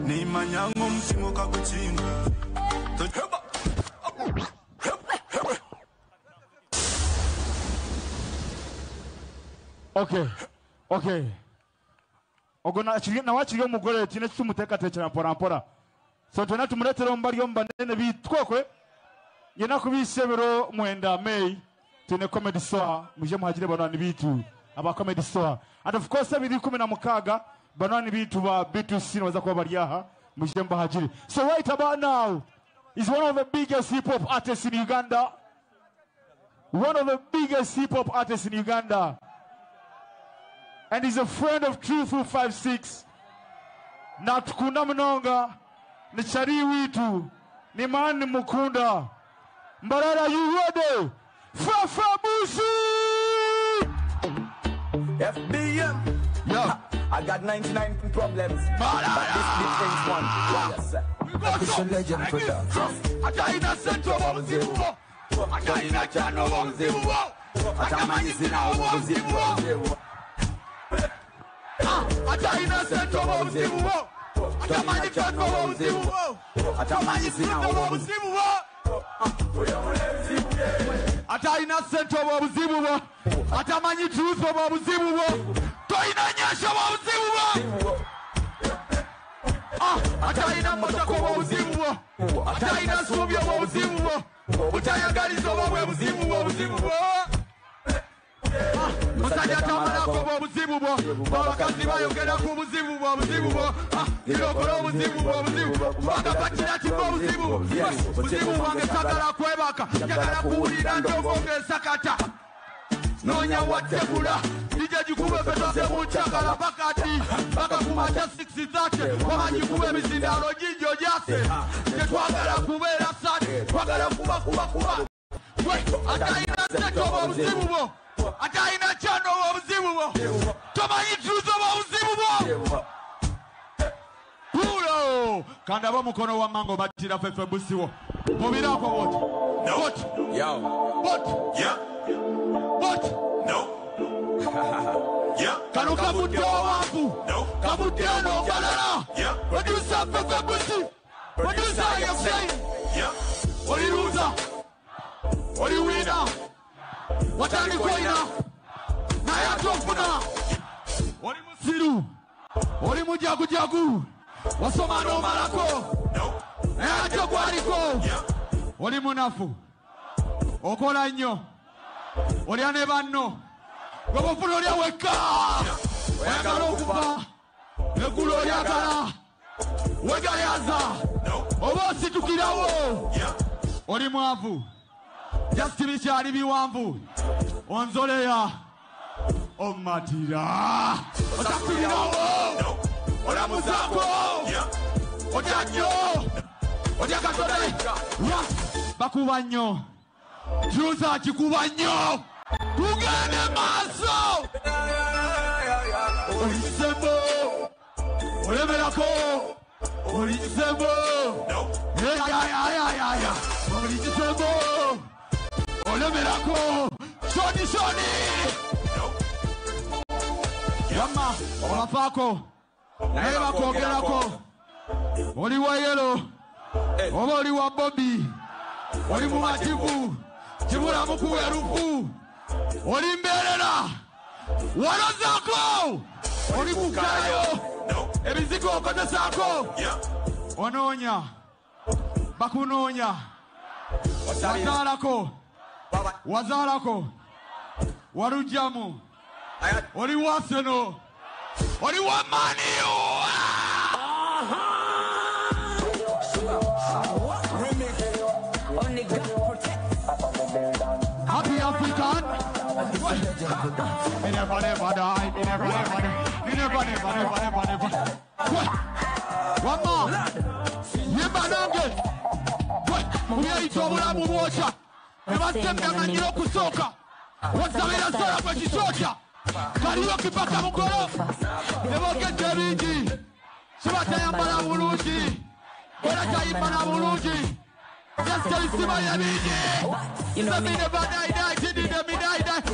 Ni manyango msimo kakuchinga. Okay. Ogona chiri na wachiri omugore tine tumuteka tekera mpora. So tuna tumuletera ombali ombanene bitwokwe. Yena kubisebero mwenda May tine comedy store muje muhagire banani bitu aba comedy store. And of course ebiri 16 banani bitu ba B2C waza kwa bariyaha muje mbahagire. So right about now is one of the biggest hip hop artists in Uganda. One of the biggest hip hop artists in Uganda. And he's a friend of Truthful 56. Na tukunda mnonga, ni chari witu, ni mani mukunda. Mbarara, you ready? Fafabushi! FBM. Yo. I got 99 problems. But this different one. Yes, sir. Official legend production. I got in a central of zero. I got in a channel of zero. I got my easy now of zero. Ataina sento wa uzimu wo. Atamani kando wa uzimu wo. Atamani sino wa uzimu wo. Ataina sento wa uzimu wo. Atamani truth wa uzimu wo. Toina nyasha wa uzimu wo. Ataina motoko wa uzimu wo. Ataina subyo wa uzimu wo. Utayangalizo wa uzimu wo uzimu wo. Masanya tamana kwa buzibu bo bakazi bayogera ku buzibu bo irokoro buzibu bo baka pakira ti bo buzibu wange sagala kwebaka yagala kuwulira ndongonge sakata nonya wategula DJ jikube petose muchakala bakati baka kumata 6 zake wajikube bizindalo jinjo jase tetwagala kubera sate twagala kuba ataina seto bo buzibu bo Ataina chano wa uzimu wo. Toma intruzo wa uzimu wo. Pulo. Kanda ba mukono wa mango batira fefe busi wo. Mubira kwa wote. No. What? Yo. What? Yeah. What? No. Yeah. Kano kabute wa wafu. No. Kabute no balala. Yeah. Producer fefe busi. Producer you say. Yeah. Oli loser. Oli winner. Watani koina na ya tofuna Oli musiru Oli mujagu Wasoma no malako na ya jogwariko Oli munafu Okola nyo Oli anebanno Gobofuno oli aweka Oyagala okufa Ekulo oyagala Wegayaza Oba situkirawo Oli mwavu Just bichari biwamvu Onzoleya Omatira Otakirirawo Ola muzako Ojanyo Ojakatole Bakuba nnyo Juza kikuba nnyo Tugende maaso Olisebo Olemerako Olisebo Ya Olisebo Olemerako Shoni Yama Olafako Naye bakogerako Oli wa yelo Oba oli wa Bobby Oli mu mativu Kibula mukuwerufu Oli mberera Walozako Oli kukayo Ebizigo okozesako Ononya Bakunonya Wazalako Warujamu Oli waseno Oli wa maniyo Happy African He never die He never One more Yembanange Muyaitobula mubocha Ebasemya nganyiro kusoka Wasabira sola kwa chisocha Kariyo kipaka mukoro Eboke bingi Sibata yambala bulungi Era tayimba na bulungi Just tell you, see my energy. You know me. Never die.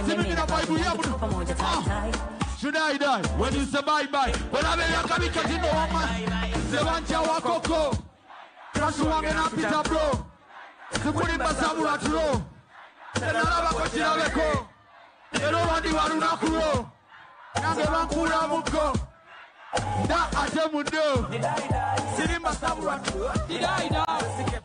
See me in a Bible. Should I die? When you say bye-bye. When I'm in a coming you know, man. Say one chawa coco. Crash one and a pita bro. To put in Basamu at row. Then I'll have a cochina beko. You don't want the one who kuro. Now the one kura muko. That Atemundo. Did I die? See him Basamu at row. Did I die?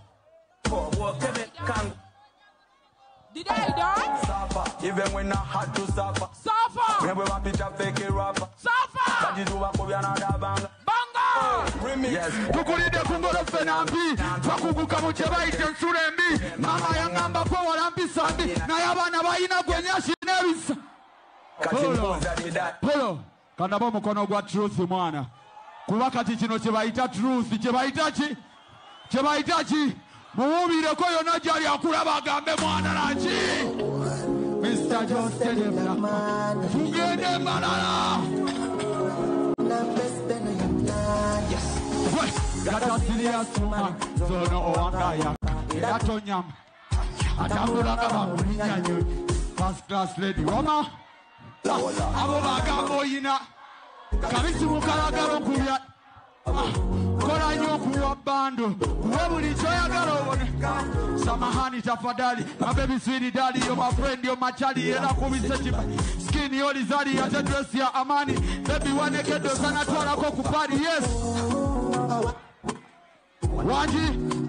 Did I die? Suffer. Even when I had to suffer. Suffer. When we want to fake a rapper. Suffer. That is why we are another bang. Bango. Yes. Tukulide kungolo fenambi. Twakubuka mucheba itensurembi. Mama yangamba kwa walambi sambi. Na yabana baina kwenye shinerisa. Polo. Kandabo mukono gwa truth mwana. Kuwakati chino chebaita truth. Chebaita chi. Muwubire ko yona jali akulaba gambe mwana nachi. Mr. Just tell him that man. Fugede malala. Yes. Gata serious woman. Zono oangaya. Gato nyam. Atambula kama mulinyanyo. First class lady. Roma. Abo bagambo yina. Kabisi mukalagaro kuya. Kora nyoku wa bando. Webuli choya garo. Samahani tafadhali. My baby sweetie daddy. You're my friend, you're my charlie. Yena kubisechi. Skin yoli zari. Yata dress ya amani. Baby wane kedo sana tuara koku party. Yes. Wanji.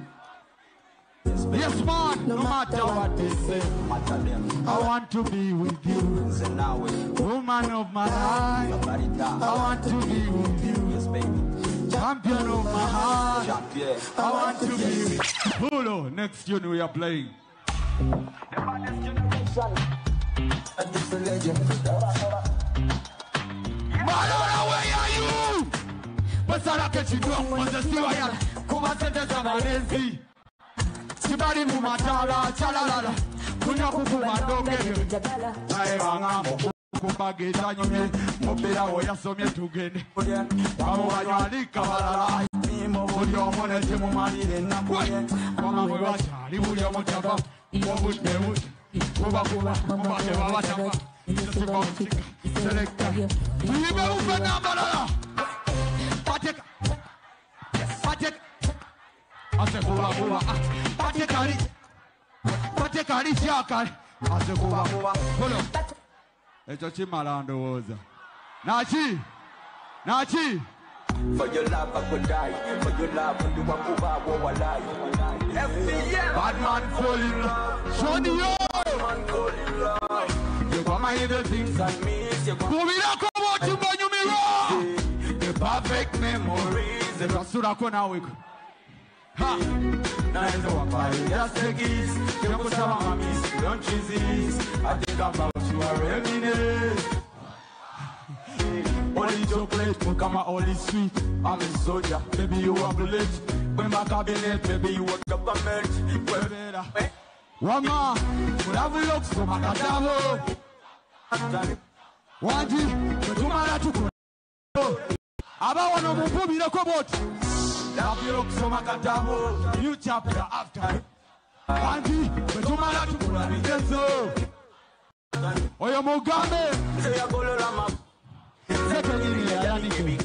Yes man. No matter what they say. I want to be with you. Woman of my life. I want to be with you. Yes baby. Champion of my heart. I want to be with you. Polo, next tune we are playing. Madonna, where are you? Basara Kechidong was the Siwaya. Kumasete Samanesi. Sibari Mumatala, Chalalala. Kunyaku Mandoke. I Kumbageta nyume mopera oya somye tugende abo banyalika balala buli omone temumalire nakuye kama bwe bakyali buli omutava obudde kuba mubate babatava selekta tuyibe ufe nambalala pateka ase kuba patekali syakali ase kuba kolo echo chimala ndowooza nachi For your love I could die. For your love I do a kuba wo lie. FBM bad man fall in love. Shoni yo man fall in love. you got my little things I miss you. Kumira kobo chimbanyu miro the perfect memories the rasura kona wiko ha naenzo wapai just take it kemo sama mamis don't cheese I think about you are reminisce. Only chocolate, kama only sweet. I'm a soldier, baby you are bullet. When my cabinet, baby you are government. Wama, kulavu looks so makadamo. Wanji, kutumara tuku. Aba wano mumpubi loko boti. Love you looks so makadamo. New chapter after. Wanji, kutumara tuku la mijenzo. Oyo Mugambe. Sekengini ya yani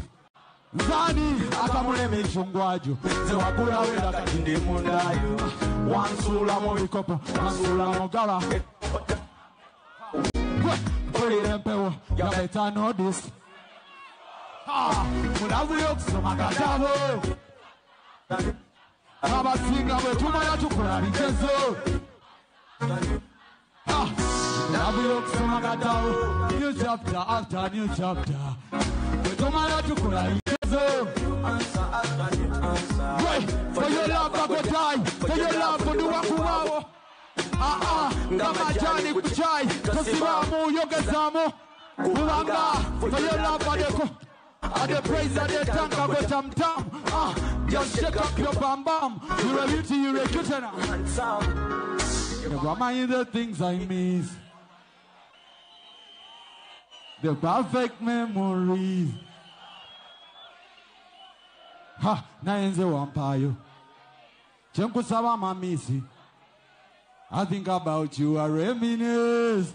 Zani akamuleme chungwaju Zewakula wela katinde mundayo Wansula mwikopo Wansula mwogala Kulire mpewo Ya better know this Mulavu yokso makatabo Abasinga wetuma ya tukula lijezo Love you so magatao, new chapter after new chapter. We tomorrow to cry. Wait, for your love I go die, for your love for the wakuwao. Kama jani kuchai, kasimamu yogezamu. Uwanga, for your love I go. I the praise of the tank I go tam tam. Just shake up your bam bam. You're a beauty, you're a cutie. Never mind the things I miss. The perfect memories. Ha, naenze wampayo. Chenkusaba mamisi. I think about you, I reminisce.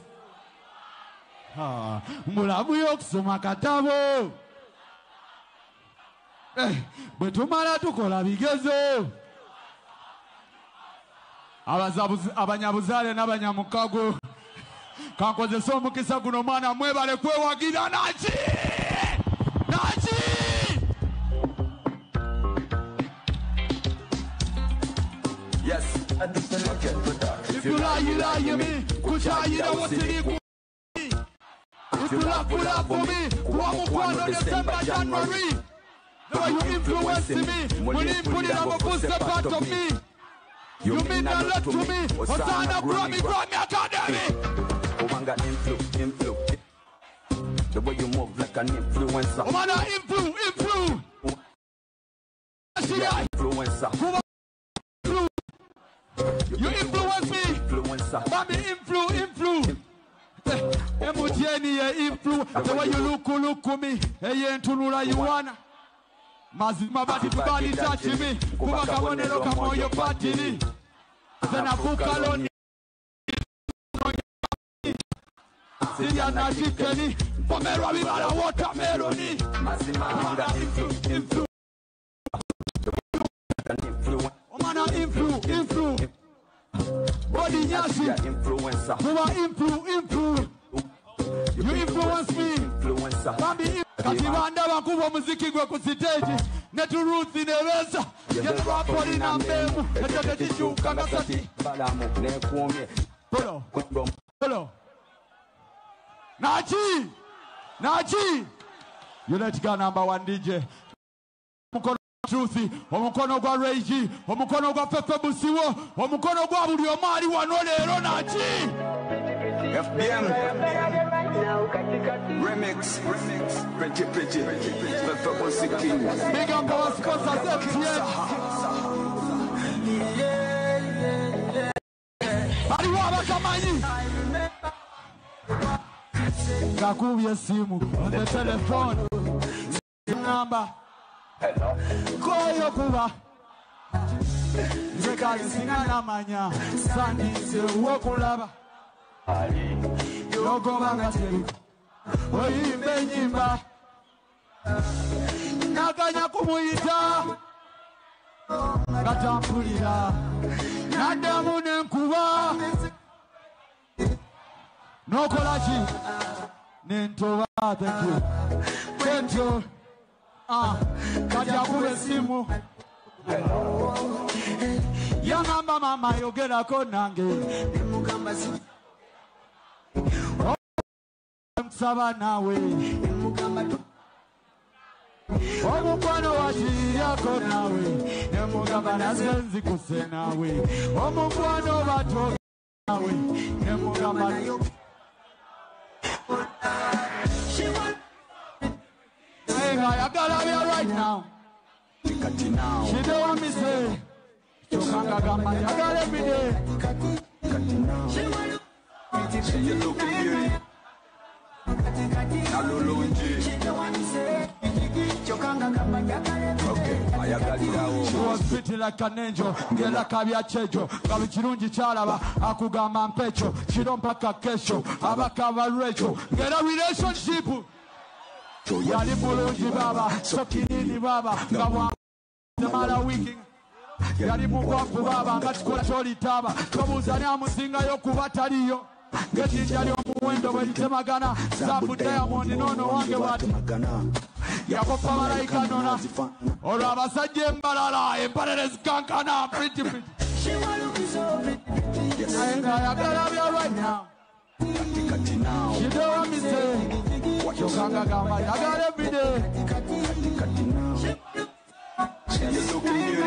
Mulabu yokusoma katabo. Bwe tumala tukola bigezo. Abanyabuzaale n'abanyamukago. Kankozesa omukisa guno mwana mwebale kwewagira Nachi! Nachi! Yes, if you lie, you lie me. Kucha, you know what's in it. If you laugh for me. Kuamukwano December, January. The way you influence me. When you put it on a booster part of me. You mean a lot to me. Osana Grammy Academy. Omanga influ. The way you move like an influencer. Omana influ. Influencer. You influence me. Influencer. Mami influ. Emutieni ye influ. The way you look me. Eye ntunula you wanna. Mazima bati tubali touch me. Kuba kabonero kamoyo patini. Zena bukaloni. Siria na chikeni. Pomero bibala watermeloni. Mazima influ. Omana influ. Body nyashi. Influencer. Kuba influ. You influence me. Influencer. Bambi katibanda bakuba muziki gwe ku stage. Netu Ruth ineweza. Yetu rapoli na mbemu. Netu tichuka ngasati. Balamu nekwomye. Polo. Nachi. You let go number 1 DJ. Omukono Truthi, omukono gwa Reiji, omukono gwa Fefe Busiwo, omukono gwa buli omali wano leero Nachi. FBM Remix Pretty Fefe Busiki. Big up our sponsors FTM. Baliwaba kamanyi. Kakubye simu on the telephone. Number. Koyo kuba. Nzekali singana manya. Sandise wokulaba. Yogo bangateri. Oyimbe nyimba. Nakanya kumuyita. Katampulira. Nadamu nenkuba. Nokolachi. Nentoba, thank you. Thank you. Kaja kule simu. Yangamba mama yogera konange. Msaba nawe. Omukwano wachiriyako nawe. Nemugamba nasenzi kuse nawe. Omukwano batoga nawe. Nemugamba I got her right now. She don't want me say. Chokanga gamba, I got every day. You look beauty. She was pretty like an angel. Ngela kabya chejo. Kabi chirungi chalaba. Akugamba mpecho. She don't pack a kesho. Abakava recho. Get a relationship. Yali mulungi baba, sokinini baba, ngawa mala wiki. Yali mugwafu baba, ngachikola cholitaba. Tobuza nya musinga yokuba taliyo. Ngechinja lyo muwendo balitemagana. Sabu Diamond nono wange wati. Yakopa malaika nona. Olwa abasajja embalala, empalere zikankana, pretty. She wanna be so pretty. I gotta be right now. She don't want me say. Chokanga gamba, I got every day. You look beauty.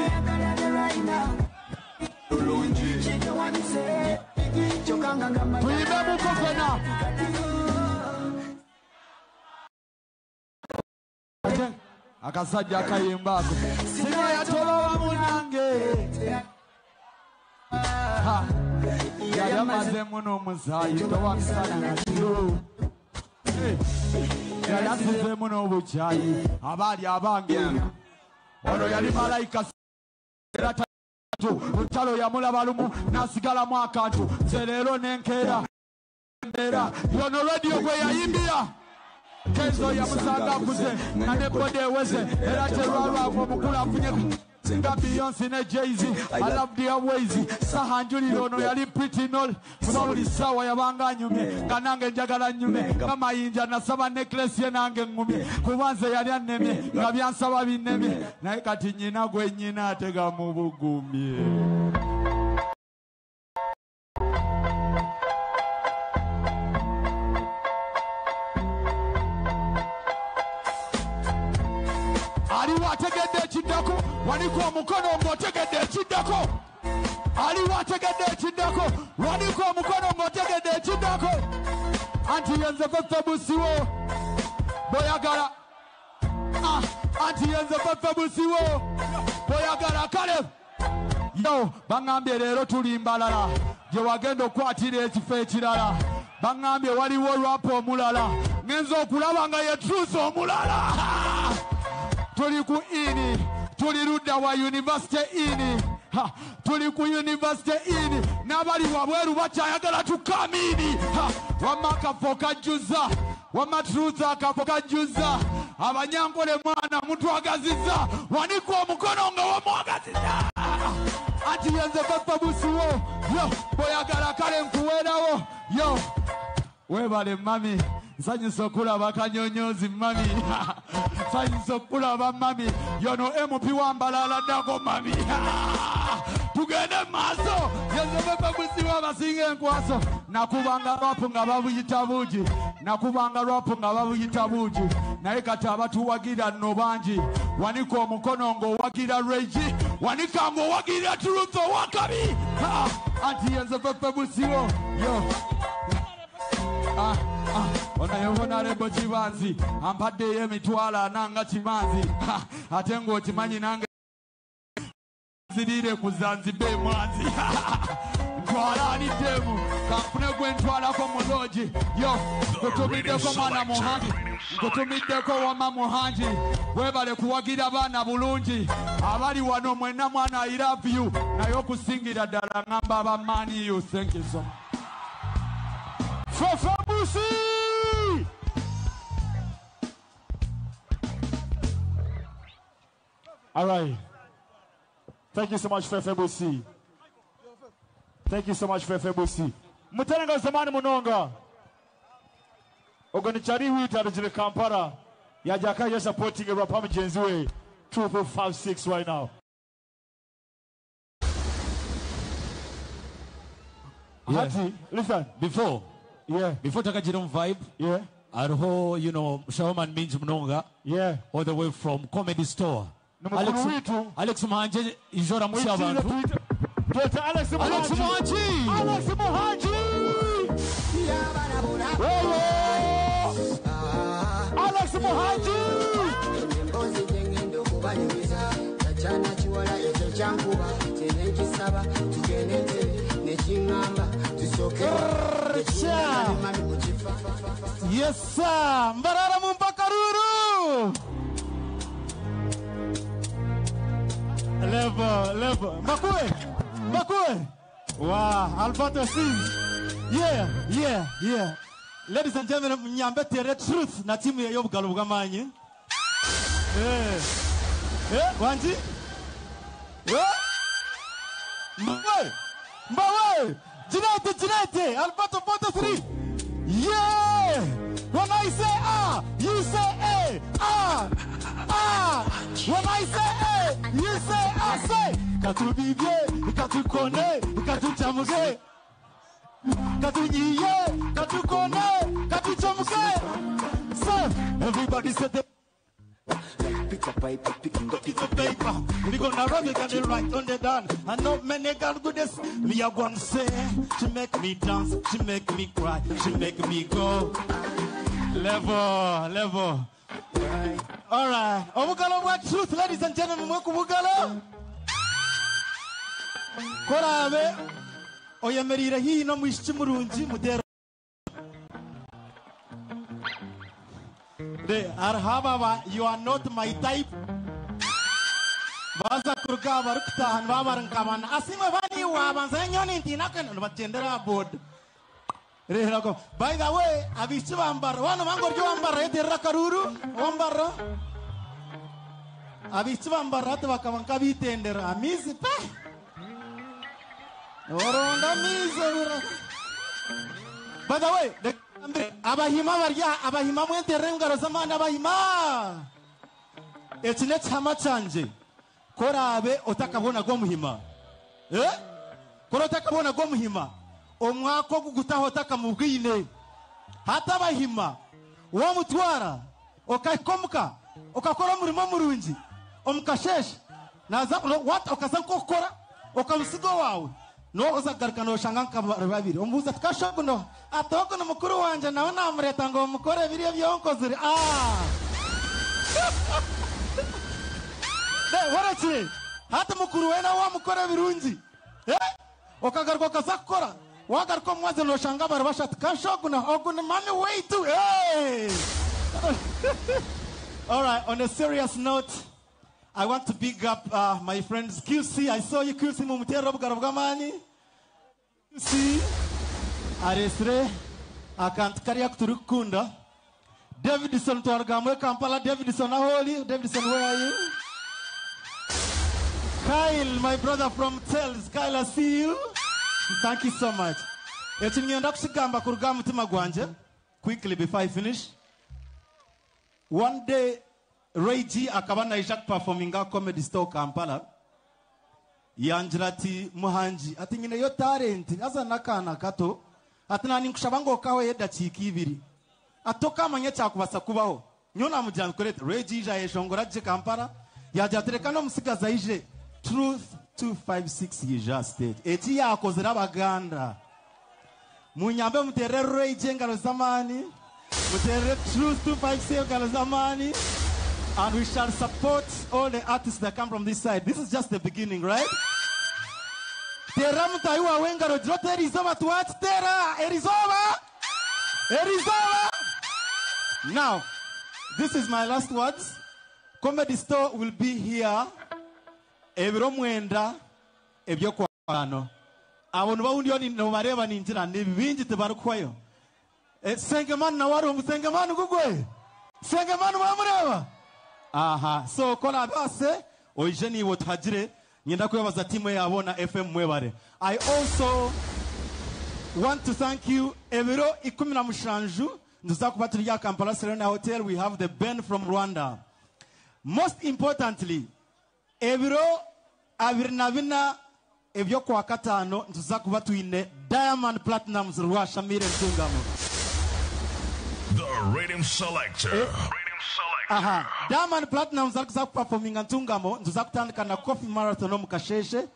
Tuibe mukofena. Akasajja akayimbako. Sino yatolowa munange. Yayamaze muno muzayi towamisana na kiro. Yayasize muno obuchayi abali abange. Ono yali malayika muntu utalo ya mulaba lumu nasigala mu akantu nze leero nenkeera yono radio gwe yayimbira Kenzo ya musanga kuze na nebode eweze era terwalwava omukulu afunye nga Beyonce ne Jay-Z I love their ways sahanjuliro ono yali pretty nol kuba buli ssaawa yabanga anyumye nga nange njagala nyume nga mayinja nasaba necklace ye nange ngumye kuba nze yali annemye nga byansaba binnemye naye kati nyina gwe nyina atega mu bugumye aliwo ategedde ekiddako waniko omukono ng'otegedde ekiddako aliwo ategedde ekiddako waniko omukono ng'otegedde ekiddako anti yenze fefebusiwo boyagala anti yenze fefebusiwo boyagala kale yo baŋŋambye leero tuli mbalala gye wagenda okukwatira ekifo ekirala baŋŋambye waliwo lwapa omulala ŋenza okulaba nga ye truth omulala tuli ku ini tuli ludda wa university ini tuli ku university ini n'abali wabweru bakyayagala tukamini wamma akafo kajjuza wamma truth akafo kajjuza abanyankole mwana mutwagaziza wanika omukono nga wamwagaziza anti yenze fefabusiwo yo boyagala kale nkuweerawo yo webale mami nsanyusa okulaba kanyonyozi mami nsanyusa okulaba mami yono MP wambalala ddako mami tugende maaso yezebefebusiwa abasinga enkwaso nakubanga lwapu nga babuyita buugi nakubanga lwapu nga babuyita buugi naye kati abatuwagira nno bangi wanika omukono ng'owagira regi wanika ng'owagira truth owakabi anti yezebefebusiwo yo onayobona lebo kibanzi ampaddeyo emitwalo ananga kibanzi ate ng'okimanyi nange zirire ku Zanzibar mwanzi ntwala aniddemu kanfune gwe ntwalako mu loogi yo nkutumiddeko mwana muhangi nkutumiddeko wama muhangi webale kuwagira baana bulungi abali wano mwenna mwana I love you naye okusingira ddala ngamba abamaani you thank you so much. Fefebusi! All right. Thank you so much, Fefebusi. Thank you so much, Fefebusi. Mutenga zamani munonga. Ogonichari wita rejile Kampala. Yajaka ya supporting a rapper Jenziwe. 2456 right now. Yeah. Hati, listen. Before Takajirong vibe, Yeah. Arho, you know, Shawaman Minj Mnonga, Yeah. all the way from Comedy Store. Alex Muhanje, Ijora Mushabantu. Alex Muhanji. Alex Muhanji. Alex Muhanji. Yes, sir. Mbarara Mumpakaruru. Level. Makwe. Wow, Alberto C. Yeah. Ladies and gentlemen, Nyambe Tere Truth na timu ya Yobugalo Bugamanyi. Wanji? Mbawe! Jinete! Alberto 43! Yeah! When I say you say When I say you say say! Katu bibye, katu kone, katu chamuge. Katu niye, katu kone, katu chamuge. So, everybody said the Pick up paper. We gonna rub it and right on the dance. And not many God goodness. Me a gonna say, she make me dance, she make me cry, she make me go. Level. Alright. Omugalo wa truth, ladies and gentlemen, Mugalo. Korabe. Oyemerire hino mwishiki murungi mudero. Arhababa, you are not my type. Baza rugaba rukutahan babaran asima bani wabanza nyoni ntinaka batendera board reherago. By the way, abichi bambara wana mangorjo bambara edera karuru bambara abichi bambara tabakabanka bitendera amizi pe oronda mize. By the way, abahima barya abahima mwenterengaro zamana abahima etine chama chanje korabe otakabona go muhima kora otakabona go muhima omwako gugutaho takamubwine hata bahima wo mutwara okaikomuka okakora murimo murungi omukasheshe naza what okazanko kokora okamusigo wawe no uzagaruka no shanganka babiri ombuza tukashokuno atoko no mukuru wanje nawe namureta ngo mukore biriye byonkozire waretse hata mukuru wena wa mukora birungi okagaruka kazakora wagaruka mwaze no shanga barabasha tukashokuna oguna mami way to all right, on a serious note, I want to big up my friends QC. I saw you QC mumutero bugarabgamani. QC Aresre akantkaria kuturukunda. Davidson Twargamwe Kampala. Davidson aholi. Davidson, where are you? Kyle, my brother from Tels. Kyle, I see you. Thank you so much. Quickly before I finish. One day, Ray G akabana Isaac performing a comedy store Kampala. Yanjirati Muhanji. I think in your talent, as a nakana kato, Atana Kushabango Kawe da Chikibiri. Atoka Manyacha Kubasakubaho. Nyona Mujan correct. Ray G Shongoraji Kampala. Yajatrekano Musika Zaije. Truth 256 Yija State. Etia Kozrabaganda. Munyambe Mutere Ray Jengalo Zamani. Mutere Truth 256 Galazamani. And we shall support all the artists that come from this side. This is just the beginning, right? Tera mutaiwa wengaro drote erizoma to what? Tera erizoma. Erizoma. Now, this is my last words. Comedy Store will be here. Ebiro mwenda ebyo kwano. Abantu bawundi oni no mareba ninjira nibingi tebarukwayo. Sengemana na waro musengemana gugwe. Sengemana bamureba. Aha, so kola base oijeni wotajire nyenda kuyabaza timu yabona FM mwebare. I also want to thank you Ebiro 17 nduza kubaturiya Kampala Serena Hotel. We have the band from Rwanda. Most importantly, Ebiro abirnavina ebyo kwa katano nduza kubatuine Diamond Platinumz Rwasha Mire Ntungamo. The Rhythm Selector. Aha, Diamond Platinumz zakuza performing Ntungamo nduza kutandika na Coffee Marathon mukasheshe.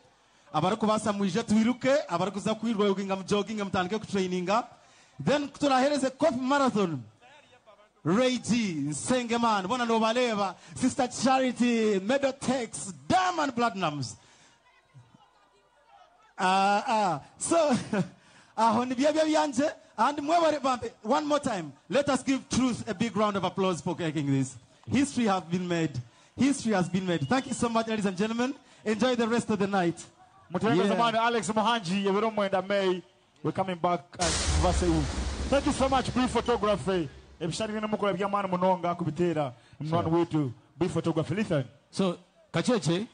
Abarukubasa mwije twiruke, abarukuza kwirwa yoginga jogging mutandike ku traininga. Then turahereze Coffee Marathon. Ray G, Sengeman, Bona Novaleva, Sister Charity, Medotex, Diamond Platinumz. So, and one more time, let us give Truth a big round of applause for making this. History has been made. History has been made. Thank you so much, ladies and gentlemen. Enjoy the rest of the night. Alex Mohanji, May. We're coming back and thank you so much, Brief Photography. So, Kacheche,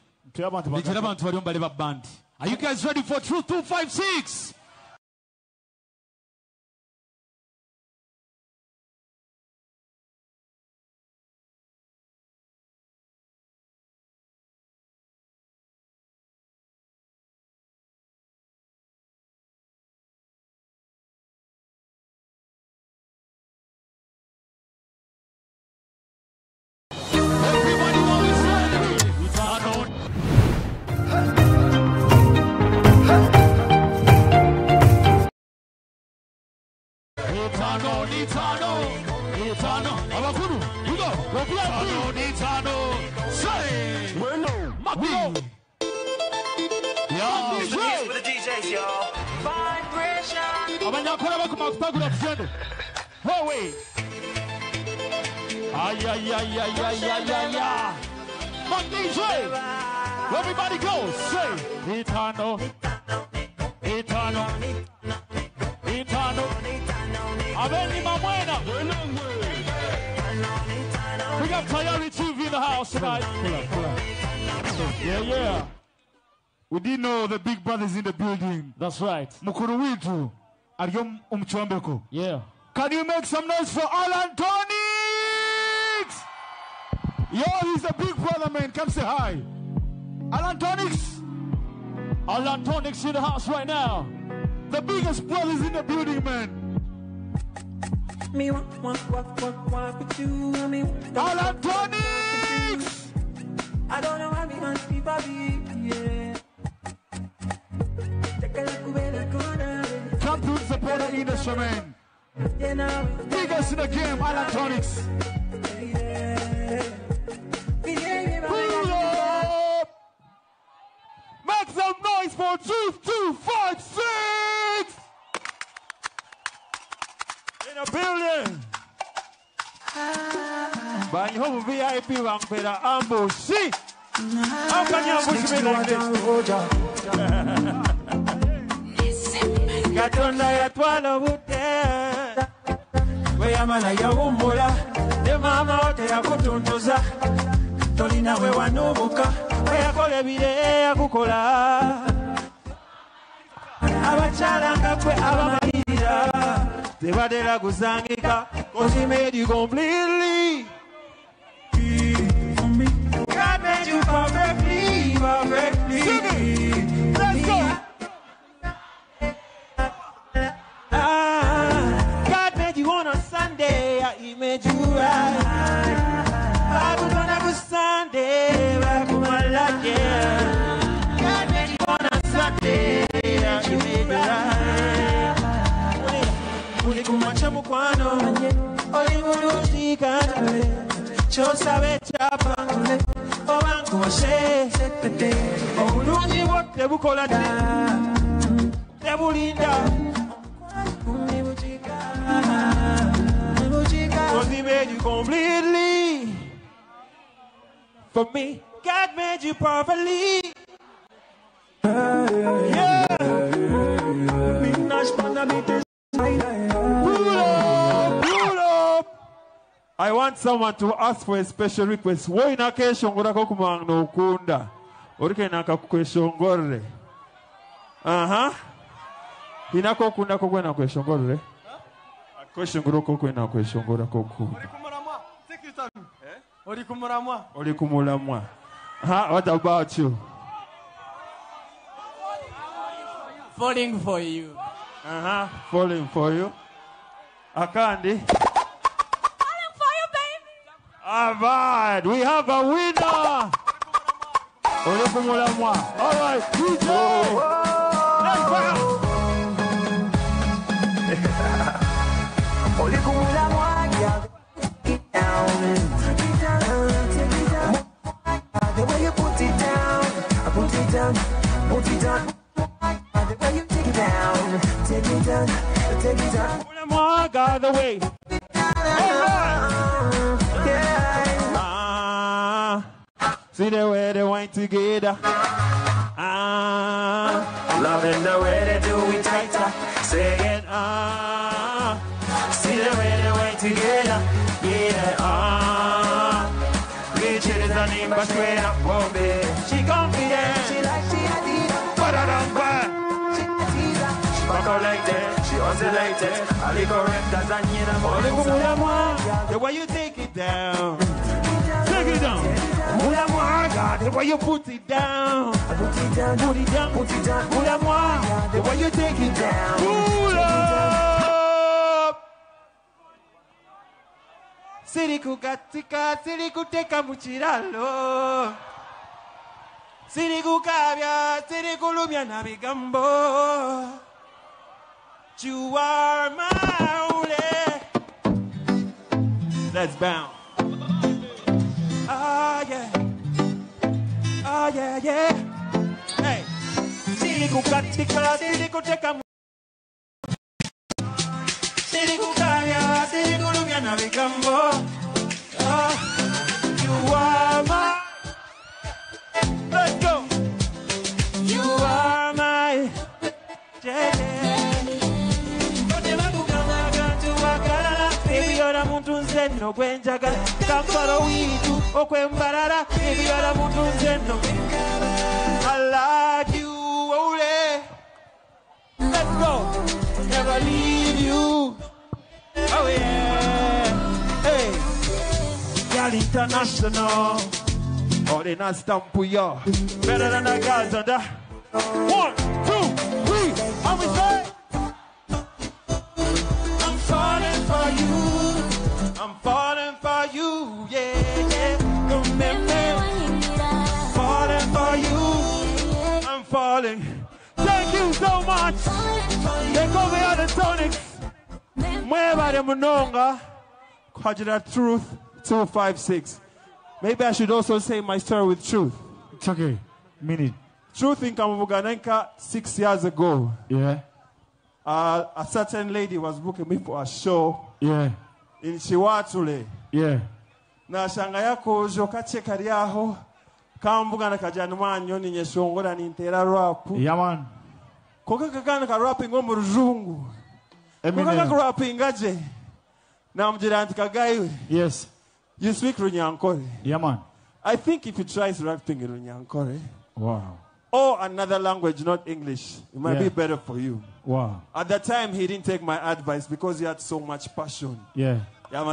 band. Are you guys ready for Truth 256? Everybody go, say eternal, eternal, eternal. Aveni Mamuena. We got Tayari TV in the house tonight. Pull up. Yeah. We didn't know the big brothers in the building. That's right. Mukuru witu aliyom umchwambeko. Yeah. Can you make some noise for Alan Tonix? Yo, he's a big brother, man. Come say hi. Alan Tonix. Alan Tonix in the house right now. The biggest brothers in the building, man. Me walk with you. Alan Tonix. I don't know why me want people be, yeah. Come to support the industry, man. Biggest in the game, Alan Tonix. Pull up. Make some noise for Truth 256. In a building. Bani homu VIP wampera ambushi. How can you ambush me like this? Katonda yatwala bute. We amana yawumbula. Ne mama ote yakutuntuza. Tolina we wanubuka. We yakole bire yakukola. Abachala ngakwe abamalira. Tebadela kusangika. Cause he made you completely. God made you perfectly. Sing it. Let's go. God made you on a Sunday. He made you right. I was on a Sunday. God made you on a Sunday. He made you right. Ulikumacha mukwano. Olibulutika. Chosabe chapa. Obangu washe. Obulungi bote bukola tebulinda. Cause he made you completely. For me, God made you perfectly. Yeah. Pull up. I want someone to ask for a special request. Why na kesho ngorako kumangno ukunda? Orike naka kweshongore. Inako kunda ko kwena kweshongore. Kweshongoro ko kwena kweshongora ko ku. Olikumulamwa. What about you? Falling for you. Falling for you. Akandi. Falling for you, baby. Alright, we have a winner. Olikumulamwa. All right, DJ. Let's go. Olikumulamwa, yeah. Get down. The way you put it down, I put it down, put it down. The way you take it down, take it down, take it down. Olikumulamwa, got the way. See the way they went together. Loving the way they do it tighter. Say it, see the way they went together. Yeah, Rich is a name, but straight up, Bobby. She confident. She like she a diva. She a teaser. She back out like that. She oscillated. I like her rep, that's a nina. The way you take it down. Take it down. Moula-moi, God, the way you put it down. Put it down, Put it down. put it down. Moula-moi, the way you take it down. Pull up. Siriku katika, siriku teka muchiralo. Siriku kabya, siriku lumya na bigambo. You are my only. Let's bounce. Oh yeah. Hey. Siriku katika, siriku teka siriku kabya, siriku lumya na bigambo. You are my. Let's go. okwenjagala kampala wiitu okwembalala ebibala mutunze nno I like you ole let's go never leave you oh yeah hey girl international all in a stamp yo better than the guys on that 1 2 3 how we say I'm falling for you, yeah. Falling for you, I'm falling. Thank you so much. They call me on the Tonics. Mueva Munonga, Kwajira Truth 256. Maybe I should also say my story with truth. It's okay. Minute. Truth in Kamubuganenka 6 years ago. Yeah. A certain lady was booking me for a show. Yeah. In Chiwatule. Yeah. Na shanga yako jokache kariaho kambugana kajana mwanyo ni nyeshongora ni ntera rap. Yeah man. Koka kakana ka rapping mu ruzungu. Koka ka rapping aje. Na mjiranti kagayi. Yes. You speak Runyankore. Yeah man. I think if you try rapping in Runyankore. Wow. Or another language, not English, it might be better for you. Wow. At that time, he didn't take my advice because he had so much passion. Yeah. Yeah.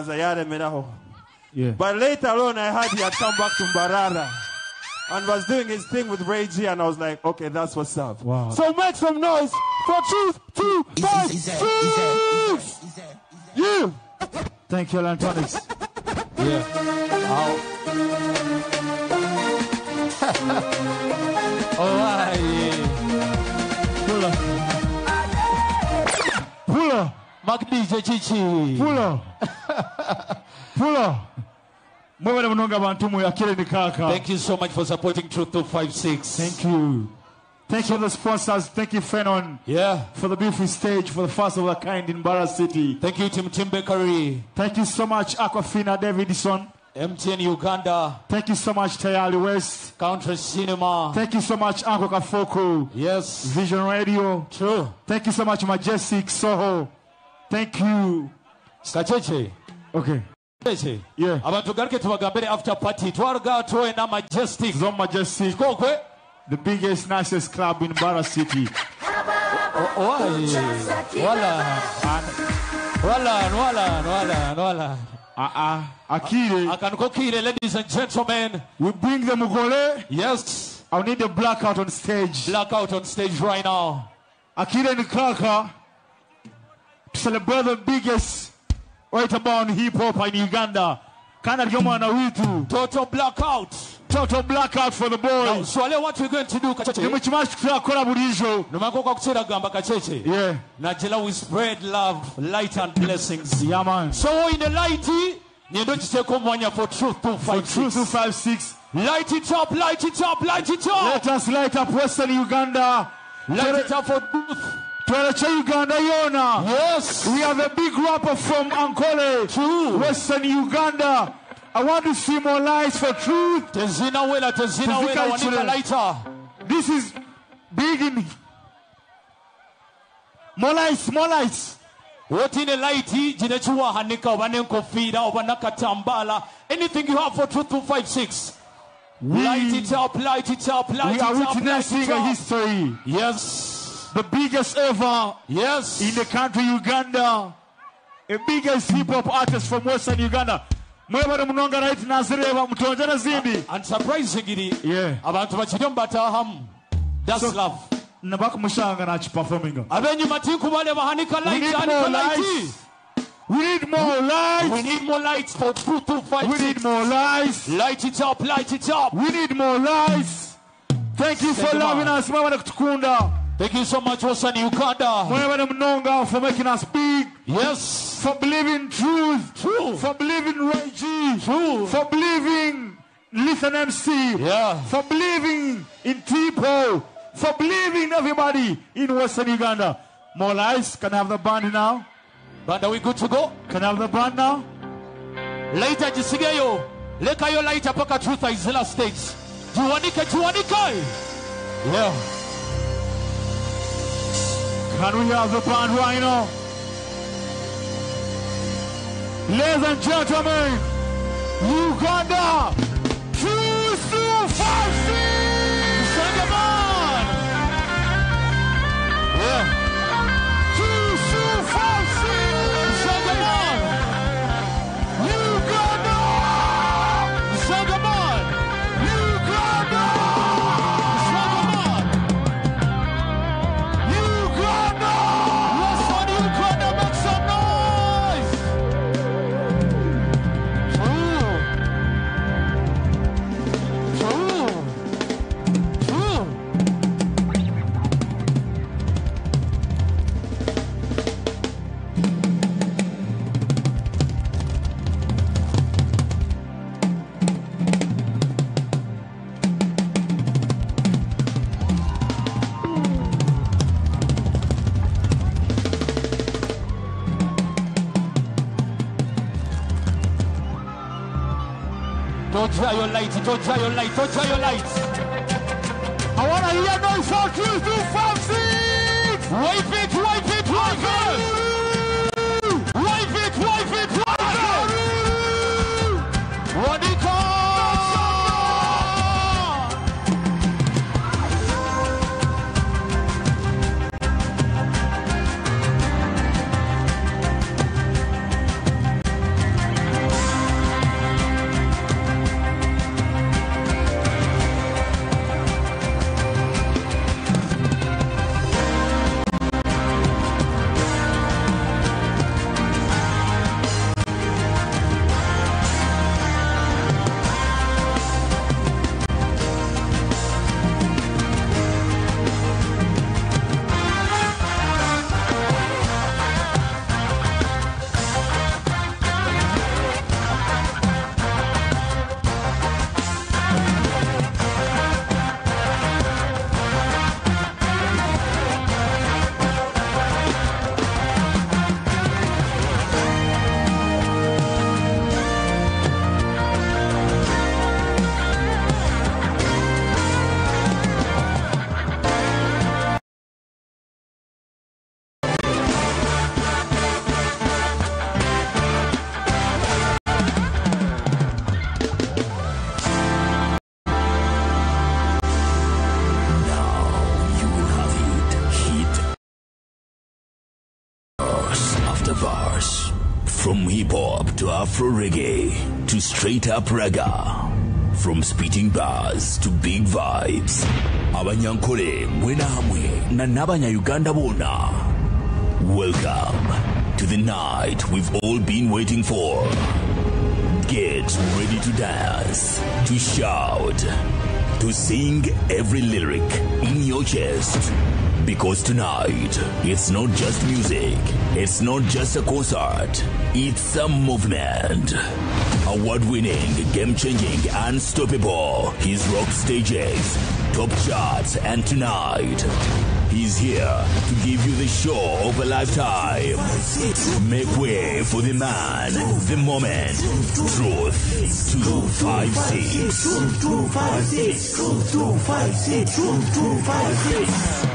But later on, I heard he had come back to Mbarara and was doing his thing with Ray G, and I was like, okay, that's what's up. Wow. So make some noise for Truth 256! You! Thank you, Lantonics. Yeah. Oh, Puller. Mac DJ Chichi. Puller. Puller. Thank you so much for supporting Truth 256. Thank you. Thank you to the sponsors. Thank you, Fenon. Yeah. For the beautiful stage, for the first of a kind in Barra City. Thank you, Tim Bakery. Thank you so much, Aquafina Davidson. MTN Uganda. Thank you so much, Tayali West. Country Cinema. Thank you so much, Uncle Kafoko. Yes. Vision Radio. True. Thank you so much, Majestic Soho. Thank you. Skacheche. Okay. Yeah. Abantu garuke tubagambere after party. Twarga toy na Majestic. Zone Majestic. Kokwe. The biggest, nicest club in Barra City. Wala. Akire. Ladies and gentlemen. We bring the Mugole. Yes. I need the blackout on stage. Blackout on stage right now. Akire Nkaka. To celebrate the biggest right about hip hop in Uganda. Total blackout. Total blackout for the boys. So what we're going to do, Kacheche? Yeah. Najela, we spread love, light and blessings. Yeah, man. So in the lighty, you don't take on for Truth 256. Truth 256. Light it up, light it up, light it up. Let us light up Western Uganda. Light it up for Truth. Uganda Yona. Yes. We have a big rapper from Ankole. True. Western Uganda. I want to see more lights for Truth. Tezina wela, wanika lighter. This is big in. More lights. What in a lighty, Jinechua Hanika, Wanenko Fida, Wanaka Tambala, anything you have for Truth 256. Light it up. We are witnessing a history. Yes. The biggest ever. Yes. In the country Uganda. A biggest hip hop artist from Western Uganda. And surprisingly, yeah. Abantu bakiriyo bataham. That's so, love. Nabakumusanga na performing. Abenyu matiku bale bahanika light. We need more lights. We need more lights for Truth 256. We need more lights. Light it up. We need more lights. Thank you for loving us. Thank you so much, Western Uganda. For making us big. Yes. For believing truth. True. For believing Ray G. True. For believing Listen MC. Yeah. For believing in Tipo. For believing everybody in Western Uganda. More lights. Can I have the band now? Band, are we good to go? Can I have the band now? Later, jisigeyo. Leka yo later paka Truth Izila States. Juwanika. Yeah. Can we have the band right now? Ladies and gentlemen, Uganda 2256 Sangamon. Yeah. 2256 Sangamon. Uganda Sangamon. Uganda Sangamon. Uganda. Let's on Uganda, make some noise. Don't try your light, don't try your light, don't try your light. I want to hear noise for 2, 2, 5, 6. Wipe it, wipe it, wipe it. Wipe it, wipe it, wipe it. What do you call? Bars. From hip-hop to Afro-reggae to straight-up reggae. From spitting bars to big vibes. Abanyankole mwena hamwe na n'abanya-Uganda bona. Welcome to the night we've all been waiting for. Get ready to dance, to shout, to sing every lyric in your chest. Because tonight, it's not just music, it's not just a concert, it's a movement. Award-winning, game-changing, unstoppable, his rock stages, top charts, and tonight, he's here to give you the show of a lifetime. Make way for the man, the moment, Truth 256. Truth 256. Truth 256. Truth 256.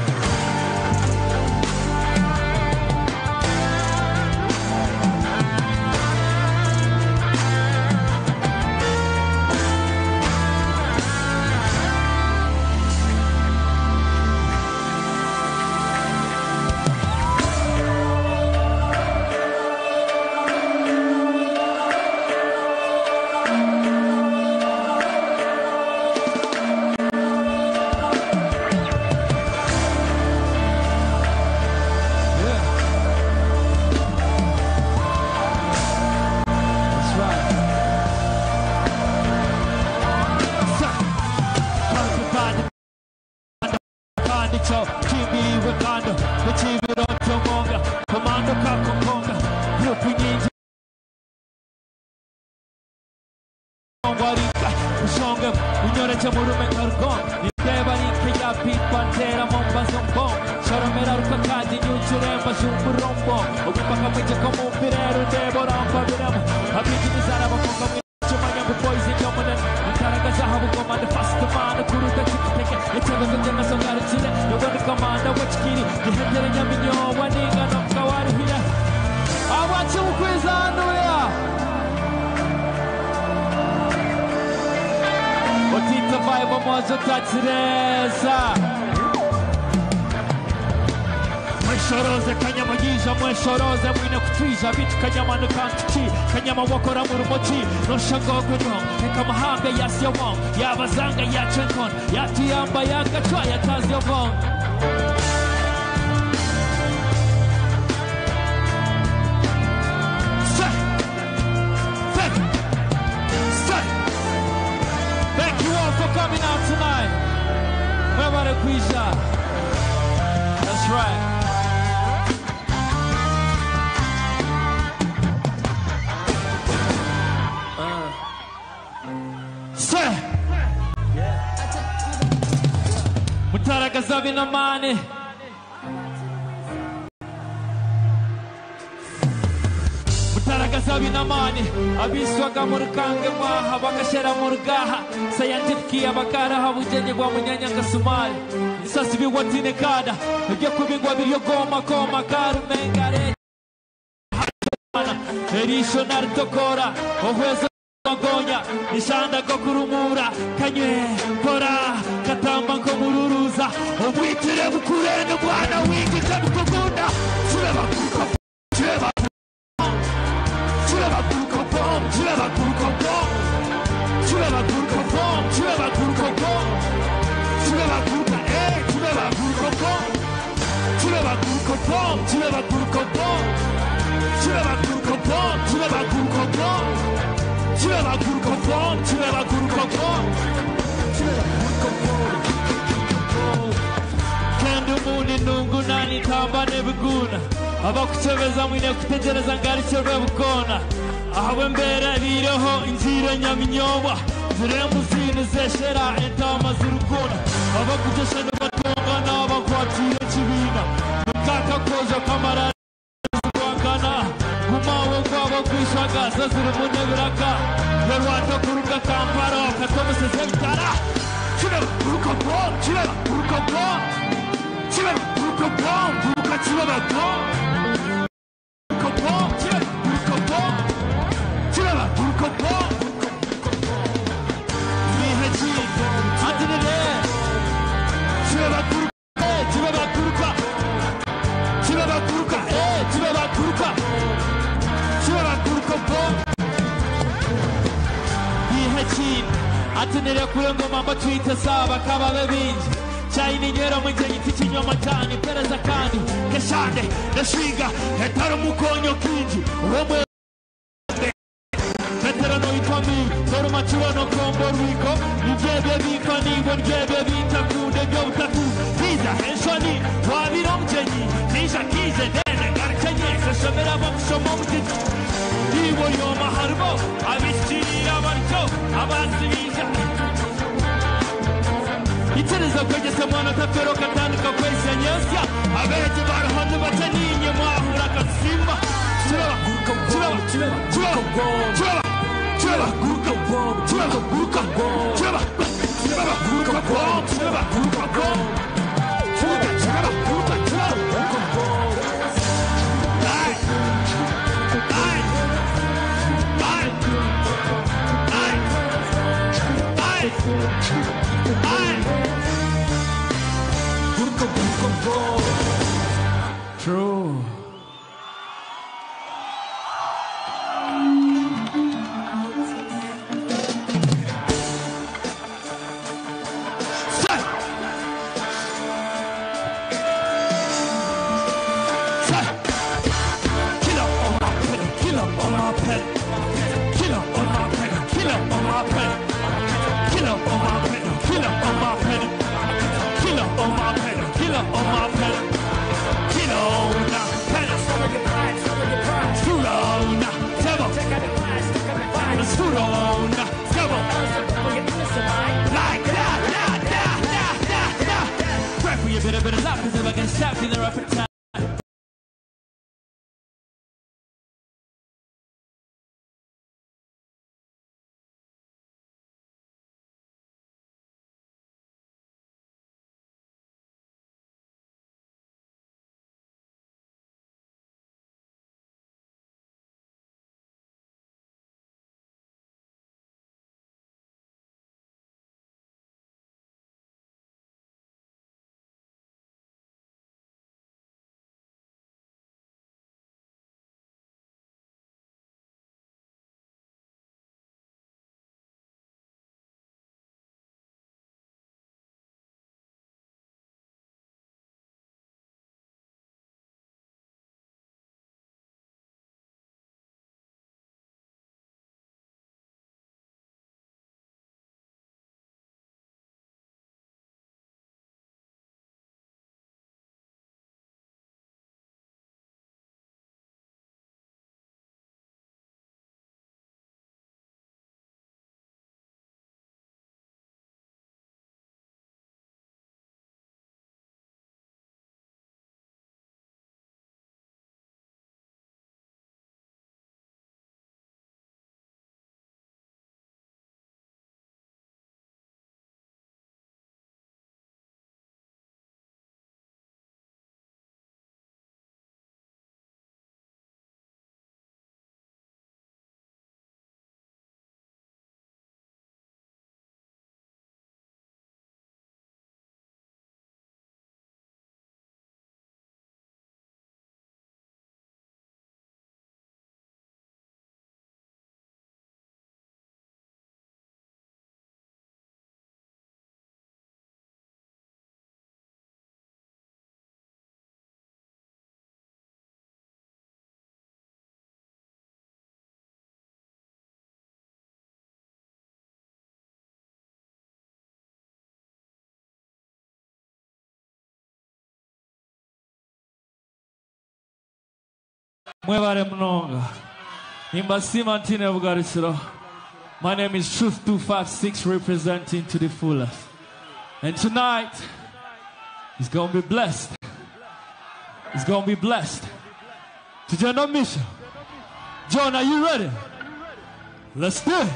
Awachi ukwizanduya vibe mozo tatireza mweshoroze kanyamagija mweshoroze mwine kutwija bitu kanyamanu kantuki kanyama wakora mu rumoki noshagogwe no reka amahanga yasya wong yabazanga yacenkon yatiyamba yagacwa yatazi yovong Thank you all for coming out tonight. Mwebare kwisha. That's right. Say. Mutaragaza binamani. Mutaragaza binamani. Abiswaga mu rukange mwaha bagashera mu rugaha. Scientific abakara habujanye bwa munyanya kasumari. Isasi biwatine kada. Ibyo kubingwa biryo goma koma karumengare. Erisho nartokora. Ohwezo magonya. Ishanda go kurumura. Kanye kora. Katamba nko mururuza. Obwitire bukurene bwana wingije bukugunda. Tureba kuko. Tureba nungu nani tamba nebuguna abakuchebeza mwine kutegereza ngaricho rebukona ahawe mbere bireho inzira nyaminyoba ziremuzini zeshera entama zirukuna abakujesha n'abatonga n'abakwatire kibina mukaka koza kamara zirwangana gumawe kwabo kwishagaza ziri mu nebiraka yarwata kuruka kamparo katomuseze bitara kireba kuruka bom kireba kuruka bom kireba kuruka bom kuruka kireba bom kuruka bom kireba kuruka bom kireba kuruka bom mihaji adinere kireba kuruka kireba kuruka kireba kuruka kireba kuruka kireba kuruka bom mihaji atenere kurengo mama twita saba kababe binji chaini nyero mwenye kitichinywa matani pereza kandi keshande neshiga hetaro mukonyo kinji uwemwe veterano itwami toru machurano kombo rwiko ivyebe bikwa nibo ryebe bitakunde byo butatu hiza henshoni wabiro mjenyi nisha kize dene garkenye seshomera bamushomo mutiti ibo yoma harbo abishirira baryo abasibisha Iteriza kwegese mwana tapero katandika kwese nyesya abeje barahanu bateninye mwahura kasimba Chiraba chiraba chiraba chiraba chiraba guruka bom chiraba guruka bom chiraba chiraba guruka bom chiraba guruka bom chiraba chiraba guruka chiraba guruka bom ai ai ai ai ai True. Bit of luck, 'cause if I get stuck in the rough time. Mwebare mnonga. Imbasima ntine bugaritsiro. My name is Truth 256 representing to the fullest. And tonight, he's gonna be blessed. He's gonna be blessed. To John Mission. John, are you ready? Let's do it.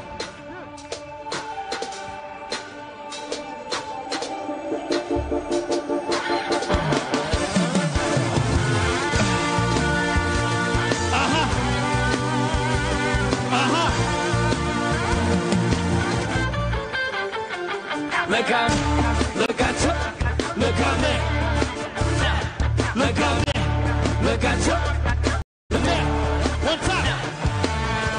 Look at you, look at me, look at me, look at you. One time.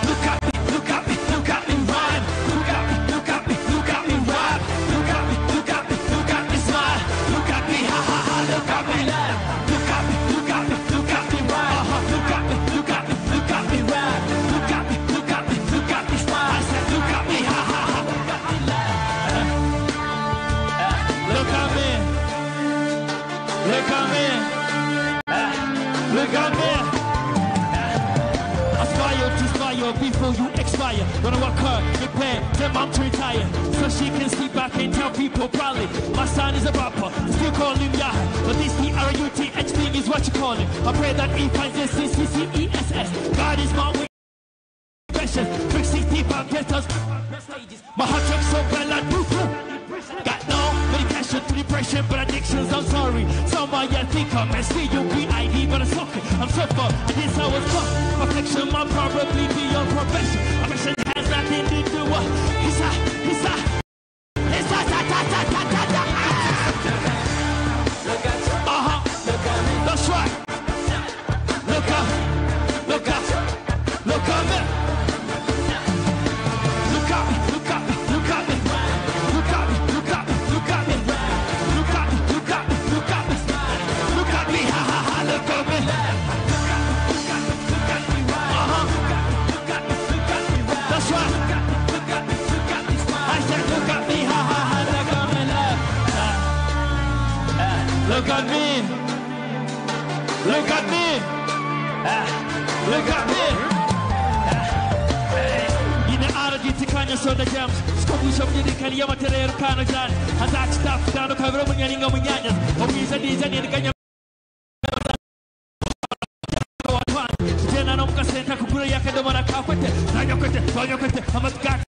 Look at me, look at me, look at me ride. Look at me, look at me, look at me ride. Look at me, look at me, look at me smile. Look at me, ha ha ha, look at me laugh. Look at me, look at me, look at me ride. Look at me, look at me, look at me ride. Look at me, look at me, look at me smile. I said, look at me, ha ha ha, look at me laugh. Look at me. Look at me. Look at me. Aspire to inspire before you expire. Gonna work hard, prepare, get mom to retire. So she can sleep back and tell people proudly. My son is a rapper, still call him Yahoo. But this P-R-U-T-H thing is what you call him. I pray that he finds this C-C-C-E-S-S. God is my way. Precious, 365 ghettos. My heart truck's so bad like boo-boo. Got no medication to depression, but addictions, I'm sorry. Somebody I think I'm S-C-U-B-I-D, but it's okay. I'm so far, this I was fun. Affection might probably be your profession. Affection has nothing to do with That's right. Look at me. Look at me. Look at me. Look at me. Look at me. Look at me. Look at me. Look at me. Look at me. Look at me. Look at me. Look at me. Look at me. Ha ha ha. Look at me. That's right. I said, look at me. Ha ha ha. Look at me. Look at me. Look at me. Yine aragiti kanya soda jams. Skobusha mjini kali yama tereru kano jan. Hazak staff kano kavro munyaninga munyanyas. Omiza diza ni kanya. Jena nomka senta kukura yake domara kakwete. Zanyo kwete, hamat gak.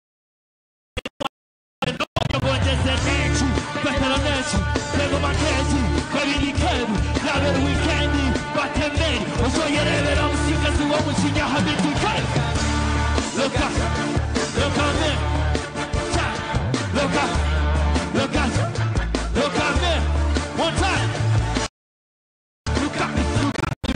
Look at me. One time. Look at me. Look at me.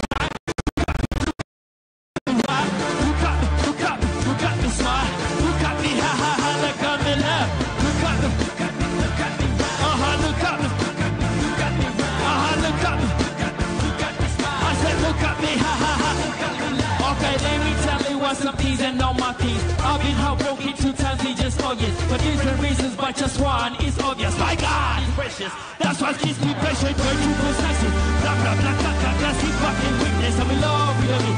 Look at me. Look at me. Smile. Look at me. Ha ha ha. Look at me. Laugh. Look at me. Look at me. Look at me. Look at me. Look at me. Look at me. Look at me. Smile. I said, look at me. Ha ha ha. Okay, let me tell you what some things and all my things. I've been heartbroken 2 times, he just August. For different reasons, but just one is obvious. My God is precious. That's what gives me pressure. Going to possession. Blah, blah, blah, blah, blah, blah. See fucking weakness. I'm in love with me.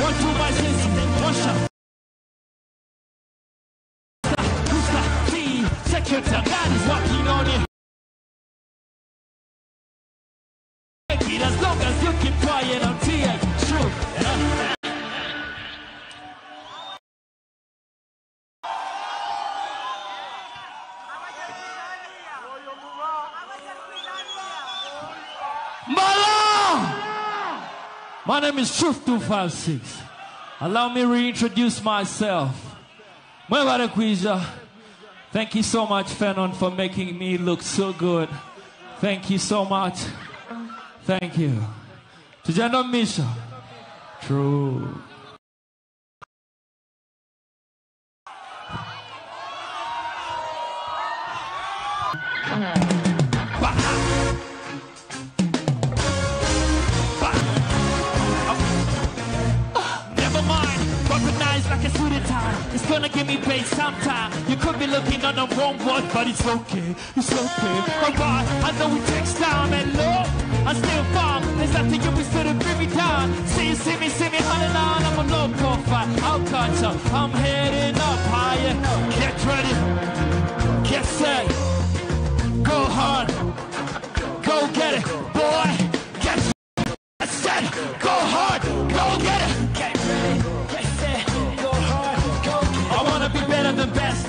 One to my senses. One shot. Who's that? See, second time. God is walking on it. As long as you keep quiet until it's true. My name is Truth 256. Allow me to reintroduce myself. Thank you so much, Fenon, for making me look so good. Thank you so much. Thank you. To John Mission. True. Never mind, recognize like a suit and tie. It's gonna give me pain sometime. You could be looking on the wrong one, but it's okay. It's okay. Alright, I know it takes time and love. I still farm. There's nothing you can still bring me down. See me, hunting on. I'm a low profile. I'll catch up. I'm heading up higher. Get ready. Get set. Go hard. Go get it. Boy, get set. Go hard. Go get it. Get ready. Get set. Go hard. Go get it. I wanna be better than best.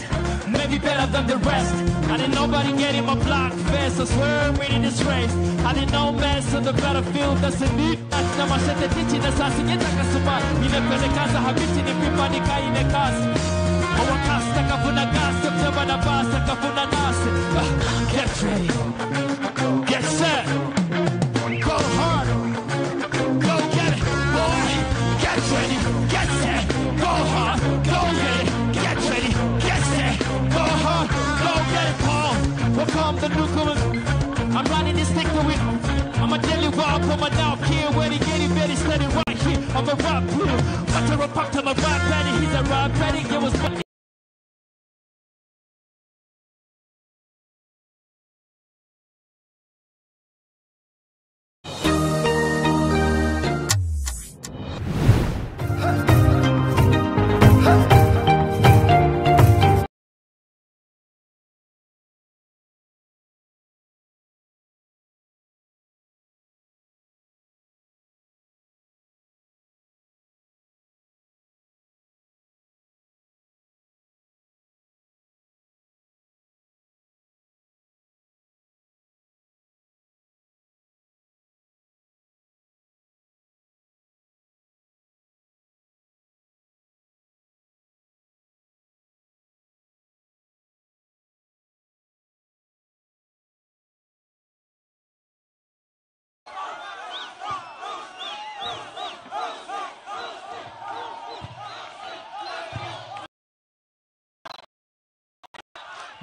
Maybe better than the rest. I didn't nobody get in my black vest. I swear I'm winning this race. I didn't know mess on the battlefield doesn't need us. Na mashete tichi na sasi nyeta kasuma. Nimepelekaza habiti ni pipanika ine kasi. Wakasta kafuna gas, September na basa kafuna nasi. Get ready. Get set. Go hard. Go get it. Boy, get ready. Get set. Go hard. Go get it. Get ready. Get set. Go hard. Go get it, Paul. Welcome the newcomers. I'm running this thing to win. I'ma tell you what, I'm now here. Where he get it very steady right here. I'm a rap here. What's a rap to my rap daddy? He's a rap daddy. It was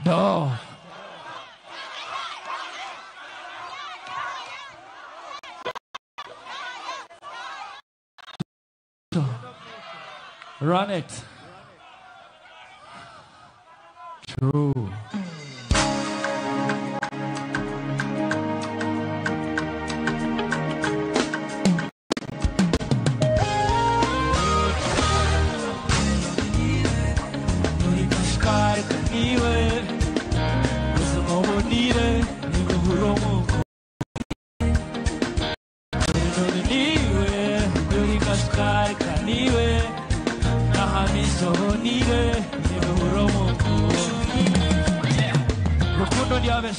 no. Run it. True.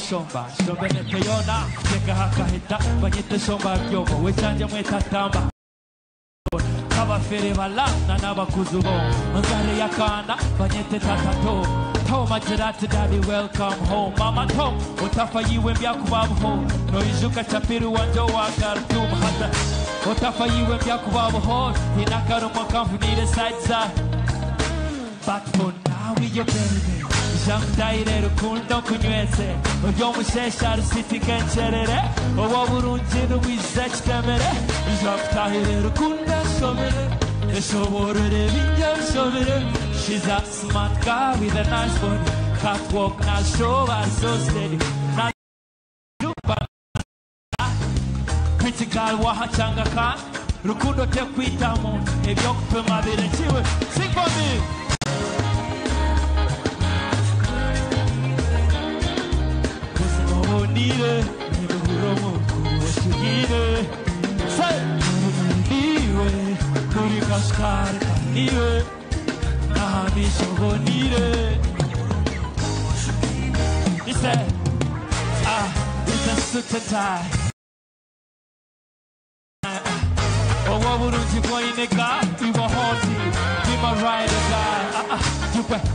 Somba, somba ne peyona, teka haka hita, banyete somba kyobo, wechanja mweta tamba. Kaba fere bala, nana bakuzugo, ngare yakana, banyete tatato. Tau majirati daddy, welcome home. Mama tom, utafa yiwe mbyaku babu home. No izuka chapiru wanjo wa Khartoum hata. Utafa yiwe mbyaku babu home. Hinakaru mwakamfu nire side side. But for now we your baby. Jamdaire rukundo kunywese Oyo mushesha rusiti kencherere Owa burunji n'ubizech temere Jamdaire rukundo shomere Eshoborere binja shomere She's a smart girl with a nice body Catwalk na show her so steady Na yupa Pretty girl wahachanga kan Rukundo te kuita mon Ebyokupe mabire chiwe Sing for me Nire, Niburomo, Kushigire, Say, Niwe, Kurikashkar, Niwe, Nahami Shogonire. He said, it's a suit and tie. Oh, what would you go in a car? We were haunted, be my ride or die.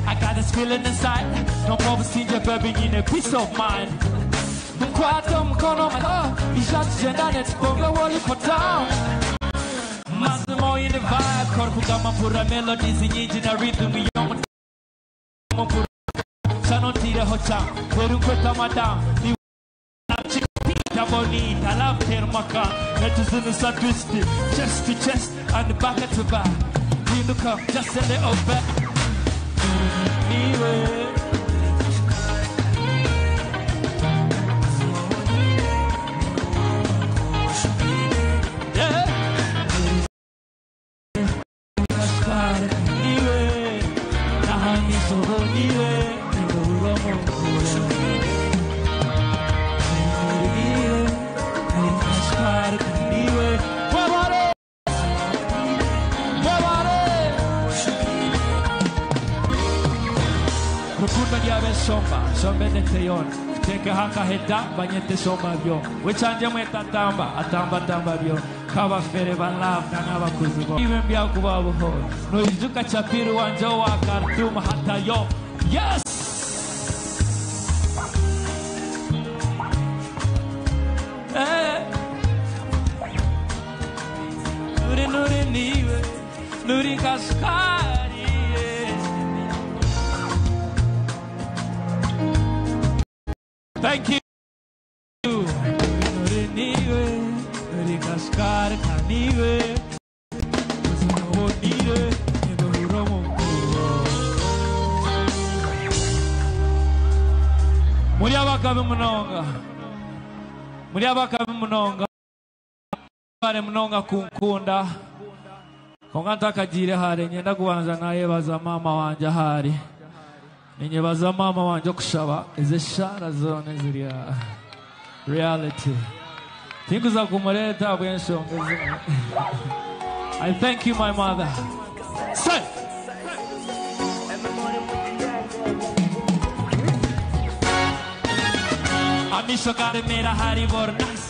I got this feeling inside. No more seeing your baby in a peace of mind. Mkwata mkono mko Ishatujenda netibonga wali kwa town Massimo in the vibe Korku kama pura melodies nyingi na rhythm yomu Mpura Chano tire hocha Peru kweta madam Ni Chikita bonita Love termaka Netizini sa twisty Chest to chest And back to back We look up Just send it over Anyway Sombe de teyon Teke haka heta Banyete soma byo Wechanje mweta tamba Atamba tamba byo Kaba fere van love Kanaba kuzubo Iwe mbia kubabu ho No izuka chapiru wanjo wa Khartoum hata yo Yes Nuri nuri niwe Nuri kaskari Thank you. Muri abakabe munonga bare munonga kunkunda konga kagire hare nyenda kubanza naye baza mama wanje hari ninye baza mama wanje kushaba izeshara zone ziriya reality tinguza kumureta bwenshongeze I thank you my mother say Amisho kare mera hari bornas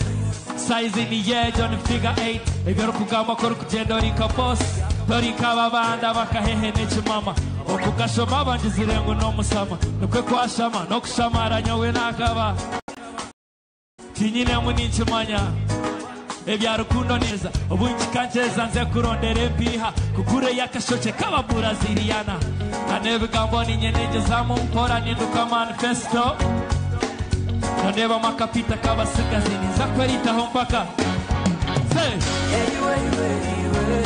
Size ni yejo ni figure 8 Ebero kugamba koro kugenda orika boss Dorika babanda bakahehe nechimama Okukashoma banjizirengo no musama Nukwe kwashama no kushamara nyowe nakaba Tinyine munichimanya Ebya rukundo neza Obunchi kancheza nze kurondere mpiha Kukure yakashoche kababura ziriyana Kanebe gambo ni nyeneje zamu mpora ninduka manifesto Nandeba makapita kaba sikazini Zakwerita hompaka Say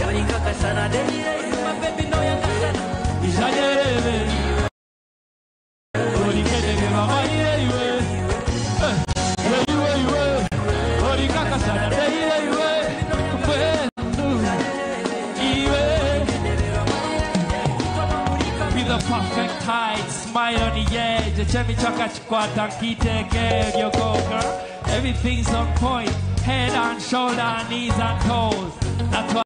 Yorika kasana deli My baby no yakasana Ijayere Yorika dege mama iwe Yorika kasana deli The perfect height, smile on the edge. Chemi chaka chikwa tankite ke yo go girl. Everything's on point, head and shoulder, knees and toes. That's why.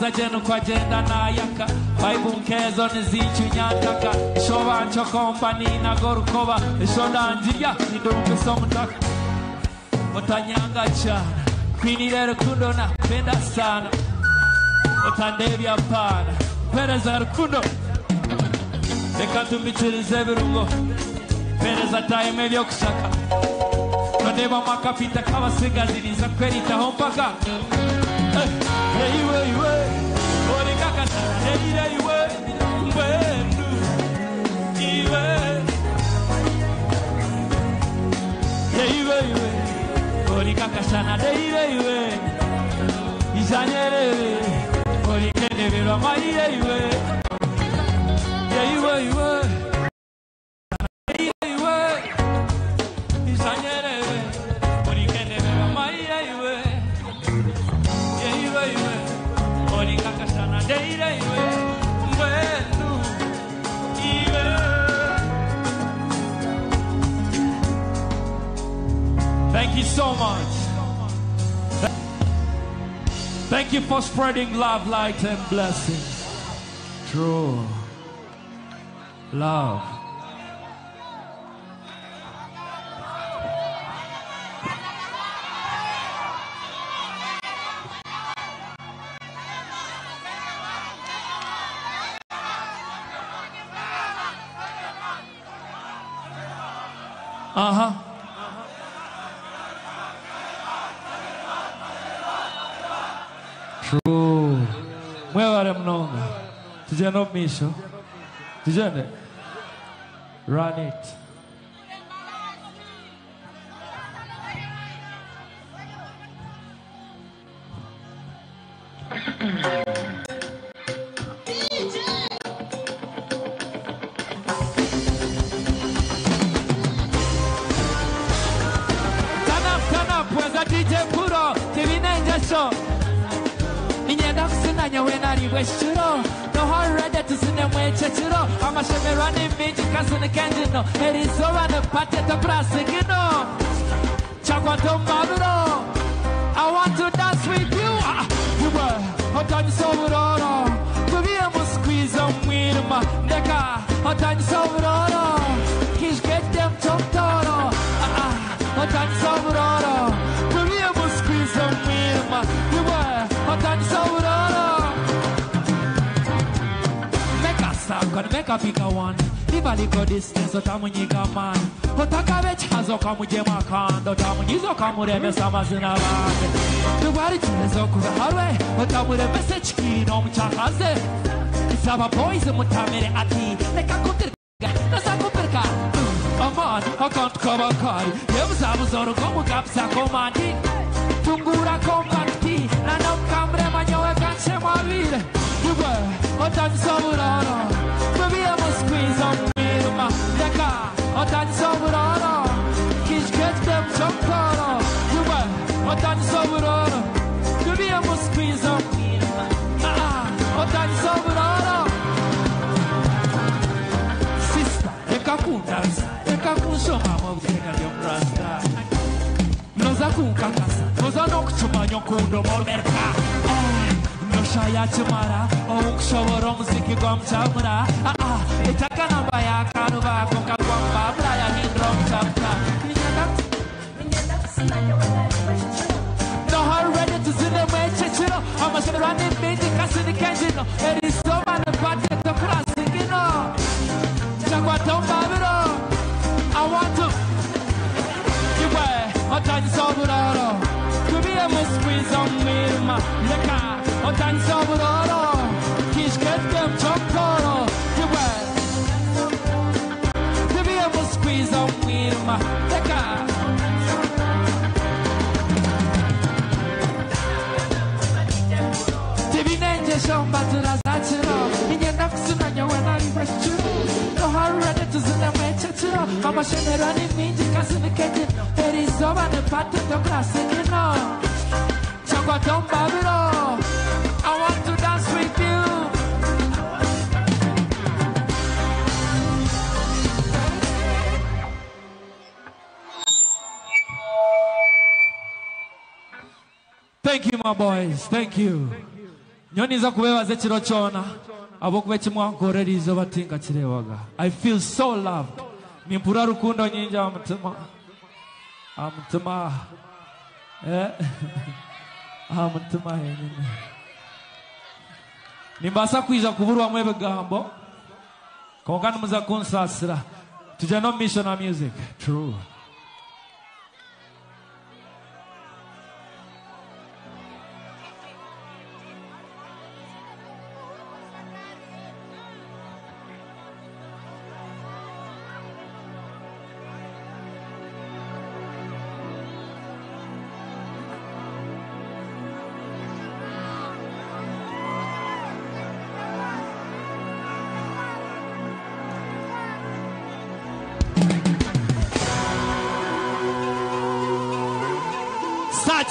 Sajenu kwa jenda na yaka, Bible mkezo nizichu nyataka. Showa ncho kompani na gorukova, shoda njia nidumke somutaka. Otanyanga chana. Kwinire rukundo na penda sana Otandevya pana Pereza rukundo Eka tumichirize virungo Pereza time vyo kushaka Nodeba makapita kawa sigazini za kwerita hompaka Iwe iwe Orikaka sana Eire iwe Mbenu Iwe Iwe iwe Orikaka sana deire iwe Izanyere Orikene vero maire iwe Iwe iwe Deire iwe Izanyere Orikene vero maire iwe Iwe iwe Orikaka sana deire iwe Mbenu Iwe Thank you so much. Thank you for spreading love, light, and blessings. True love. True. Mweware mnonga. Tujeno misho. Tujende. Run it. nari weshuro no harada tuzine mwechechuro amashemerwa n'imiji kasune kenjino erizoba ne pateta prasigino chakwa tombabiro I want to dance with you. You were hot on sobroro. To be a squeeze on Wilma. Neka hot on sobroro. Kiss get them toro. Hot on sobroro. To be a squeeze on Wilma. You were hot on sobroro. Make a stop, gonna make a bigger one. Ibaliko distance, otamunyiga man. Otakabe chazo kamuje makando. Otamunyizo kamureme samazina bande. Nubari chilezo kuza harwe. Otamureme sechiki no mchakaze. Isaba boys mutamere ati. Neka kutirga, nasa kupirka. Aman, akant kabakari. Yebuzabu zoru komu kapsa komandi. Tungura kompakti. Nanam kamre manyoe kanche mavire. Yube, otan saburana. Baby, I'm a squeeze on me, ma. Neka, otan saburana. Kish get them chokara. Yube, otan saburana. Baby, I'm a squeeze on me, ma. Otan saburana. Sister, eka kundanza. Eka kunsoma mabukega lyomrasta. Noza kunkakasa. Noza nokuchuma nyokundo molmerka. Shaya chumara, shawara muziki gwam chamura. Itaka namba ya kanuba, konka gwam babla ya hindrom chamta. No hurry ready to see the way chechiro. I'm a running baby, casting kenjino. It is so man the party to prasigino. Chakwa tombabiro. I want to. You wear, hot and sobraro. To be a squeeze on me, ma. Leka. Otan saburoro, kish get them chokoro. You were to be able to squeeze on me, ma. Teka. Tivinenge shomba turazachiro. Inye nakusuna nyawena rifashiro. No harada tuzuna mechachiro. Ama shemerani minji kasuni kejin. Erizoba ne pateto krasigino. Chakwa tombabiro. I want to dance with you. Thank you, my boys. Thank you. Nyoni za kubewa zechiro chona. Abokuwe chimwankore rizo batinga chirewaga. I feel so loved. Nimpura rukundo nyinja amtuma. Amtuma. Amtuma yenye. Nimbasa kwiza kuburwa mwebe gambo. Kongana muza kunsasira. Tujano mission of music. True.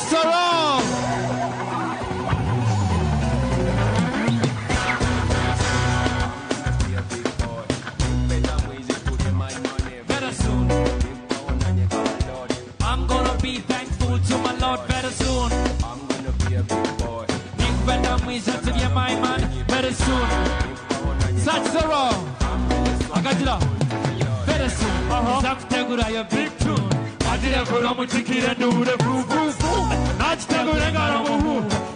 Sorrow. Better soon. I'm gonna be thankful to my Lord better soon. I'm gonna be a big boy. Think when I'm with you to be my man better soon. Such sorrow. I got you now. Better soon. Zaktegura your big tune. I didn't put on my ticket and do the boo.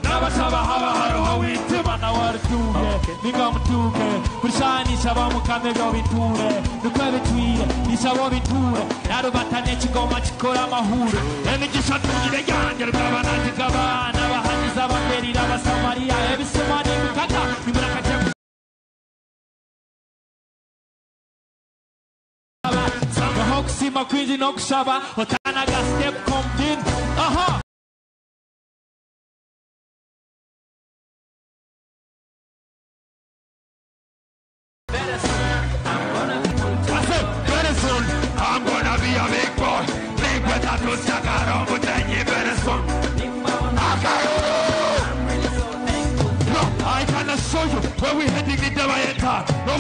Nabasaba haba witima na wartuge nigamtuge kushani shaba mukame byo biture dukwe bitwire nisabo biture naro batane kigoma kikora mahuro emigisha tugire yanjye rwabana tikabana bahaniza baberira basamariya ebisumani bikata nimurakaje sanga hoksima kwinji nokushaba otanaga step komdin aha. I'm gonna be a big boy. Big with a two staccato, but then you better son. No, I cannot show you where we heading in the enter. No,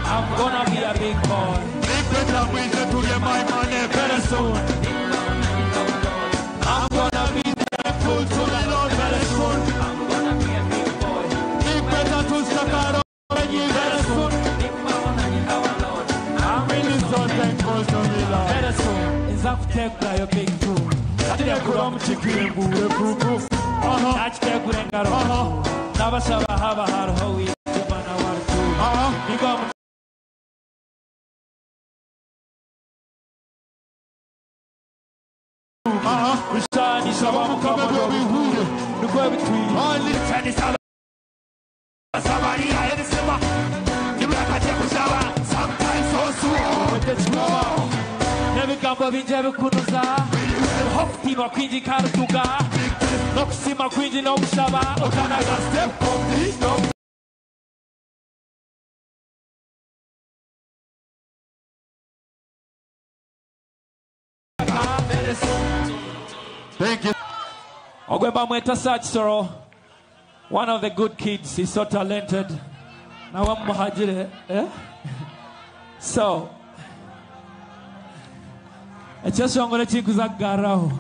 I'm gonna be a big boy. Big better ways to get my money very soon. I'm gonna be thankful to the Lord very soon. I'm gonna be a big boy. Big better to step out of you very soon. I'm really so thankful to the Lord very soon. Is that take by a big tool? I did a good chicken boo boo. That's the good and got Never saw a have a hard hoe. You got we shine, it's our come and we wood. The go between only Chinese. Somebody I had a silver. You black at Yakuzawa, sometimes so slow. But that's wrong. Never come up in Java Kunuza. Hop team of Quincy Karatuga. Noxima Quincy no Shaba. Okana step from this dog. Thank you. Ogweba Mweta Sachsoro, one of the good kids. He's so talented. Now I'm Mohajire. So, I just want to let you go.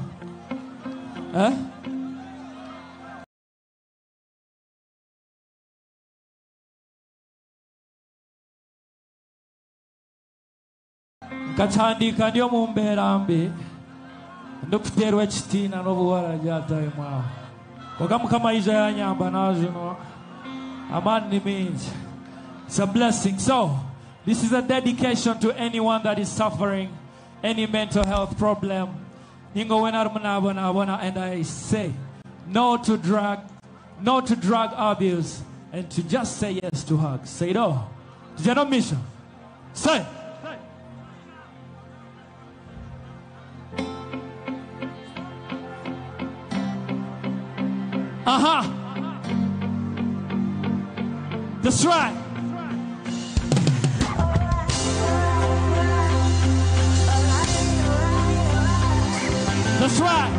Katandika ndio mumberambe ndokuterwa ekitina n'obuwala gyataye mwawo kogamukama iza yanyamba nazino amani mingi. It's a blessing. So this is a dedication to anyone that is suffering any mental health problem. Ningo wenarmunabona, and I say no to drug abuse, and to just say yes to hugs. Say it all. General mission. Say. That's right. That's right.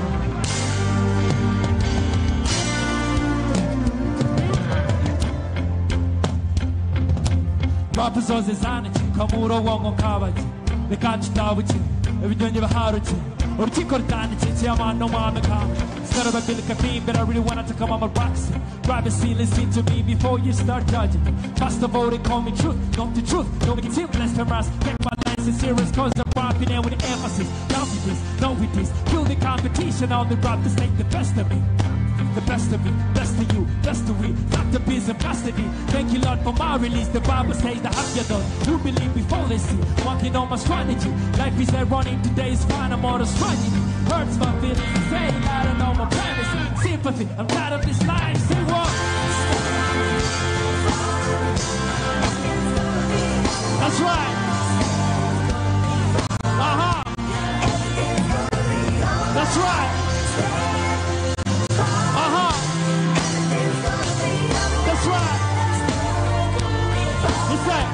Rappers on design Kamuro Wongo Kawaji. The catch Tawaji. Every day you have a heart. Or Tico Danichi, Tiaman, no Mamaka. Instead of a bit of caffeine, but I really wanted to come on my rocks. Grab a seat, listen to me before you start judging. First of all, they call me truth, not the truth. Don't make it too blessed from us. Take my dance is serious, cause I'm rapping there with the emphasis. Down with this, no with this. Kill the competition, all the rappers take the best of me. The best of me, best of you, best of we. Not the biz and custody. Thank you, Lord, for my release. The Bible says the have you done. You believe before they see. Walking on my strategy. Life is ironic, today is fine, I'm on a strategy. Hurts my feelings, say I don't know my privacy. Sympathy, I'm tired of this life. Say what? That's right. That's right. That's right. He said,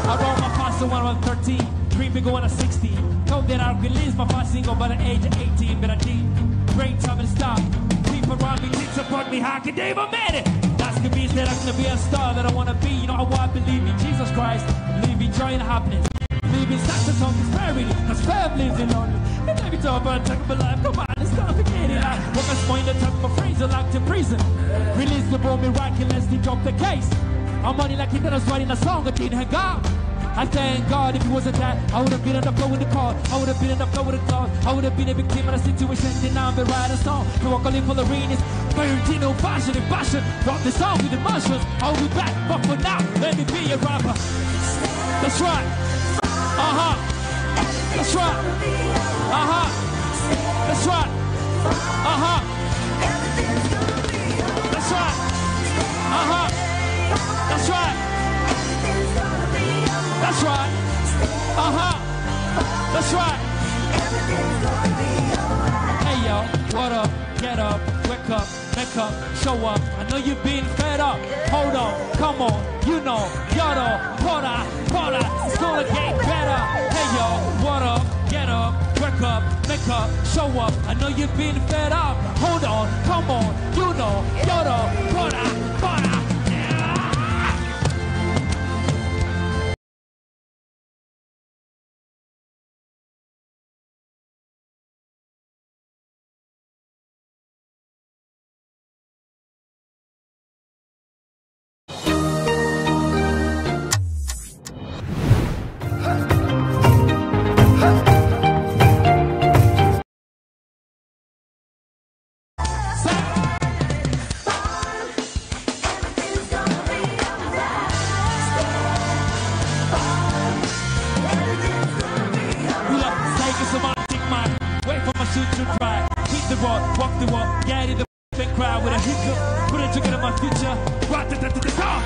I wrote my first one when I was 13, dream big when I was 16. Told that I'd release my first single by the age of 18, but I didn't. Great time to stop. People around me did support me, how could they even made it? That's the reason that I'm gonna be a star that I wanna be. You know how I believe in Jesus Christ, believe in joy and happiness. Believe in success on prosperity, cause fam lives in lonely. And every time I talk about life, come on, it's complicated. I work as point to talk my friends are locked in prison. Release the ball miraculously, drop the case. I'm money like he did us writing a song, I didn't hang out. I thank God if it wasn't that, I would have been on the floor with the car. I would have been on the floor with the cloud. I would have been a victim of the situation, then I'll be writing a song. So I call it for the arenas, very no passion and passion. Drop the song with emotions, I'll be back, but for now, let me be a rapper. That's right. That's right. That's right. That's right. That's right. That's right. That's right. Hey yo, what up? Get up, wake up, make up, show up. I know you've been fed up. Hold on, come on, you know, yada, porta, it's gonna get better. Hey yo, what up? Get up, wake up, make up, show up. I know you've been fed up. Hold on, come on, you know, yada, porta. Walk the walk, get in the f***ing crowd with a hiccup. Put it together my future.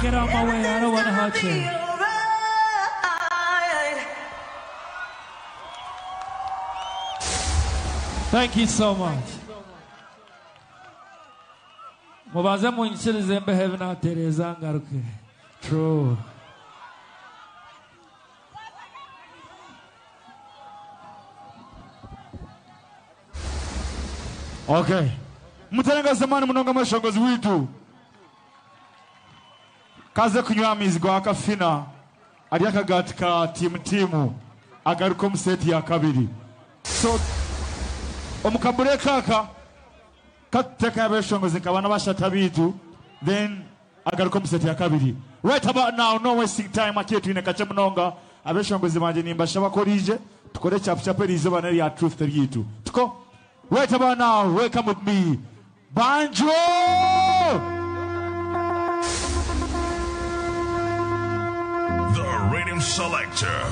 Get out my way, I don't wanna hurt you. Thank you so much. Mubaze munshirize mbehe na Teresa ngaruke. True. Okay. Mutenga zamani munonga mashongozi witu. Kaze kunywa mizigo akafina. Ali akagatika timu agaruka mu seti ya kabiri. So omukabure kaka kateka yabeshongozi kabana bashata bitu, then agaruka mu seti ya kabiri. Right about now, no wasting time, aketu ine kache munonga abeshongozi banje nimba shabakorije tukore chaperize bana ya truth yitu. Tuko right about now, welcome with me, Banjo! The Rhythm Selector.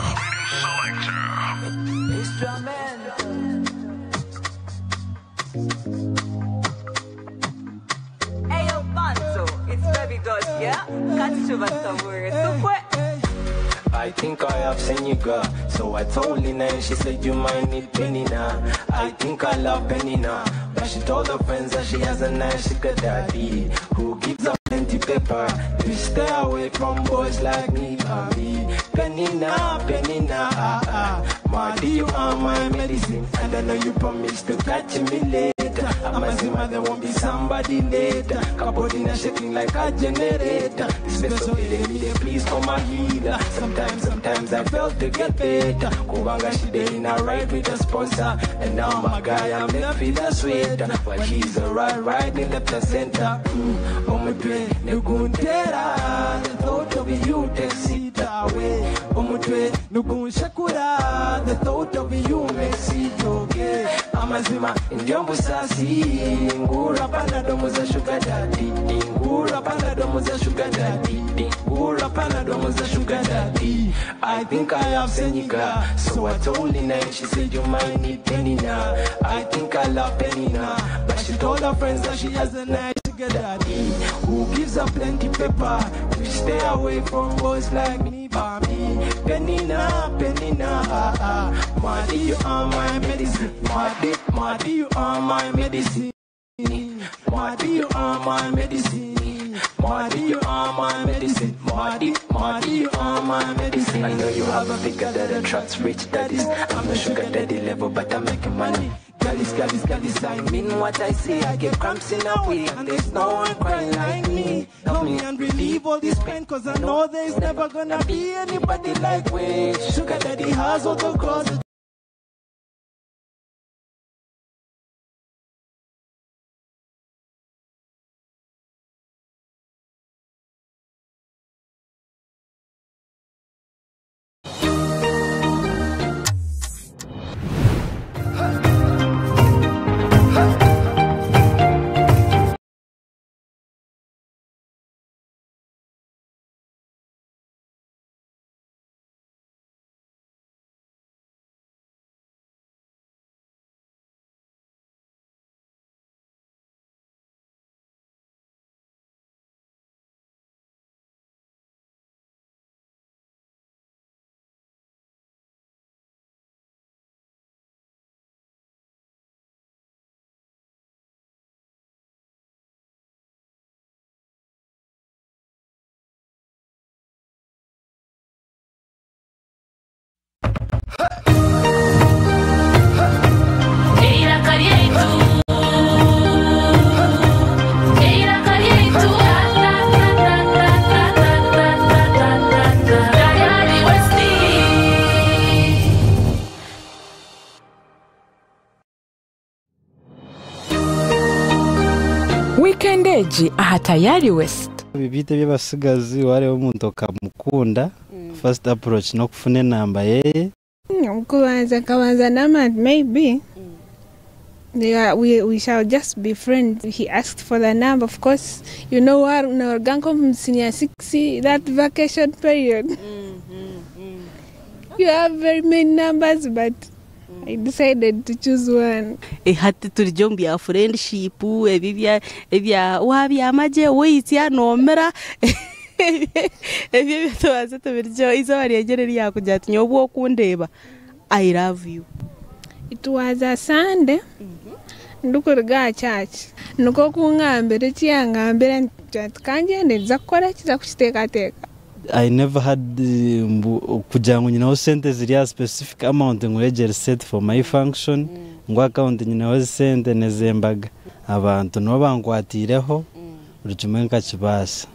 Hey yo, Banjo, it's Baby Dot, yeah? Catch you somewhere. I think I have seen you, girl. So I told Lina and she said you might need Penina. I think I love Penina, but she told her friends that she has a nice sugar daddy who gives her plenty paper. You stay away from boys like me, baby. Penina, Marty, you are my medicine, and I know you promised to catch me later. I'm a zima, there won't be somebody later. Capodina shaking like a generator. This vessel me, please come and healer. Sometimes I felt to get better. Kubanga she did in a ride with a sponsor, and now my guy I'm left with a sweater. While she's a right in left and center. Oh my baby, no good terror. The thought of you takes it away. Oh my baby, no good shakura. The thought of you makes it okay. Amazima in Jumbo Sassi, Ngura Panadomoza Sugar Daddy, Ngura Panadomoza Sugar Daddy, Ngura Panadomoza Sugar Daddy. I think I have Senica, so I told Lina and she said you might need Penina. I think I love Penina, but she told her friends that she has a nice sugar daddy who gives her plenty paper. We stay away from boys like me, baby. Penina, Marty, you are my medicine. Marty, you are my medicine. Marty, you are my medicine. Marty, you are my medicine. Marty, you are my medicine. I know you have a figure that attracts rich daddies. I'm a sugar daddy level, but I'm making money. Gallus, I mean what I say. I get cramps in a way, and there's no one crying like me. Help me and relieve all this pain, cause I know there's never gonna be anybody like me. Sugar daddy has all the cause. Weekendeji aha Tayari West. Bibite by'abasigazi wale omuntu kamukunda first approach no kufune namba yeye. Kubanza kabanza nama maybe. We shall just be friends. He asked for the number, of course. You know what? No, ganko senior 60 that vacation period. You have very many numbers, but I decided to choose one. Hati tulijombi ya friendship, ebya wabi amaje wait nomera. Ebyo tuwaze tubirjo izo bari yegereri yakujya ati nyobo kundeba. I love you. It was a Sunday. Ndukurga church. Nuko kungambere cyangambere kanje neza kora kiza kushiteka teka. I never had kujangu nyina sente ziriya specific amount nguregere set for my function ngo account nyina sente nezembaga abantu no bangwatireho urucumenka kibasa.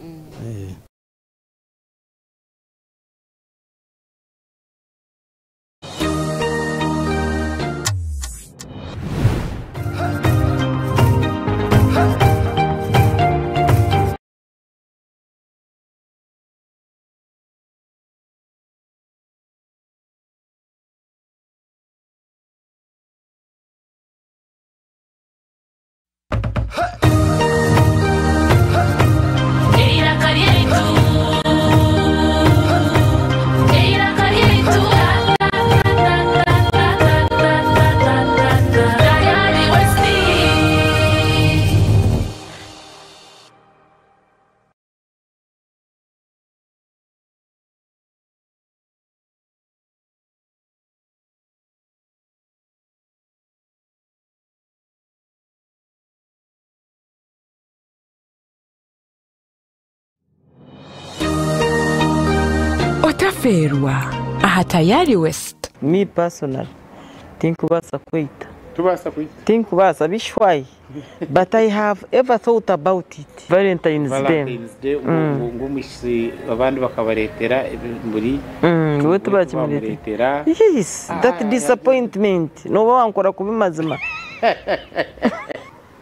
Otaferwa aha Tayari West. Me personal think kubasa kwita. Tubasa kwita. Think kubasa bishwai. But I have ever thought about it. Valentine's Day. Ngumisi abandi bakabaretera muri. Wowe tubakimuretera. Yes, that disappointment. No wankora kubimazima.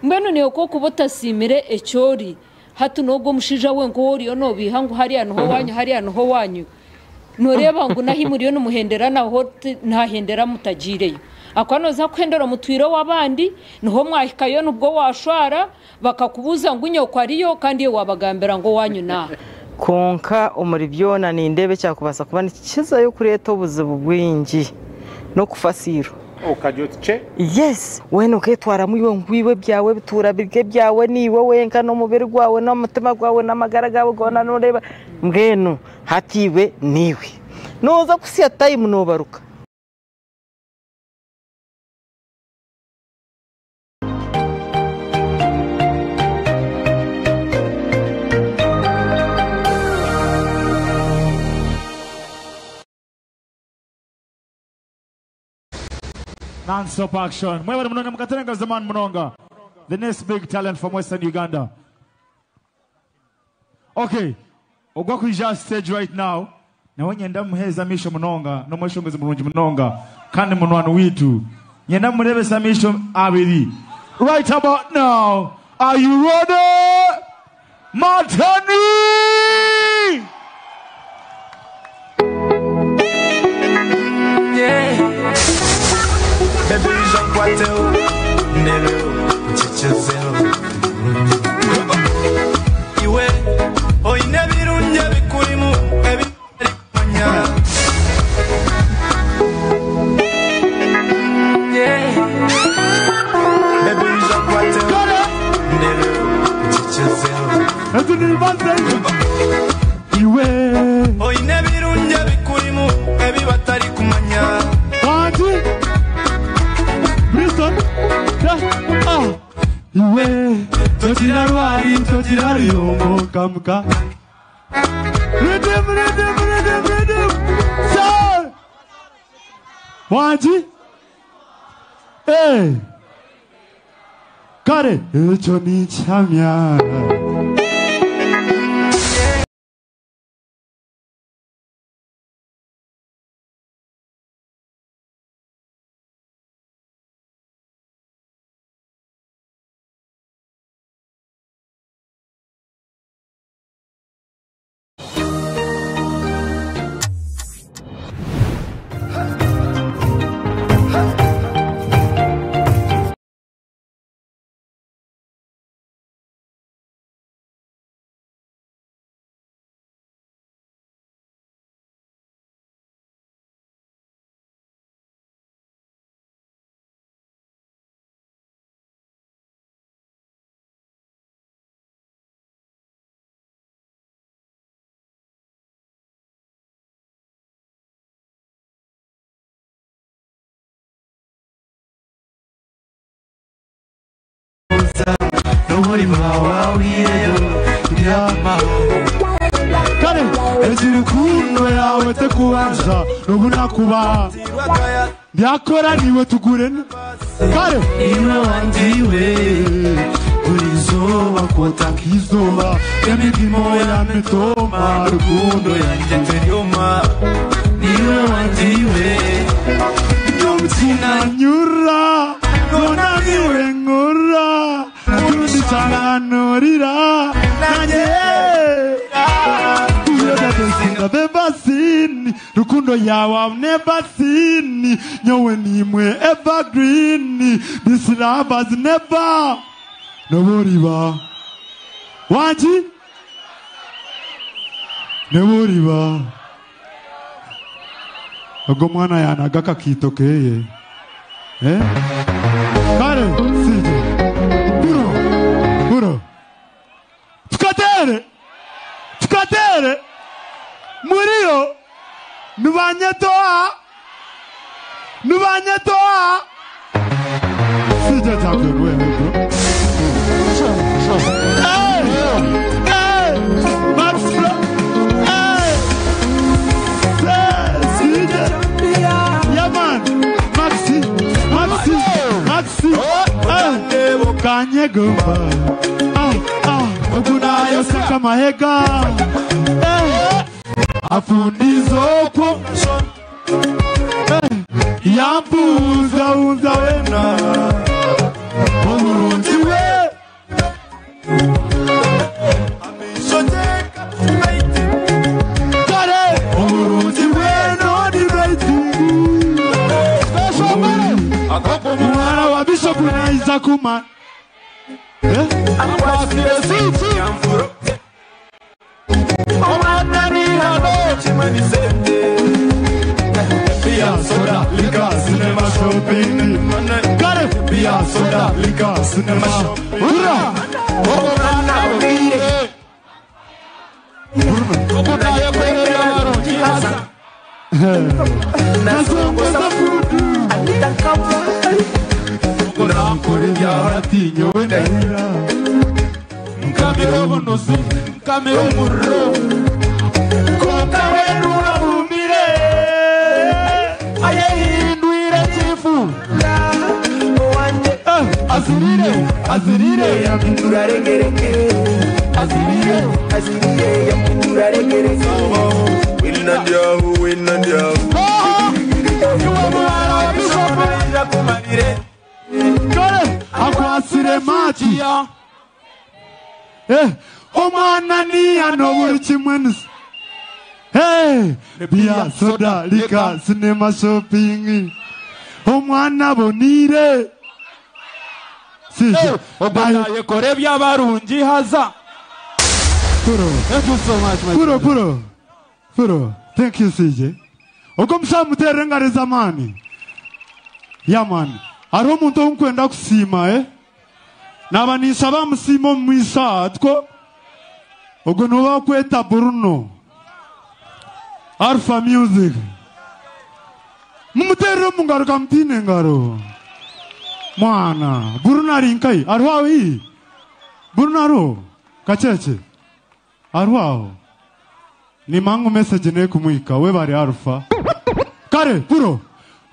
Mbeno ni uko kubotasimire echori. Hatu nogo mushija we ngo ori ono bihangu hari anho wanyu hari anho wanyu. Noreba ngo nahimuriyo no muhendera naho ntahendera mutagireyo. Akwanoza kwendera mutwiro wabandi niho mwahikayo nubwo washwara bakakubuza ngo unyoko ariyo kandi wabagambera ngo wanyu na. Konka umuribyona ni ndebe cyakubasa kubana kiza yo kureta ubuzibu bwingi no kufasiro. Ukajotche? Yes, weno uketwara muyo ngwiwe byawe bitura birge byawe niwe wenka no mubiri gwawe no mutima gwawe namagara gawe gona noreba mbwenu hatiwe niwe. Noza kusiya time no baruka. Non-stop action. Mwewe mnonga mkatenga zaman mnonga. The next big talent from Western Uganda. Okay. Ogwa kuija stage right now. Na wanyenda muheza misho mnonga. No mweshongezi mrunji mnonga. Kandi mnwanu witu. Nyenda mrebe samisho abiri. Right about now. Are you ready? Matani! Yeah. Baby, Jean Quatel, Nero, Chichazero. Iwe, oi nebirunye bikurimu, ebiri manya. Yeah. Baby, Jean Quatel, Nero, Chichazero. Iwe, oi nebirunye bikurimu, ebi batari kumanya. Iwe, togira rwari, togira riyombo kamuka. Rhythm. Sir! Wanji? Kare, echo ni chamya. Kare, ezirukundo yawe tekubanza nubuna kuba byakora niwe tugurene. Kare, iwe wanjiwe urizoba kotaka izuba emigimo ya mitoma rukundo yanjye terioma niwe wanjiwe nyura nona niwe ngura Kundi sana norira Nanye Kuyoda beba sini Rukundo yawa never seen Nyowe nimwe evergreen This love has never Noboriba Wanji Noboriba Ogo mwana yana gaka kitokeye Kare sije Buro Tukatere Murio Nubanyetoa Sije chakwe wewe bro Hey Max bro Sije Yeah man Maxi Kanye gomba Okunayo saka mahega Afundizo kwa Yampuza unza wena Omurundi we Kare Omurundi we no di rating Mwana wa Bishop na Izakuma Pia soda, liquor, cinema, shopping. Pia soda, liquor, cinema, shopping. Hurra! Azirire ya pintura regereke Azirire ya pintura regereke Winna diahu Kore akwasire machi Omwana ni anoburi chimwenusi Bia soda lika cinema shopping Omwana bonire Obaye kore byabarungi haza Thank you so much my Puro Thank you CJ Ogo msamutere ngare zamani Yeah man Aro muntu unkwenda kusima Naba nisaba musimo mwisa atko Ogo nuwa kweta Bruno Alpha Music Mumutere mungaruka mtine ngaro Mwana Bruno arinkai Arwao hii Bruno aro Kacheche Arwao Ni mangu message ne kumuika We bari Alpha Kare Puro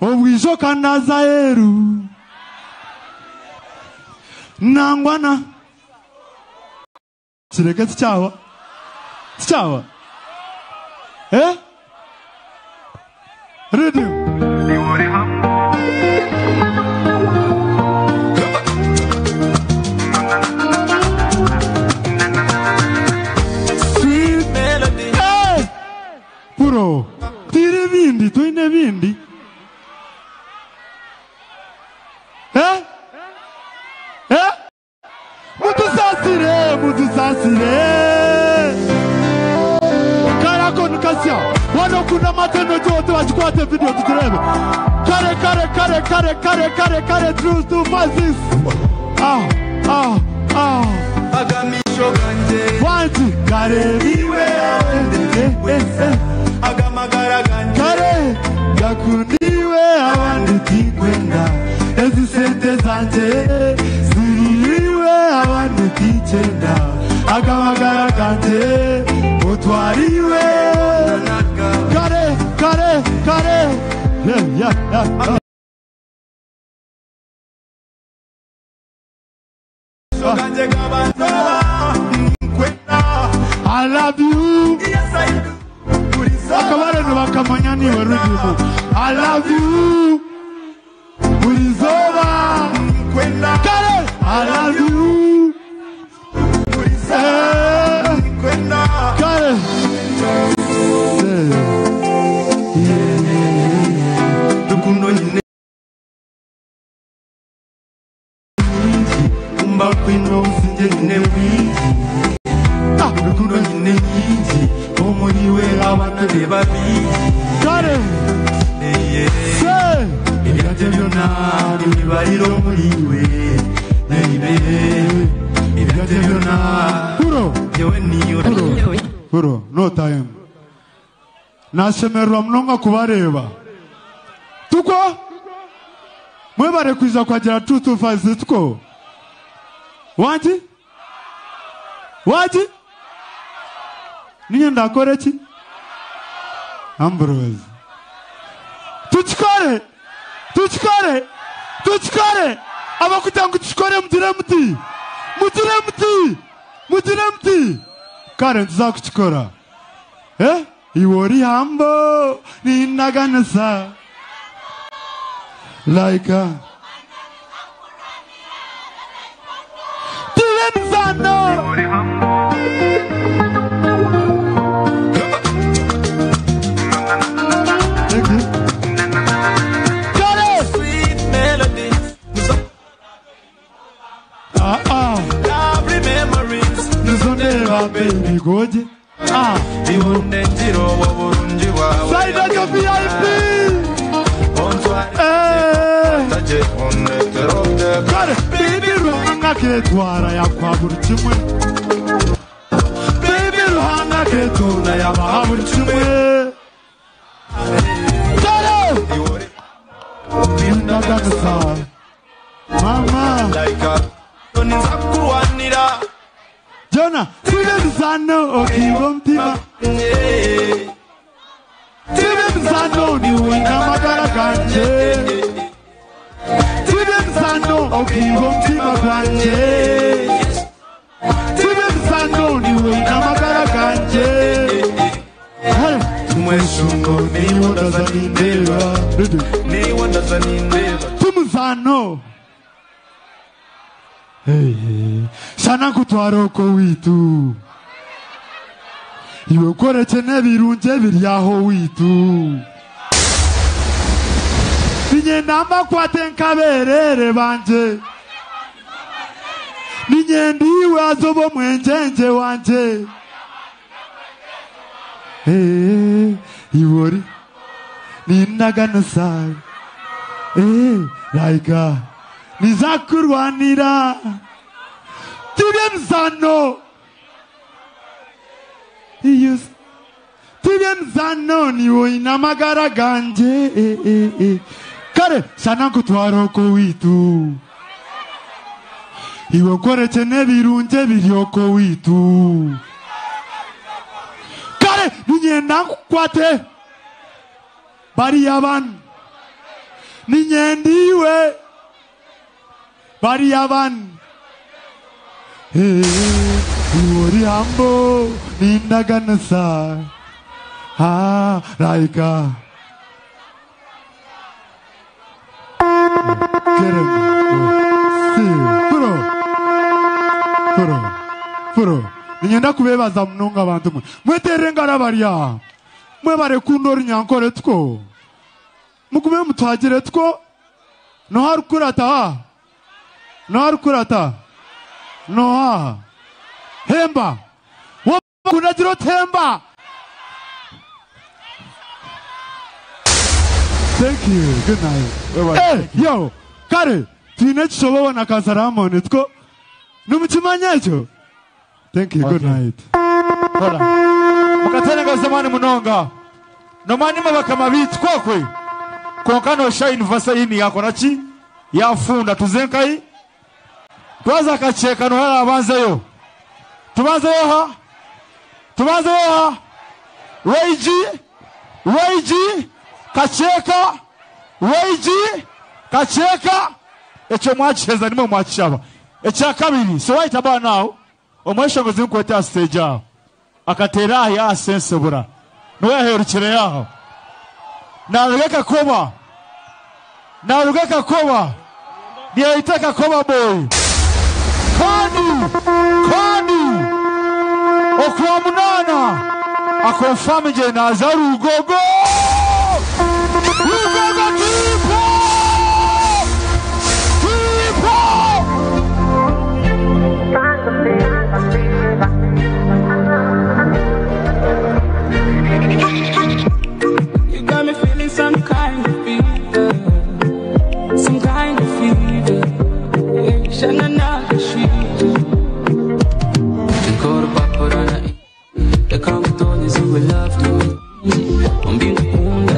obwijo kanaza eru nangwana kireke cyawa Rhythm. Sweet melody. Hey! Puro. Tire bindi, tuine bindi. Mutusasire. Karako nukasya. Wano kuna matendo jote wachikwate video tuturebe. Kare, truth to fazis. Agamisho ganje. Wanti, kare viwe awende. Agamagara ganje. Kare, yakuniwe awandi tikwenda. Ezi sente zanje. Ziriwe awandi tichenda. Agamagara ganje. Otwariwe. Kare. Yeah. I love you. Yes, I do. I love you. I love you. Puro, no time. Nashemerwa mnonga kubareba. Tuko? Mwebare kwiza kwagera 225 tuko? Waji? Ninyo ndakore ki? Ambrose. Tuchikore. Abakutangu tuchikore mudiremti. Karen tuzakuchikora. Iwori hambo ni naganasa. Laika. Tilemzano. Sweet melody. Lovely memories. Nizonera baby goje. Iwonde njiro waburunji wawe. Side of your VIP. Taje onne teronde. Kare, baby ruhanga ketwara ya kwa burchimwe. Baby ruhanga ketuna ya kwa burchimwe. Kare! Binda ganasa. Mama. Laika. Toniza kuwanira. Jona, Tilemzano okiwa mtima. Tilemzano ni wina magara ganje. Tilemzano okiwa mtima ganje. Tilemzano ni wina magara ganje. Mweshungo ni wanda zanindela. Tilemzano. Sana kutwaroko witu. Iwe koreke nebirunje biryaho witu. Ninyenda kwate nkaberere banje. Ninyendiwe azobo mwenjenje wanje. Iwori. Ninaganasa. Laika. Nizakurwanira. Tilemzano. Tilemzano ni woina magara ganje. Kare, sana kutwaroko witu. Iwe koreke nebirunje biryoko witu. Kare, ninyenda kwate. Bari yaban. ninyendiwe bariya bana uri hambo nindagana sa raika Furo ninyenda kubebaza munonga abantu mwe mweterengara bariya mwe barekundora nyankore two mukume mutwagire two no harukurata no hemba kunajiro temba. Thank you, good night. Hey, yo, kare tine chishobo na kasaramo nitko numuchimanyacho. Thank you, good night. Hola mukatenga zamani munonga nomani mabakama bitwakwe konkano shine vasa ini yako nachi yafunda tuzenkai twaza kacheka no hala abanzayo tubanze ha Reiji kacheka echo mwacheza nimwe mwachaba echa kabiri so wait about now omwesho ngozi nkweta stage aho akatera ya sensebura no yaherukire yaho narugeka koba ndiye itaka koba boy Kani okwa munana akonfirm je nazaru ugogo You got me feeling some kind of fever. Shanana Shiva. You go to Bakurana. The Kampton is who love me. I'm being cool,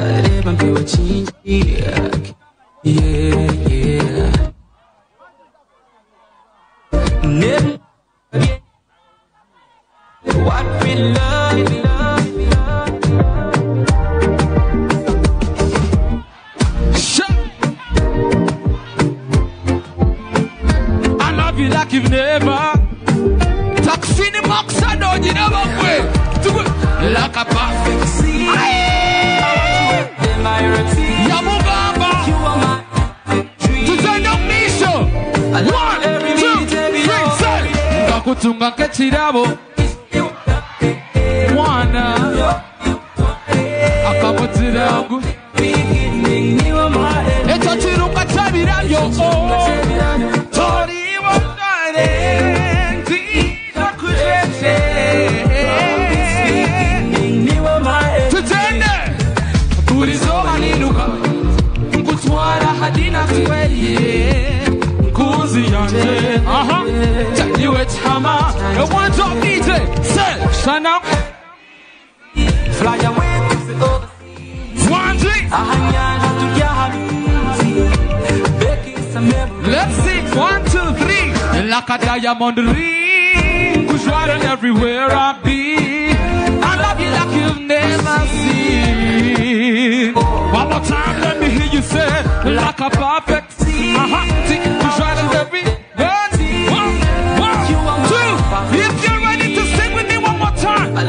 I'm being change. Yeah. Never what we love. I love you like you've never. Taxini Maxado, you never quit. Like a perfect sea. Yamugamba. Today don't miss you. 1, 2, 3, say. Kakutunga kechirabo. Mwana. Akamutirabo. Echo chiruka chabirayo. Tori tutende kurizoba niruka nkutwara hadina tweye kuzi yanje taniwe tama one top DJ say shana fly away to the overseas ahanyanja let's see 1, 2, 3 like a diamond ring riding everywhere I be. I love you like you've never seen. One more time, let me hear you say, like a perfect scene. Riding everywhere. 1, 2. If you're ready to sing with me one more time. 1.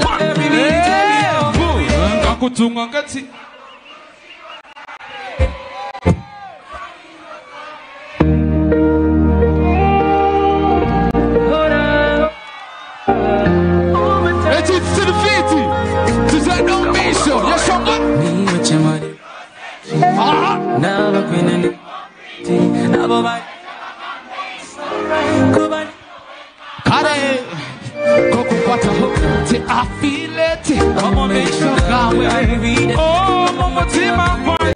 I feel it. Come on, make sure God will. Oh, mama, take my voice.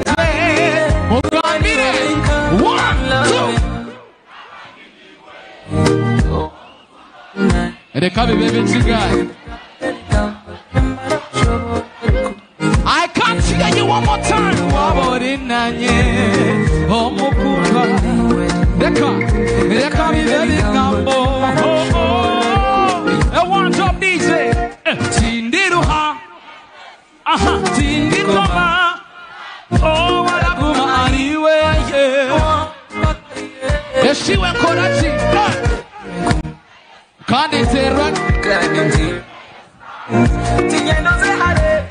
Oh, God, me there. 1, 2. And they come in, baby, to God. I can't hear you one more time. Oh, Mokuka. They come in, baby, come. Oh, one drop DJ. Tindiruha. Tindikoma. Oh, Walakuma, Ariwe. yeshiwe nkorachi kandi terwa Tinyendo zehare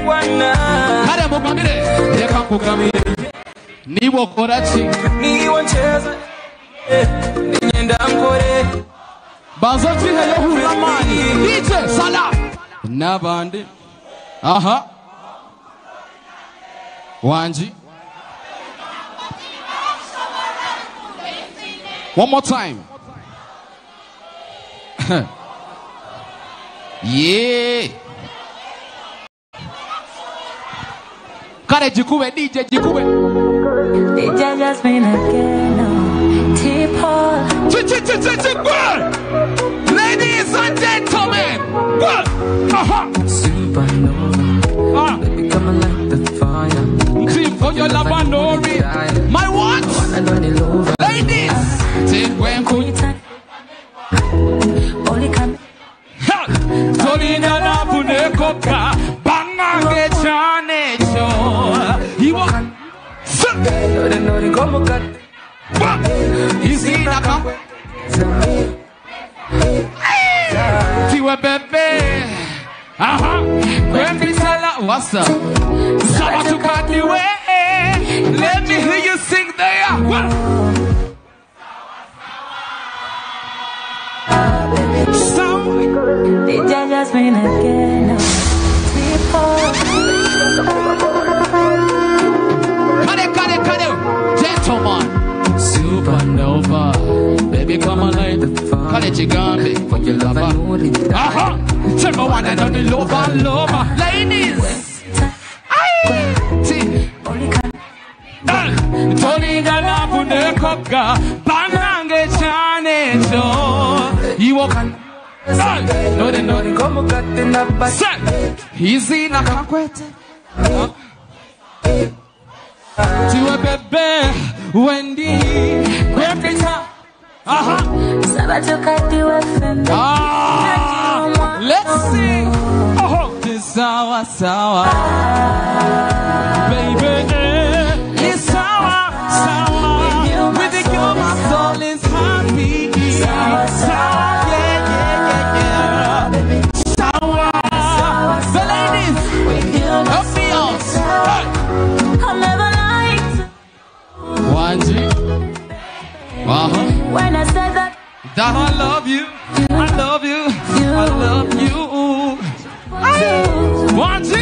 Wana Kare mugamire Reka kugamire Niwo korachi Niwo ncheza Ninyenda nkore Bazo jihe yohura mani DJ Sala Nabandi Aha Wanji One more time. Yeah. Kare jikube DJ jikube. DJ Jasmine again. T-Paul. Ladies and gentlemen. Aha. Supernova. Baby, come and light the fire. Team for your Labanori. My what? Ladies. Take when Only come. Tolina na punekoka. Bangange chane cho. Iwo. Nori como kat. Easy na kam. Tiwe bebe. Aha. When sala what's up? Sabatu katiwe. Let me hear you sing there. What? DJ Jasmine again. Cut it. Gentleman. Supernova. Baby, come on, light the fire. Cut it, Chigambi. When you love her. Aha. Tell me one and only lover. Ladies. Tony Galabu Nekoka. Banange Chane Jo. You walk on. No, como kat in the back. Easy na kakwete. Tiwe bebe Wendy Kwepita. Aha. Sabatu katiwe fende. Let's see. Oh, this sawa. Baby, it's sawa. With the girl, my soul is happy. Sawa. The ladies, help me out. I'll never lie to Wanji. when I said that I love you. Wanji.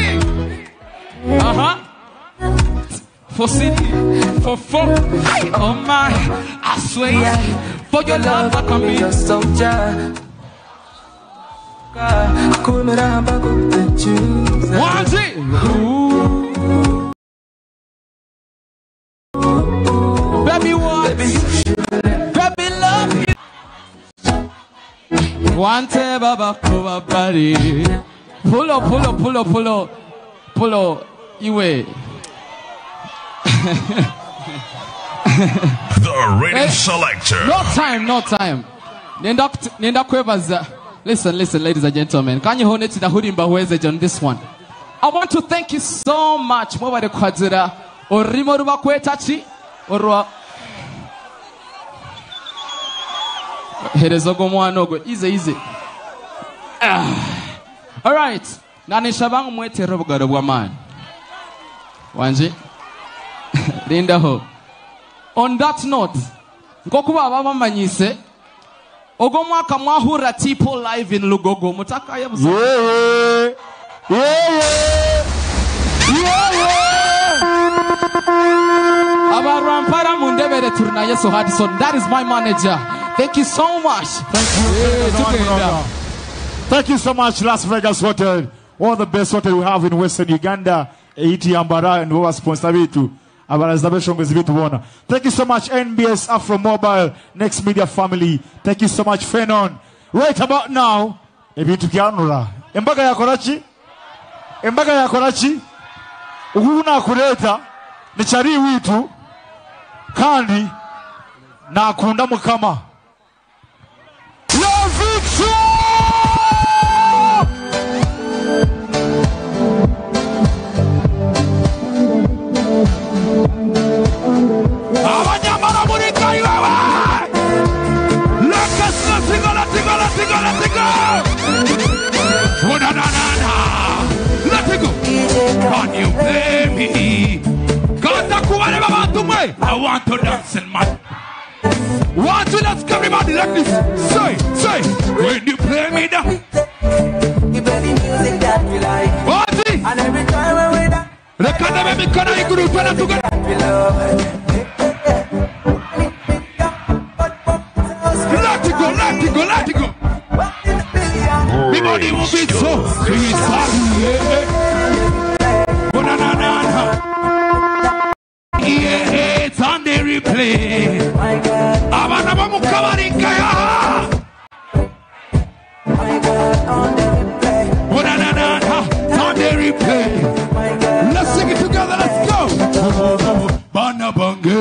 For city, for fun. Oh my, I swear. For your love, I can be your soldier. Wanji. Baby, what? Baby, love you. One te baba kuba body. Pull up. You wait. The rating selector. No time. Nenda kwebaza. Listen, ladies and gentlemen. Can you hold it to the Hurimba Wezage on this one? I want to thank you so much. Mwabade kwadzira. Orimo ruba kwetachi. Orwa. Herezogo mwanogo. Easy. Alright. Nani shabangu mwete robogaro bwa man. Wanji. Linda ho. On that note, ngokuba baba manyise. Ogomwa kamwahura T-Paul live in Lugogo. Mutaka ya busa. Abarampara mundebere turnaye so Hardison. That is my manager. Thank you so much. Thank you so much, Las Vegas Hotel. All the best hotel we have in Western Uganda. Iti Ambara and our sponsor bitu. Thank you so much, NBS Afro Mobile, Next Media Family. Thank you so much, Fenon. Right about now, Embaga ya Korachi, Uhuna Kureta, Nichari Witu, Kandi, na Kunda Mukama. La Victoire! Abanyamara muri you play me. Kata kuwale baba tumwe. I want to dance in my. Want to dance, everybody like this. Say, when you play me down. You play the music that we like. What? And every time when we dance. The kind of baby can I group and together. We love. Let it go. The body will be so sweet. Yeah, it's on the replay. Abana covering kaya. On the replay. Let's sing it together. Let's go. Bana bange.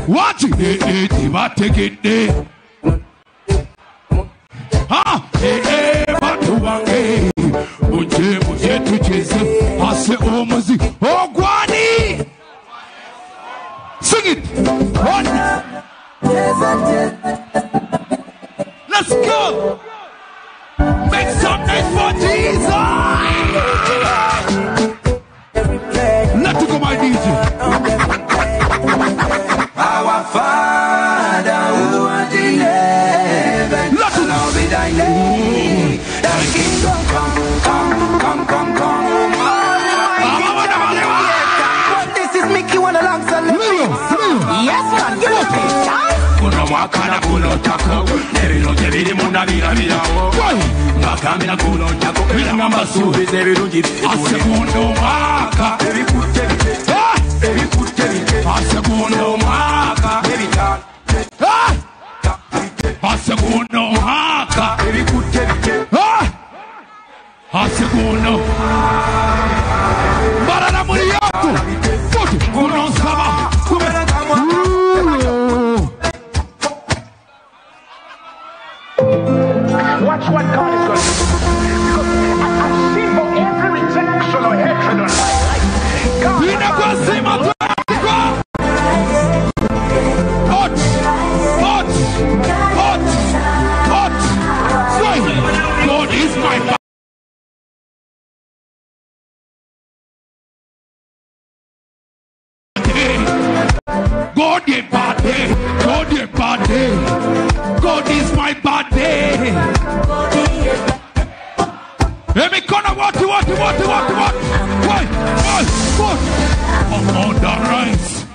Watch it. Take it there. Batu bange. Muje tucheze. Ase omuzi. Ogwani. Sing it. One. Let's go. Make some noise for Jesus. Let it go, my DJ. Our Father who art in heaven, hallowed be thy name. Thy kingdom come. This is Mickey one alongside the yes, man, give us peace. Kuna wakana kulo tako, nebilo tebiri muna bila Makamina kulo tako, bila ngamba subi nebilo jibi. Asegundo maka, Asegundo maka, Asegundo maka, Asegundo Barana Muriaku, Kuno Sama, Watch what God is going to do. Because I've seen for every rejection or hatred on my life, God God is my God is body. God is my body. Let me corner what? Why? I'm on the rise.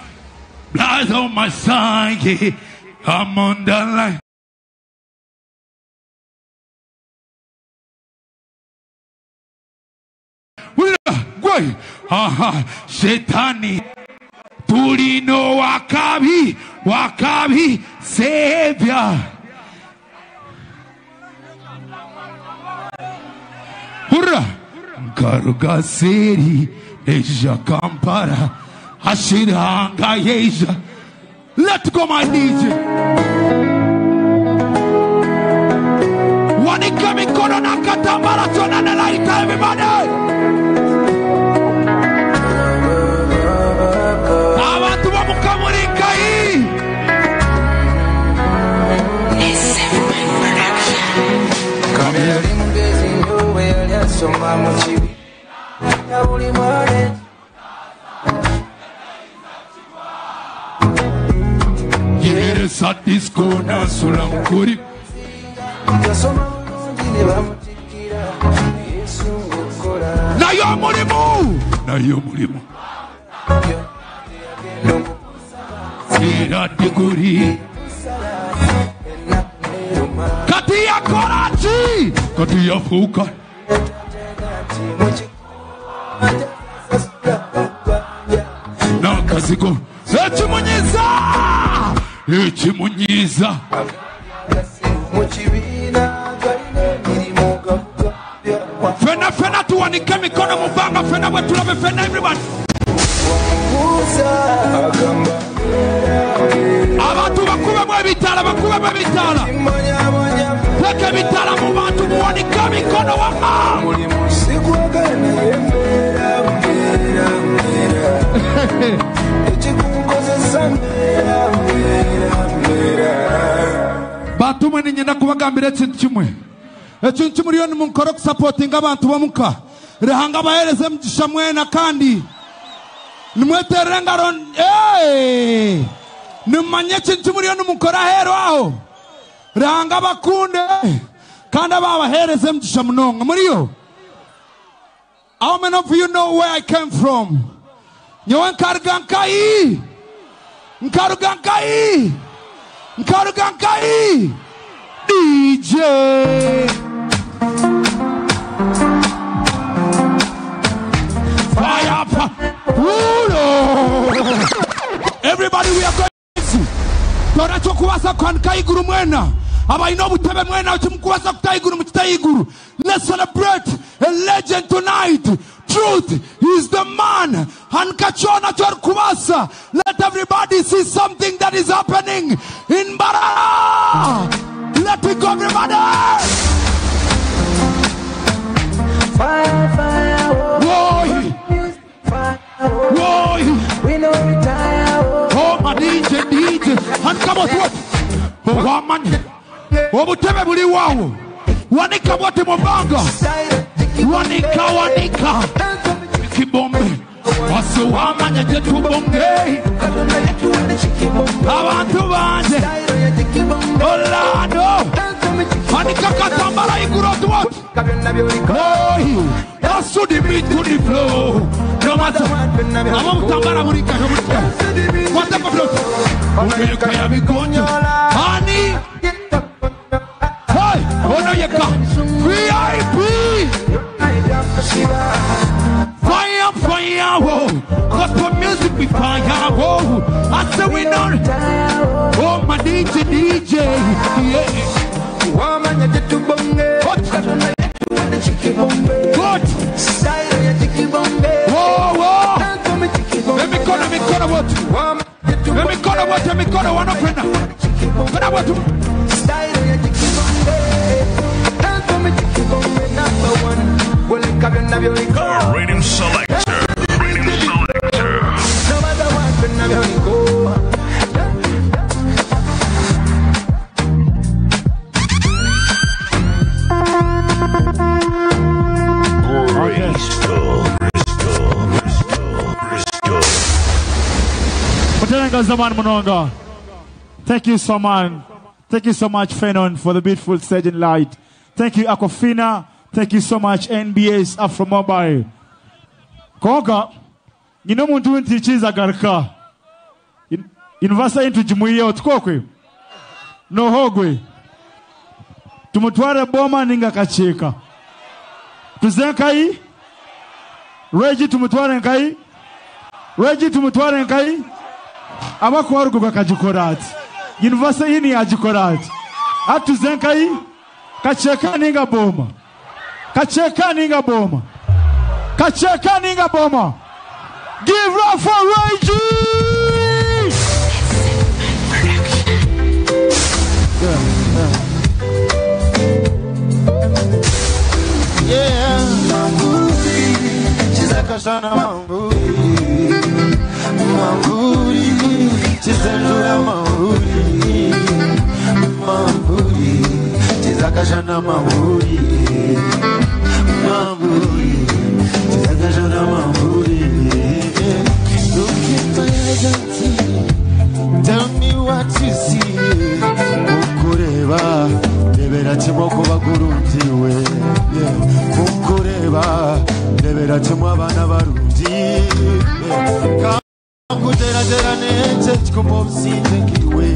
Blood on my side. I'm on the line. Why? Shetani. Tulino wakabi, Savior. Hurra! Garuga seri, Asia Kampara, Ashiranga Asia. Let go, my DJ. Wanikami Corona Katambara Tonana like everybody. Yes, at this corner, Sulankuri. Now you're Murimu. Katia Korachi, Katia Fuka. Na Kasiko, Echimunyiza. Fena tuwanike mikono mubanga, fena wetulabe, fena everybody. Abantu bakubemu ebitala. Teka ebitala mu bantu muwanike mikono wama. Bantu mwe ninyenda kubagambira ekintu kimwe. Ekintu kimwe lyo nimunkora okusapotinga abantu bamuka. rehanga bahereze mugisha mwena kandi nimweterengaro nimanye kintu muriyo numukora hero aho rehanga bakunde kandi ababahereze mugisha munonga muriyo. How many of you know where I came from? Nyowe nkarugankai DJ fire. Everybody, we are going to Toracho kuwasa kwanika iguru mwena abaino butebe mwena uchimkuwasa kutaiguru mchitaiguru. Let's celebrate a legend tonight. Truth is the man. Hankachona Kuwasa. Let everybody see something that is happening in Bara. Let it go, everybody. Fire, fire, whoa. We know retire. Oh, my DJ. And come on, what? Oh, man. Oh, butebe buli wawo. Wanika wote mobanga. Wanika Kibombe Wasu wamanya jetu bonge Abantu banje Olado Wanika katambala igurotu watu Yasu di beat to the flow No matter Ama mutambala murika Wata kwa flow Uneka ya mikonyo Hani Hey Ono yeka VIP Fire, whoa. Gospel music we fire, whoa. I say we know. Oh, my DJ, yeah. Good. Whoa. Let me call what? One of them. Rating selector. Thank you so much. Thank you so much, Fenon, for the beautiful stage and light. Thank you, Aquafina. Thank you so much, NBS Afro Mobile. Koga, nino muntu ntichiza garka. Invasa into jumuiya otukokwe. No hogwe. Tumutware boma ninga kacheka. Tuzenkai? Reji tumutware nkai? Reji tumutware nkai? Abako warugo kakajikorati. Invasa hini ajikorati. Atuzenkai? Kacheka ninga boma. Kacheka ninga boma. Give love for Reggie. Yeah, Mamburi, Chizakashana Mamburi, Chizalura Mamburi, Chizakashana Mamburi, Chizakashana Mamburi. Look at my eyes and see. Tell me what you see. Mukureba, debera chimoko bakurunziwe. Mukureba, debera chimwa bana barunzi. Kangutera tera nete chikomo msinde kiwe.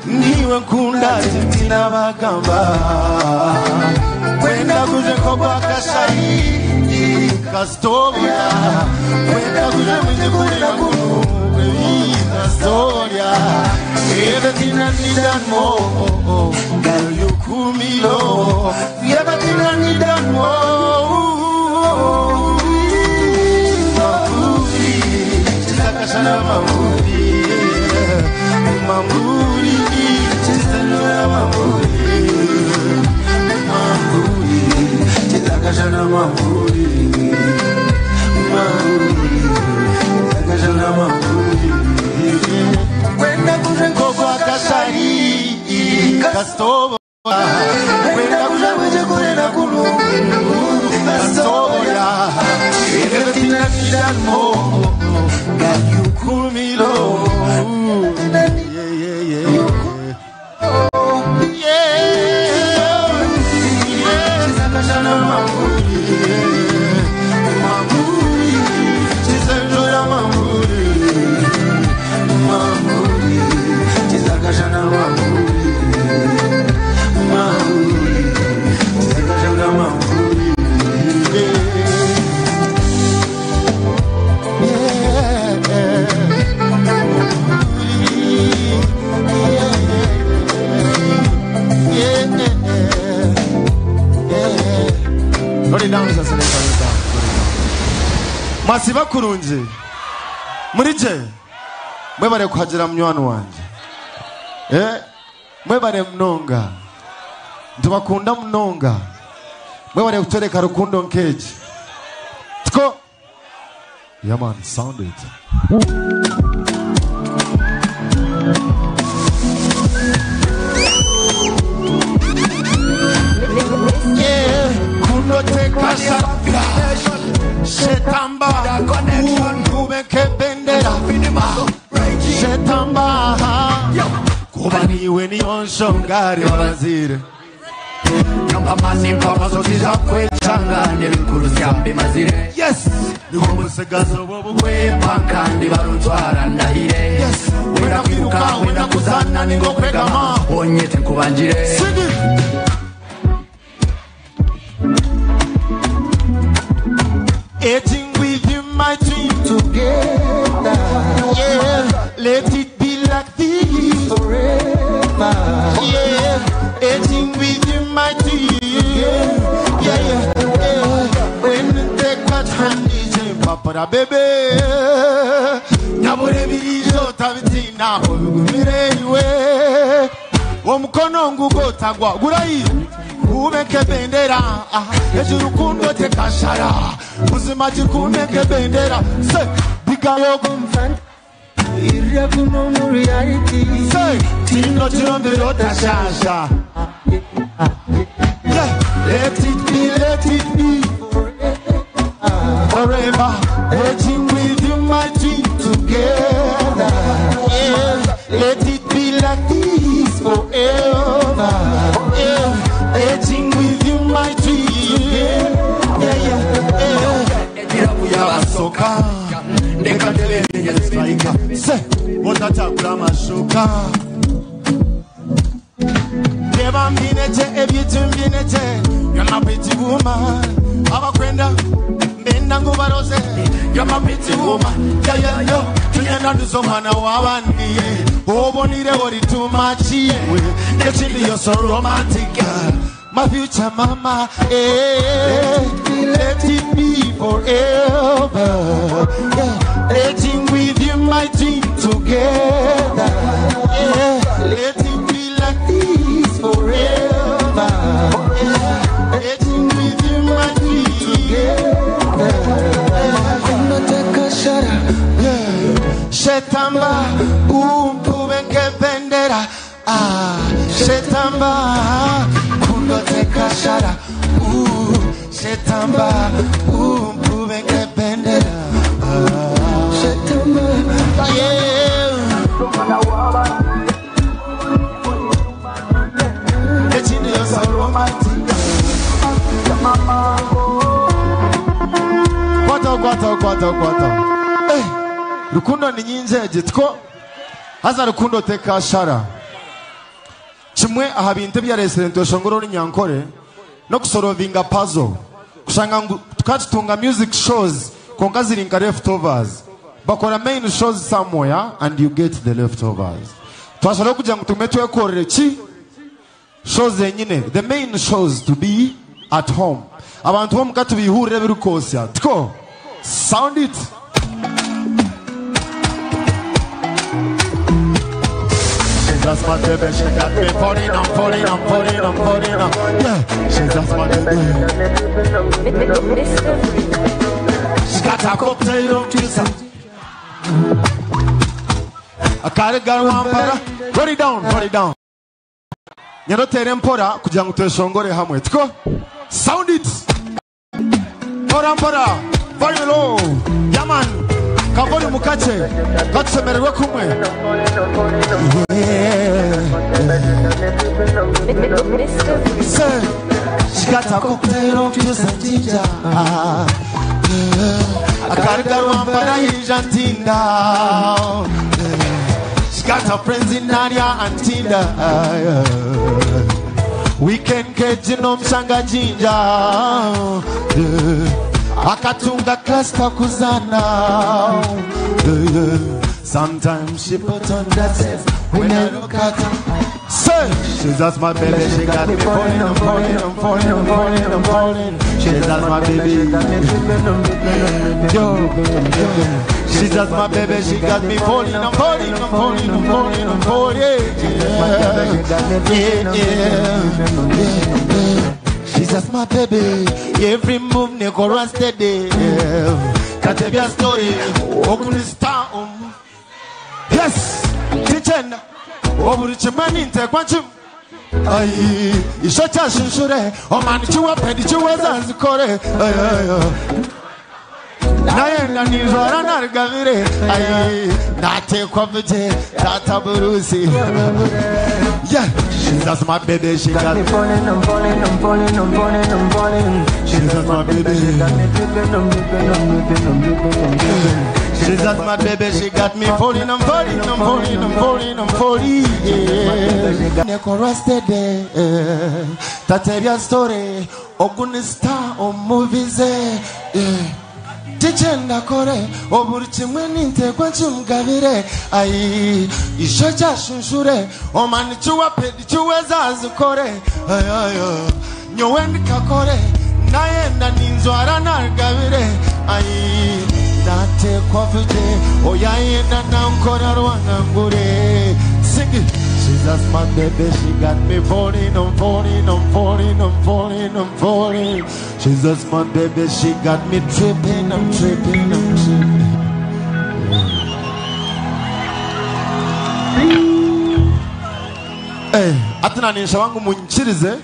Niwe kunda titina bagamba Wenda kuje kogwa kashayi Castoria. Kwenda kuja mwenye kwenda kunu. Castoria. Everything I need and more. Girl, you cool me low. Everything I need and more. Chizakashana mamuri. Mamuri. Chizakashana mamuri. Mamuri. Chizakashana mamuri. Mamuri. Chizakashana mamuri. Kwenda kujengo kwa kasari Castoria. Kwenda kujengo kwenda kulu Castoria. Everything I need and more. Got you cool me low. Masiba kurunje murije mwebare kuhagera mnywano wanje mwebare mnonga ntubakunda mnonga mwebare kutereka rukundo nkeji tko yeah man sound it yeah kundo teka shaka Shetamba, Kubeke Bendera, Shetamba, Kubani when you on Shongari Wazir. Kamba Masimpa Masosisa Kwechanga, Nevikuruskambi Mazire. Yes, the Homosegazo Way Pankandi Barutwara and Dahire. Yes, when I Kuka, when I Kuzana, Ningo Pegama, Onyet and Kubanjire. Eating with you, my dream together. Yeah, let it be like this forever. Yeah, eating with you, my dream. Yeah. When they cut hands in Papa, baby. Nabore bijo tabitina, mirewe. Omukono ngugo tagwa gurai. Kumeke bendera, ejuru kundo tekashara. Uzima jikumeke bendera, say biga yogum irregular no reality. Say tino jumbe rota shasha. Yeah, let it be forever. Waiting with you, my dream together. Yeah, let it be like this forever. Yeah. Waiting with you, my dream. Soka, neka tele ya striker. Say, what a chakula mashuka. Never minute, everything minute. You're my pretty woman. Abakwenda, benda ngubarose. You're my pretty woman. Yeah, yo. Tunyenda nuzomana wawani. Obonire ori too much. You're so romantic. My future mama, let it be forever. Yeah, letting with you, my dream together. Yeah, let it be like this forever. Yeah, letting with you, my dream together. Yeah, Shetamba, Pubenke Bendera. Shetamba. Teka shara, Shetamba, Puveke Bendera, Shetamba, yeah. Let you know so romantic. Kwato. Rukundo ni nyinze jitko. Haza rukundo teka shara. Chimwe ahabinte bya restaurant shongoro ni nyankore no kusorovinga puzzle kushanga tukatunga music shows konka zirinka leftovers bakora main shows somewhere and you get the leftovers twashaka kugira ngo tume twekorere ki shows zenyine the main shows to be at home abantu bo mukatu bihurire birukosya tko sound it That's my baby, she got me falling, I'm falling, I'm falling, I'm falling, yeah, she's just my baby. She got a cocktail of juice. I carry girl one para, put it down, put it down. You know, tell them pora, kugira ngo tweshongore hamwe. Tko, sound it. Pora pora, very low, yeah man. Kavoli mukache, katsemerwe kumwe. Say, she got a cocktail of juice and ginger. I carry girl one para Argentina. She got her friends in Nadia and Tinder. Weekend kejino mshanga ginger. Akatunga cluster kuzana. Sometimes she put on dresses when I look at her. Say, she's just my baby, she got me falling, I'm falling, I'm falling, I'm falling, I'm falling. She's just my baby. Yo, she's just my baby, she got me falling, I'm falling, I'm falling, I'm falling, I'm falling. Yeah. She's just my baby. Every move neko run steady. Katebia story. Okuni star yes. Tichenda. Oburi chimani nte kwanchim. Ay, ishocha shunshure. Omani chiwa pedi chiwa zanzikore. Ay. Naenda nizora narigavire. Ay, nate kwa vite. Tata burusi. Yeah, she's just my baby, she got me falling, I'm falling, I'm falling, I'm falling, I'm falling. She's just my baby, she got me dripping, I'm dripping, I'm dripping, I'm dripping, I'm dripping. She's just my baby, she got me falling, I'm falling, I'm falling, I'm falling, I'm falling. Yeah, neko rusted there. Tateria story, oguni star o movies. Tichenda kore oburi chimwe ninte kwanchum gavire ai ishocha shunshure omani chuwa pedi chuweza zikore ay nyowendi kakore naenda ninzwara na gavire ai nate kwa vide oyaenda na nkora rwangangure sing it. She's just my baby, she got me falling, I'm falling, I'm falling, I'm falling, I'm falling. She's just my baby, she got me tripping, I'm tripping, I'm tripping. Hey, atuna nisha wangu munchirize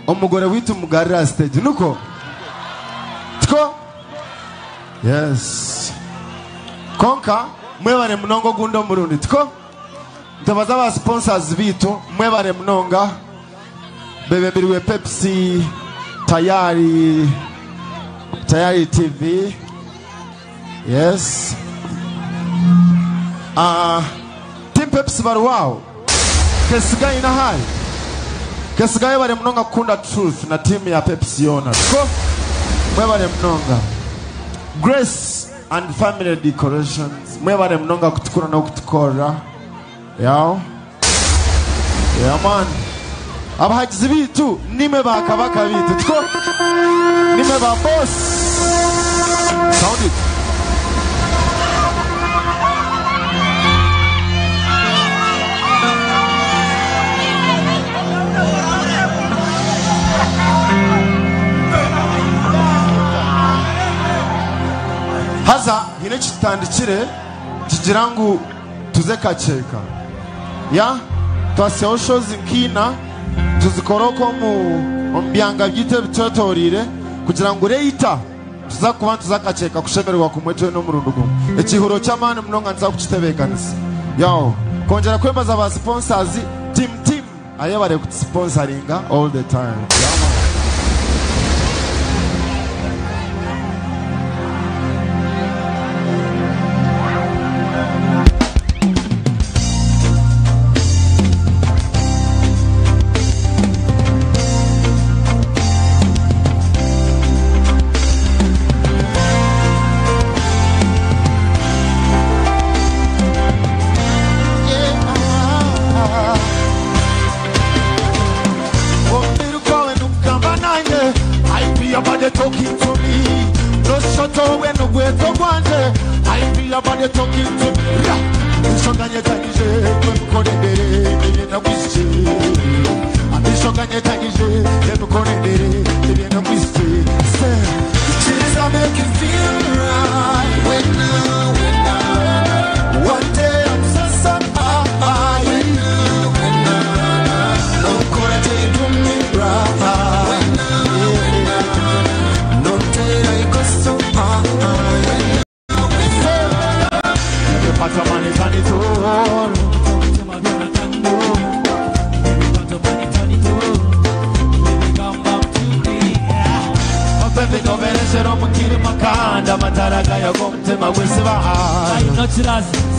omugore witu mugarira stage nuko tko yes konka mwebare mnongo gundo murundi tko ntabaza ba sponsors bitu mwebare mnonga bebe biriwe Pepsi tayari TV yes Team Pepsi bari wow kesigaye na hai kesigaye bare mnonga kunda truth na team ya Pepsi yona ko mwebare mnonga Grace and Family Decorations mwebare mnonga kutukura na kutukora yao yeah man abahagizi bitu nime bakabaka bitu tko nime ba boss sound it haza hine kitandikire kigirangu tuze kacheka ya twaseo shows nkina tuzikoroko mu mbyanga byite bitotorire kugira ngo reita tuzakuba tuzakacheka kushemerwa kumwetwe no murundugo ekihuro cy'amane mnonga nza kukitebekanisa yao kongera kwembaza ba sponsors team ayabare sponsoringa all the time body talking to me. No shut up when the way to one day. I feel your body talking to me. Shoganye tangije, mukone dere, na wishi. Abi shoganye tangije, mukone dere, na wishi. Things that make you feel right. When one day I'm so high. No quality to me right. No day I go so high. Every part of man is on its own.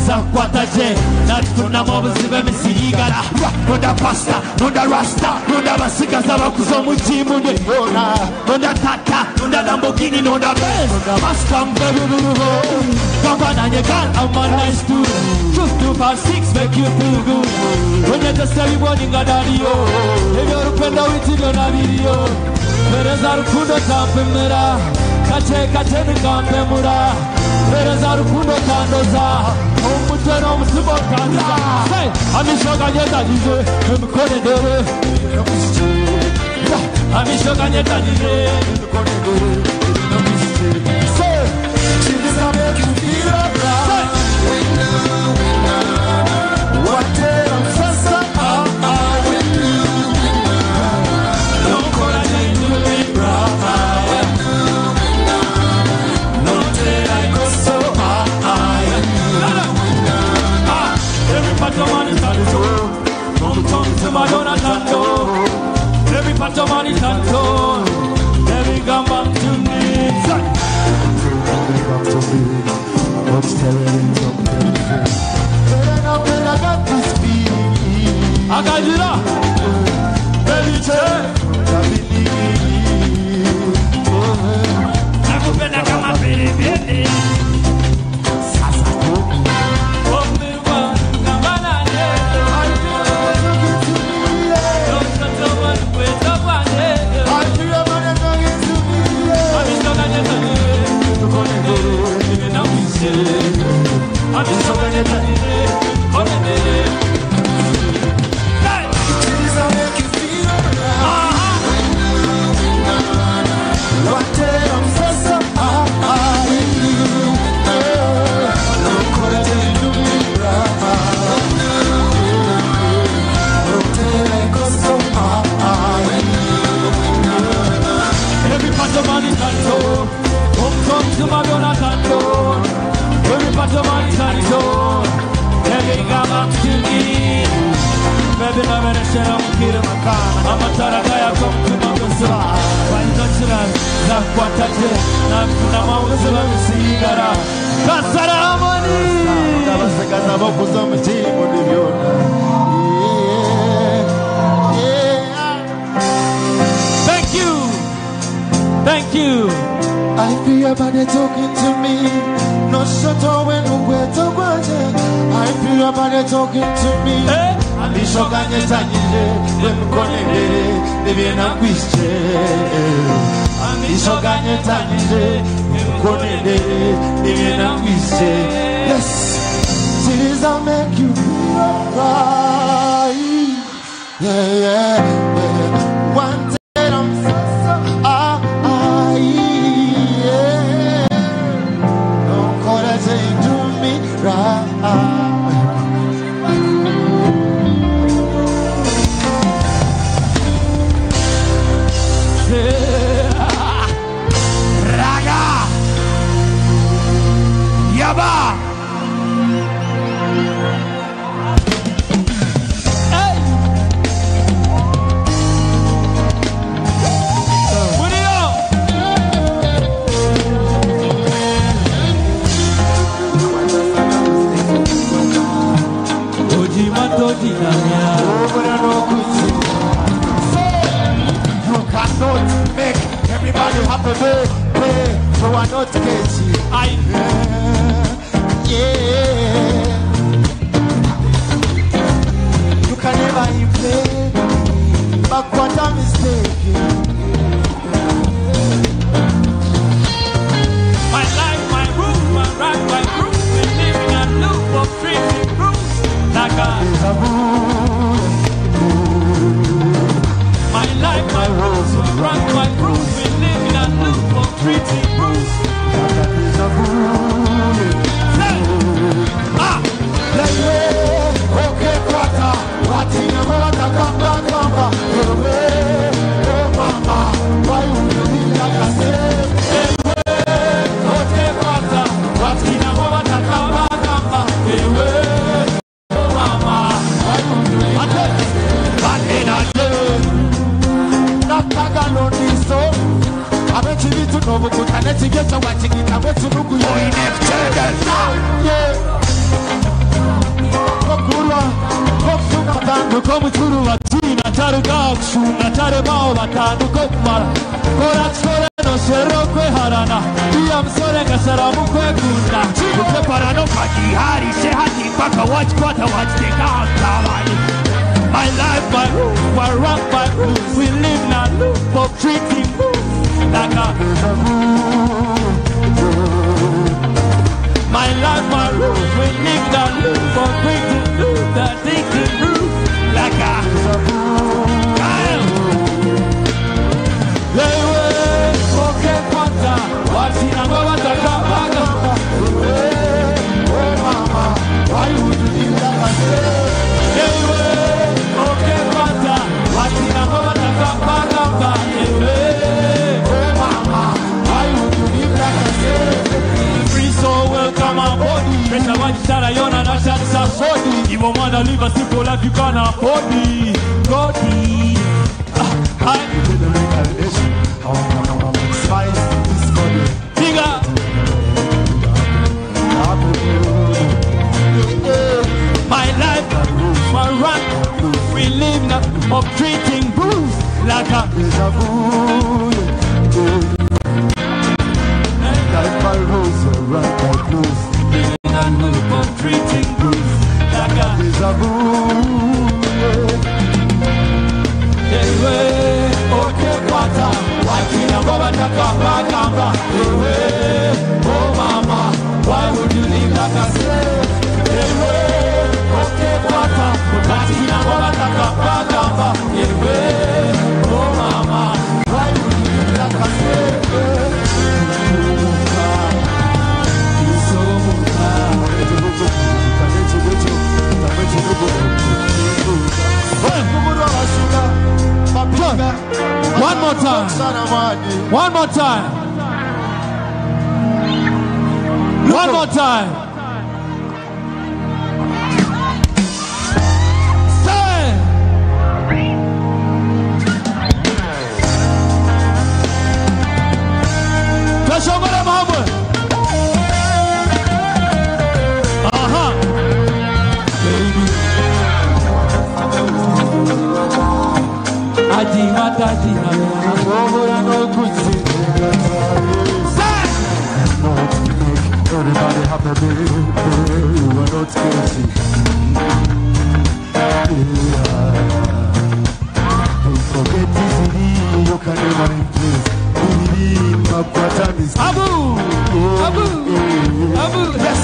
Zakwataje natuna mubuzibe misigara Noda pasta, noda rasta, noda basigaza bakuzo mu jimu nde yona Noda tata, noda Lamborghini, noda Benz Noda Mustang, baby, Papa nanye girl, I'm a nice dude 256 make you feel good When you just say you want to go down yo If you're a penda with you na video Pereza rukundo tampe mera Kache kache ni kampe mura Pereza rukundo kandoza Omutero omusibo kandoza Say, amishoga nyeta jize Mkone dere Amishoga nyeta jize Mkone dere Say, she's gonna make you feel alright One day I'm so high Don't call it to me right No day I go so high Every part of man is on its own From tongue to Madonna Tanto Every part of man is on its own Every come back to me Every come to me What's telling when I got this feeling I got it up Baby check Nakupenda kama pilipili Sasa Thank you. Thank you. I feel your body talking to me. No shut up when you wait to go. I feel your body talking to me. Abishoganye tanyije, wemkone dere, debiena kwische. Abishoganye tanyije, wemkone dere, debiena kwische. Yes, things that make you feel right. Yeah, yeah, yeah. One day I'm so high. Yeah. Don't call that saying do me right. Raga Yaba Hey Munio Oji matoti nanya You cannot make everybody happy, play, so I not get you. Yeah. You can never play, but what a mistake. My life, my rules, run my rules. We live in a loop of treating rules. My life, my rules, my rock, my rules. We live in a loop of treating rules like a my life, my rules. We live in a loop of treating rules, the thinking rules like a why would you leave like I said? Even wanna live a simple life, you can't afford it. Cody, my life, my run, we live now of treating blues like a deja vu. Life by rules, run by blues, living a loop of treating blues like a deja vu. Okay, kwata, wakina baba takamba kamba. Oh mama, why would you leave like I said? Okay, kwata, wakina baba takamba kamba. Oh mama, why would you leave like I said? One more time. One more time. One more time. Say. Kashamara Muhammad. Baby. Everybody have a baby, you are not crazy. Don't forget this, you can never replace. Abu, Abu, Abu, yes.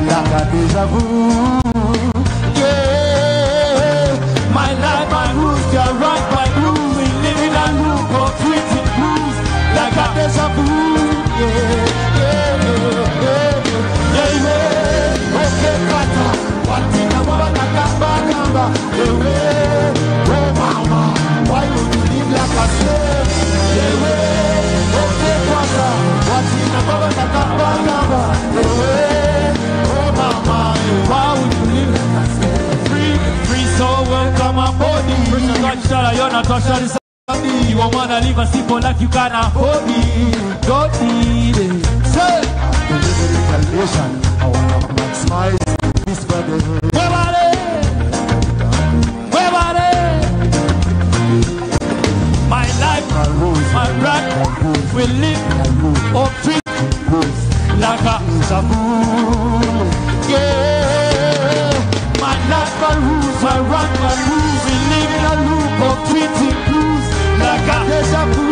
Like a deja vu, yeah. afford it. Precious God, shall you're not touching the Sunday. You won't wanna live a simple life you can afford it. Don't need it. Say, I wanna maximize this body. where are they? Where are they? My life, my right, will live or treat like a shaboom. Yeah, my life, my rules, my run, my rules. We live in a loop of treating crews like a deja vu.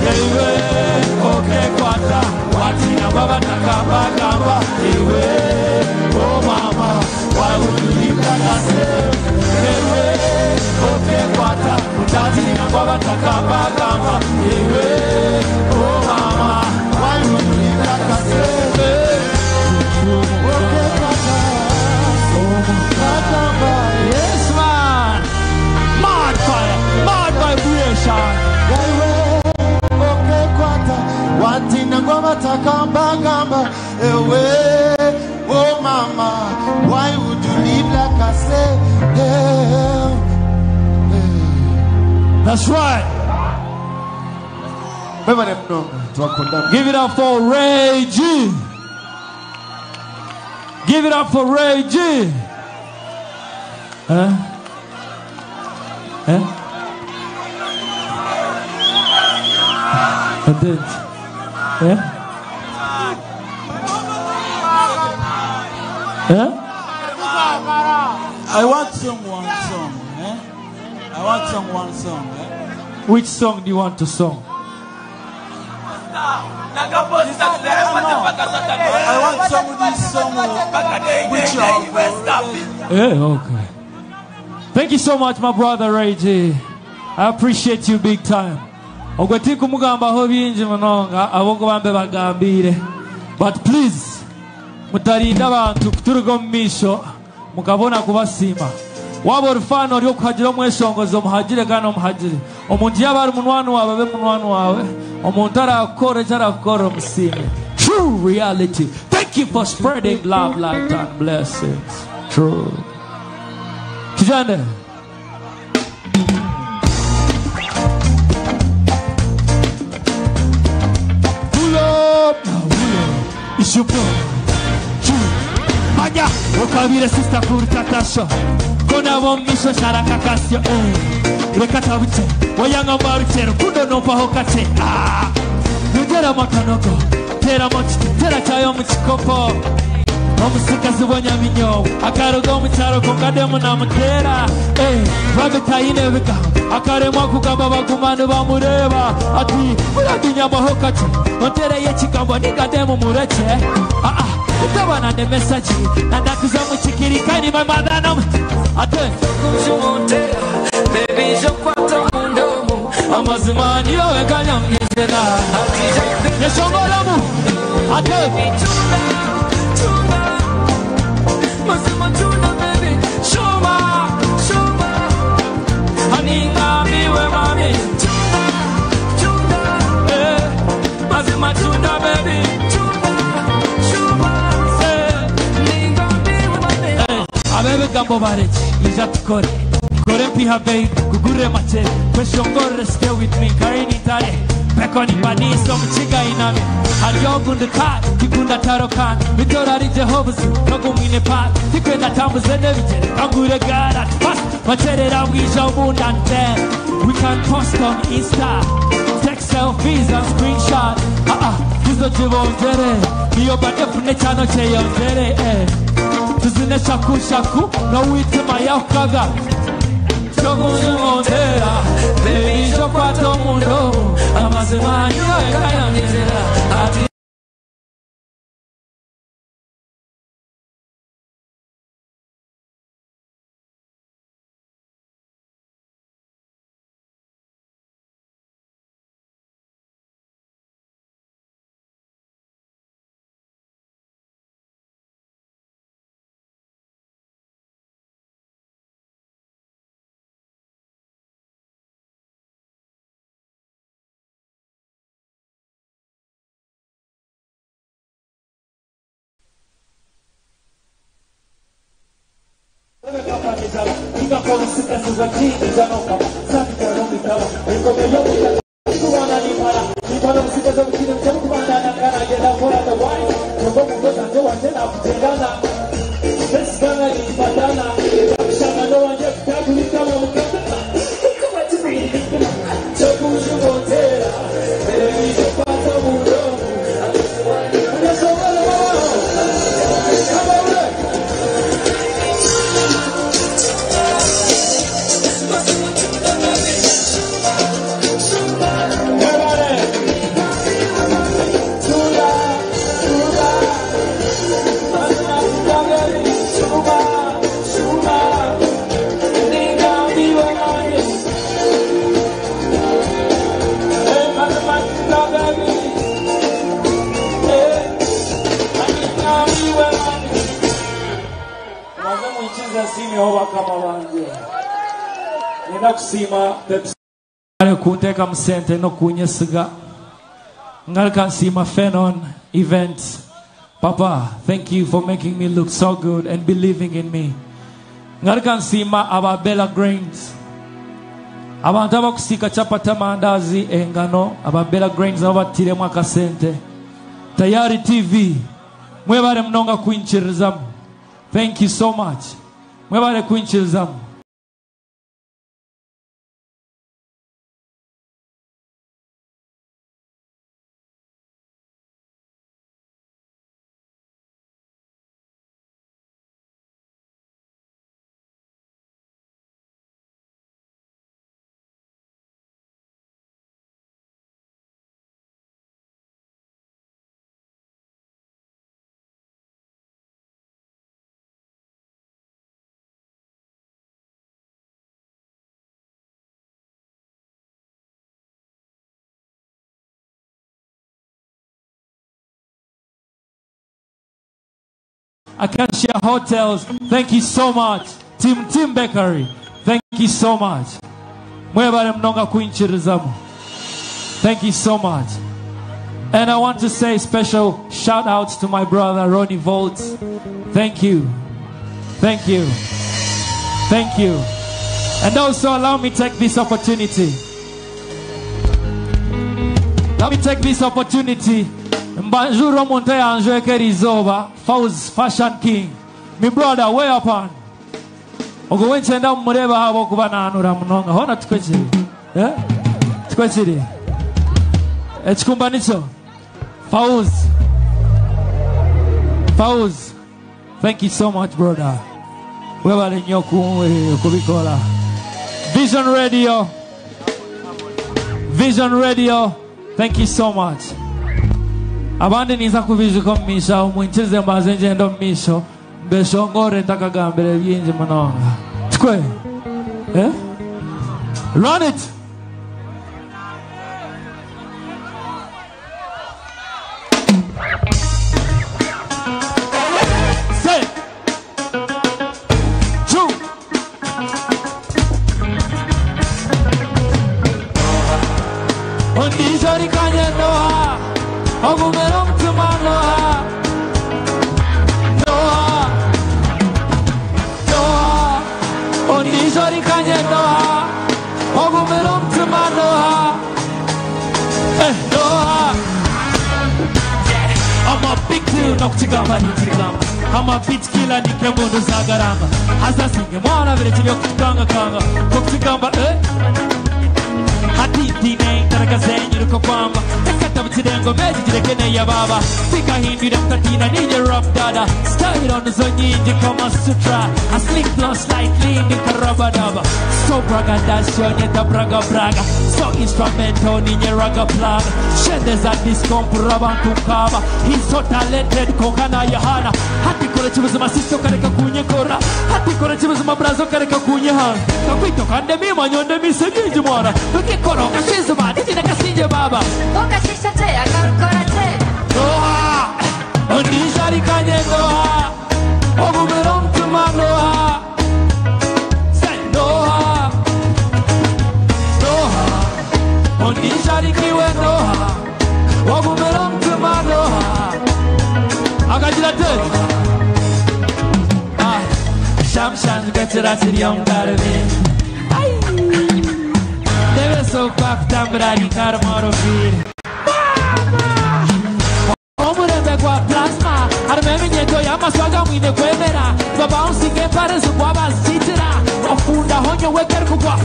Yeah, okay, kwata, watina baba nakamba kamba. Yeah, oh mama, why would you leave like I said? Yeah, okay, kwata, watina baba nakamba kamba. Yeah, oh mama, why would you leave like I said? Okay, kwata, yes man, mad fire, mad vibration. Okay, kwata, watina ngoma takamba gamba. Ewe, oh mama, why would you leave like I said? That's right. Give it up for Ray G. Give it up for Ray G. Huh? Huh? I did. Yeah? Yeah? I want one song. Eh? I want one song. Eh? Which song do you want to sing? I want some of these songs which are Yeah, okay. Thank you so much, my brother Ray J. I appreciate you big time. Ogwati kumugamba ho bingi munonga abongo bambe bagambire. But please, mutarinda abantu kuturugo misho mukabona kubasimba. Waba orufano ryo kuhagira mweshongozo muhagire kana muhagire. Omuntu yabari munwanu wawe babe munwanu wawe. Omuntu arakore charakore musime. True reality. Thank you for spreading love, light and blessings. True. Kijane. Pull up. It's your bro. Manya. Okabire sister kurtatasho. Kona bomisho sharaka kasyo. Rekata buche. Wayanga maruchero. Kundo no pahokate. Nugera matanogo. Tera mochi. Tera chayo muchikopo. Omusikazi w'Nyaminyo akaruga mu cyaro ko kademu namutera bagataine bika akaremwa kugamba bagumane bamureba ati buradinya mahokati ontereye kigambo ni kademu mureke utabana ne message nandakuza mu kikirikani mamadana ate kumshumotera baby je kwata mundomo amazimani yowe kanyamyezera ati yeshongolamu ate Mazima tuna baby, shuma, shuma. Haninga miwe mami, tuna, mazima tuna baby, shuma, ninga miwe mami. Abebe gambo barich, ijatukore, kore piha baby, kugure mache, kweshongore stay with me, karini tare. Pekoni paniso mchiga inami Aliyogunda kat, kikunda tarokan Mitorari Jehovah's, kagumine pat Tikwenda tambuze nevijere, kangure garat Fast, macherera mwisha umundante We can post on Insta Take selfies and screenshot Hizo jivonjere Niyo badefune chano cheyonjere Tuzine shaku shaku Na uitima yaukaga Chokunjumondera Baby, chokwata mundo Amazimani yoye kayamyezera Kunteka msente no kunyesiga ngalkan sima Fenon event. Papa, thank you for making me look so good and believing in me. Ngalkan sima Ababella Grains. Abantu abakusika chapata mandazi engano Ababella Grains abatire mwaka sente. Tayari TV mwebare mnonga kuinchirizamu. Thank you so much. Mwebare kuinchirizamu. Acacia Hotels, thank you so much. Tim Bakery, thank you so much. Mwebare mnonga kuinchirizamu. Thank you so much. And I want to say special shout outs to my brother Ronnie Volt. Thank you. Thank you. Thank you. And also allow me to take this opportunity. Let me take this opportunity. Mbanjuro monte anjwe kerizoba Fauz Fashion King. My brother, way upon. Ogo wenchenda mureba habo kubana anura mnonga. Hona tukwechiri. Eh? Tukwechiri. Echikumbanicho. Fauz. Fauz. Thank you so much, brother. Webale nyoku kubikola. Vision Radio. Vision Radio. Thank you so much. Abandi niza kuvijuko misha umwinchize mbaze njendo misho mbeshongore takagambere byinji munonga. Tukwe. Eh? Run it. Say. True. Ondi jori kanye noha. Ogumerom tumanoha. Noha. Noha. Ondi jori kanye noha. Ogumerom tumanoha. Noha. I'm a big deal, nokchigamba nichigamba. I'm a beat killer, nikemundu zagaramba. Hasa singe mwana vile chivyo kanga kanga. Nokchigamba, hadithi ne karagazenyi ruko kwamba tekata mtirengo meji jirekene ya baba fika hindi mkatina nije rap dada style on zo nyingi kama sutra a slick flow slightly ni karabadaba so braga dasho nyeta braga braga so instrumental ninye raga plaga shende za disco mpurabantu mkaba he's so talented kokana yahana hati kore chibuzima siso kareka kunye kora hati kore chibuzima brazo kareka kunye hana kakwito kande mima nyonde misegiji mwana koro kashizu ba diti na kasinje baba oka shisha te akarukora te noha onishari kanye noha ogumerom tuma noha say noha noha onishari kiwe noha ogumerom tuma noha akajira te sham sham Ketera Siriam Garvin. Deve so back tambrani karmaro fir. Omure begwa plasma. Armeme nyeto yama swaga mwine kwemera. Baba unsike pare zubwaba zitira. Ofunda honyo weker kukwa.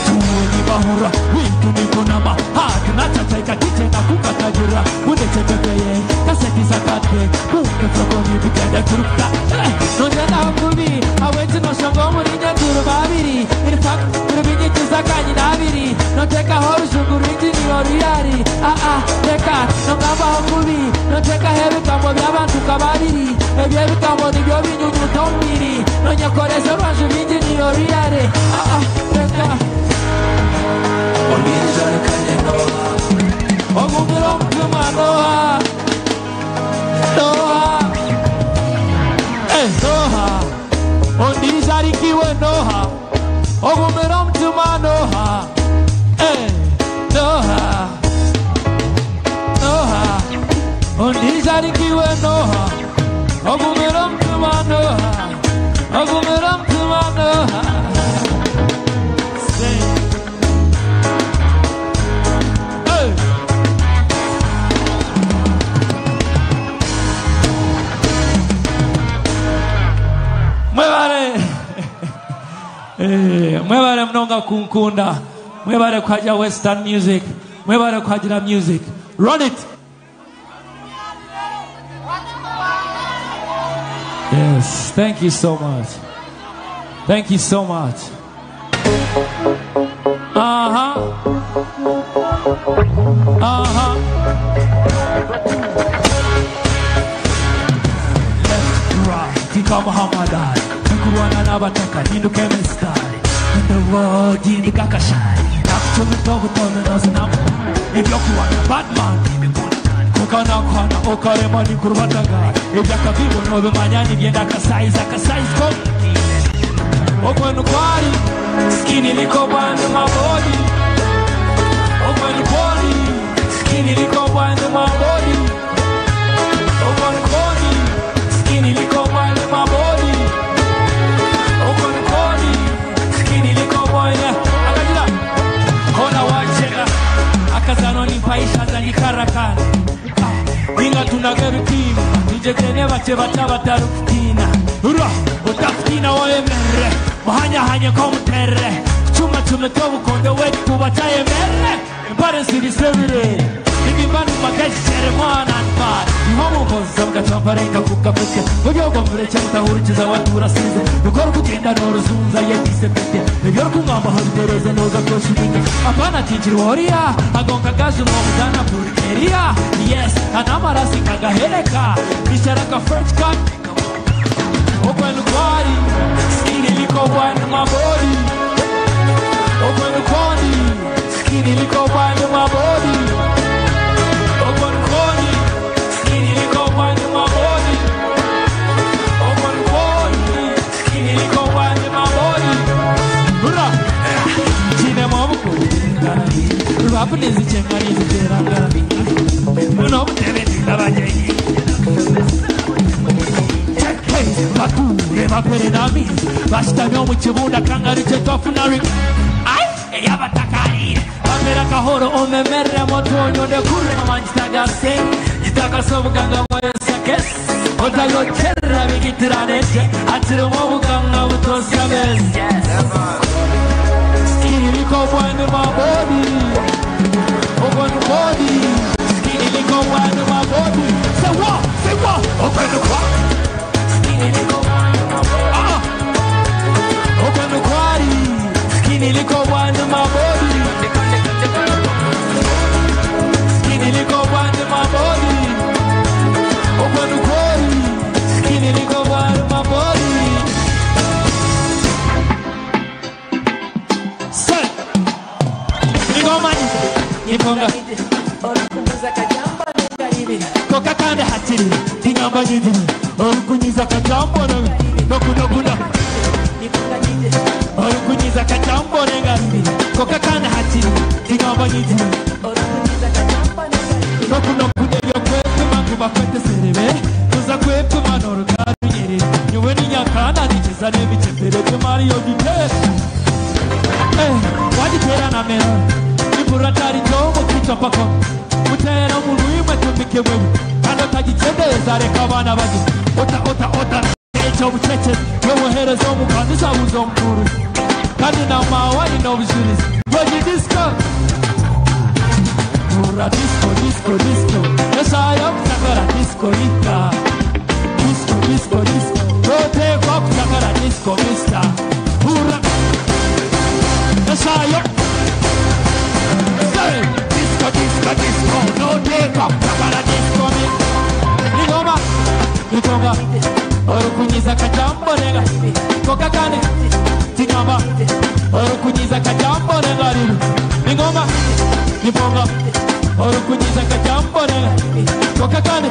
Tuweni bahura, wintu nikonama. Hatu nachateka kite na kukatajira. Bude chepepeye, kaseti sakate. Bunke flokoni bigende kurukta. Nonjana hukubi, aweti no shongo murinye turu babiri. In fact, urubinye kizakanyi nabiri. Noteka horu shungurinji ni oriari. Teka, nongamba hukubi. Noteka hebi kambo byabantu kababiri. Ebyebi kambo nibyo binyunyu tombiri. Nonyakoreze rwanje binji ni oriari. Teka. Onizare kanye noha. Ogumiro mtuma noha. Noha. Noha. Onizare kiwe noha. Ogumiro mtuma noha. Noha. Noha. Onizare kiwe noha. Ogumiro mtuma noha. Ogumiro mtuma noha. Mwebare mnonga kunkunda. Mwebare kwaja Western music. Mwebare kwajira music. Run it. Yes, thank you so much. Thank you so much. Left, right, tika Muhammadan. Kuruana na bataka, ninu kemestari. In the world, dini kakashari. Nakuchumi togu tome no sinamu. Ibyokuwana, Batman, nimi kunatani. Kukana kwana, okarema ni kurubataga. Ibyaka vivo nobe manyani, vyenda kasaiza komi. Okwenu kwari, skini liko bandu mabodi. Okwenu kwari, skini liko bandu mabodi. Okwenu kwari, skini liko bandu mabodi. Okwenu kwari, skini liko bandu. Akajira, kona wachega. Akazano ni paisha za nikarakana. Inga tunageru timu, nijekene bache batabataru kutina. Ura, utafutina wae mere. Mahanya hanya komutere. Chuma tobu konde wetu kubataye mere. Mbare siri sevire. Nimi manu magaji seremana npa. Ihomu koza mga champareka kukapete. Uyogo mrecha mtahurichiza watu rasize. Nukoro kutenda noro zunza yedise pete. Nebyor kungamba halitereze noga koshibinge. Apana tijiri waria. Agonga gazu momudana purikeria. Yes, anamarasi kagaheleka. Nisharaka French cut. Open body, skinny liko wine my body. Open body, skinny liko wine my body. Open body, skinny liko wine my body. Open body, skinny liko wine my body. Hurra! Chine mamu kudingani, rupapuni zichengani ziterangani. Uno mteve tilabajeyi. Bakure mapere nami Bashtamyo mchibunda kangari chetofunari Ay, eya batakari Bamera kahoro omemere motonyo de kure Manjitaga sing Jitaka sobuganga mwesa kes Ota yocherra bigitirane Atire mwabuganga utosa bez Skinny liko wine my body Open body Skinny liko wine my body Say what? Open the body Open the body, skinny liko one in my body. Skinny liko one in my body. Open the body, skinny liko one in my body. Say, liko mani, iponga. Koka kande hatiri, tingamba nyidi. Orukunyiza kajambo nokuna. Orukunyiza kajambo nengambi. Koka kande hatiri, tingamba nyidi. Nokuna yokwetu mangu bakwete serebe. Tuza kwetu manoru karu nyeri. Nyuweni nyakana nicheza nebichepere. the Mario Duterte. Wajitera na mero Iburatari tomo kichwa pako Mutera muluima tumike wewe Kando tajichedeza reka bana baji Ota Echo bucheche Yowo herezo mukandisha uzo mkuru Kandi na mawani no bujuris Yoji disco Pura disco Esaya mtakara disco ika Disco Rote kwa kutakara disco mister Pura Esaya Say Disco No take up Takara disco mister Nigonga Orukunyiza kajambo nega Koka kane Tingamba Orukunyiza kajambo nega riru Ningoma Niponga Orukunyiza kajambo nega Koka kane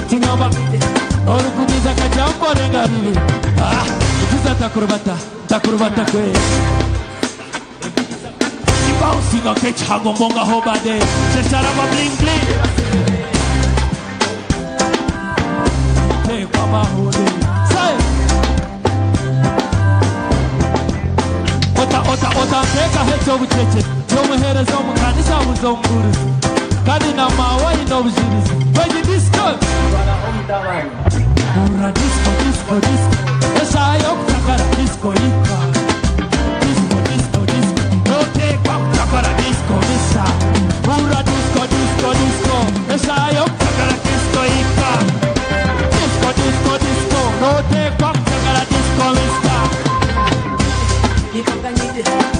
Tingamba Orukunyiza kajambo nega riru Ikuza takurubata kwe Bouncing on catch Hagombonga Hobade Chesharama bling bling Take Mama Hode Say Ota Teka hecho bucheche Yomu herezo mukanisa uzo mburu Kadi na mawa ino bujiris Weji disco Ura disco Esa yok takara disco ika Disco Rote kwa takara disco misa Ura disco Esa yok takara disco ika Disco Rote kwa takara disco misa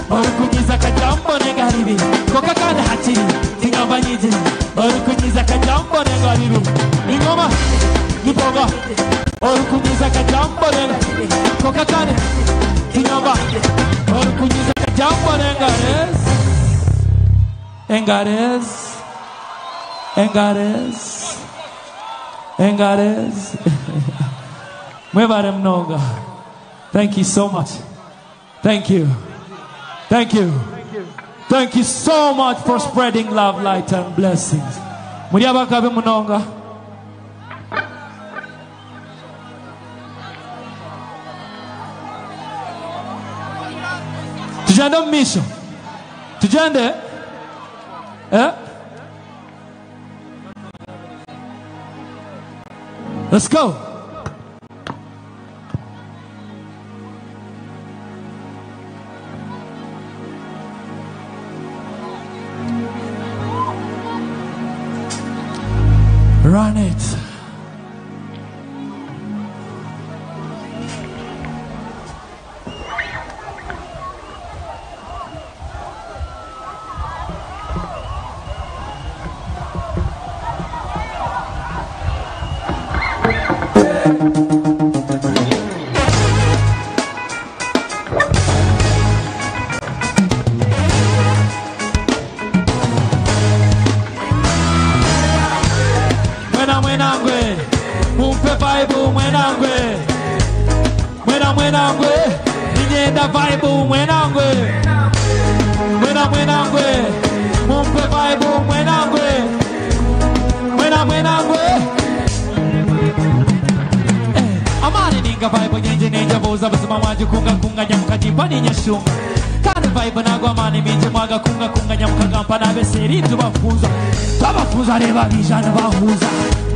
Orukunyiza kajambo negaribi Koka kane hachiri Tingamba nyiji Orukunyiza kajambo negaribi Ingoma Niponga Orukunyiza kajambo negaribi Koka kane Tingamba Orukunyiza kajambo Engares Mwebare mnoga. Thank you so much. Thank you so much for spreading love, light and blessings. Muriabakabe munonga. Tujende mission. Tujende. Let's go. Run it. Kani vibe nagwa mani minje mwaga kunga nyamukagampa nabeseri tubafuza tabafuza reba bijana bahuza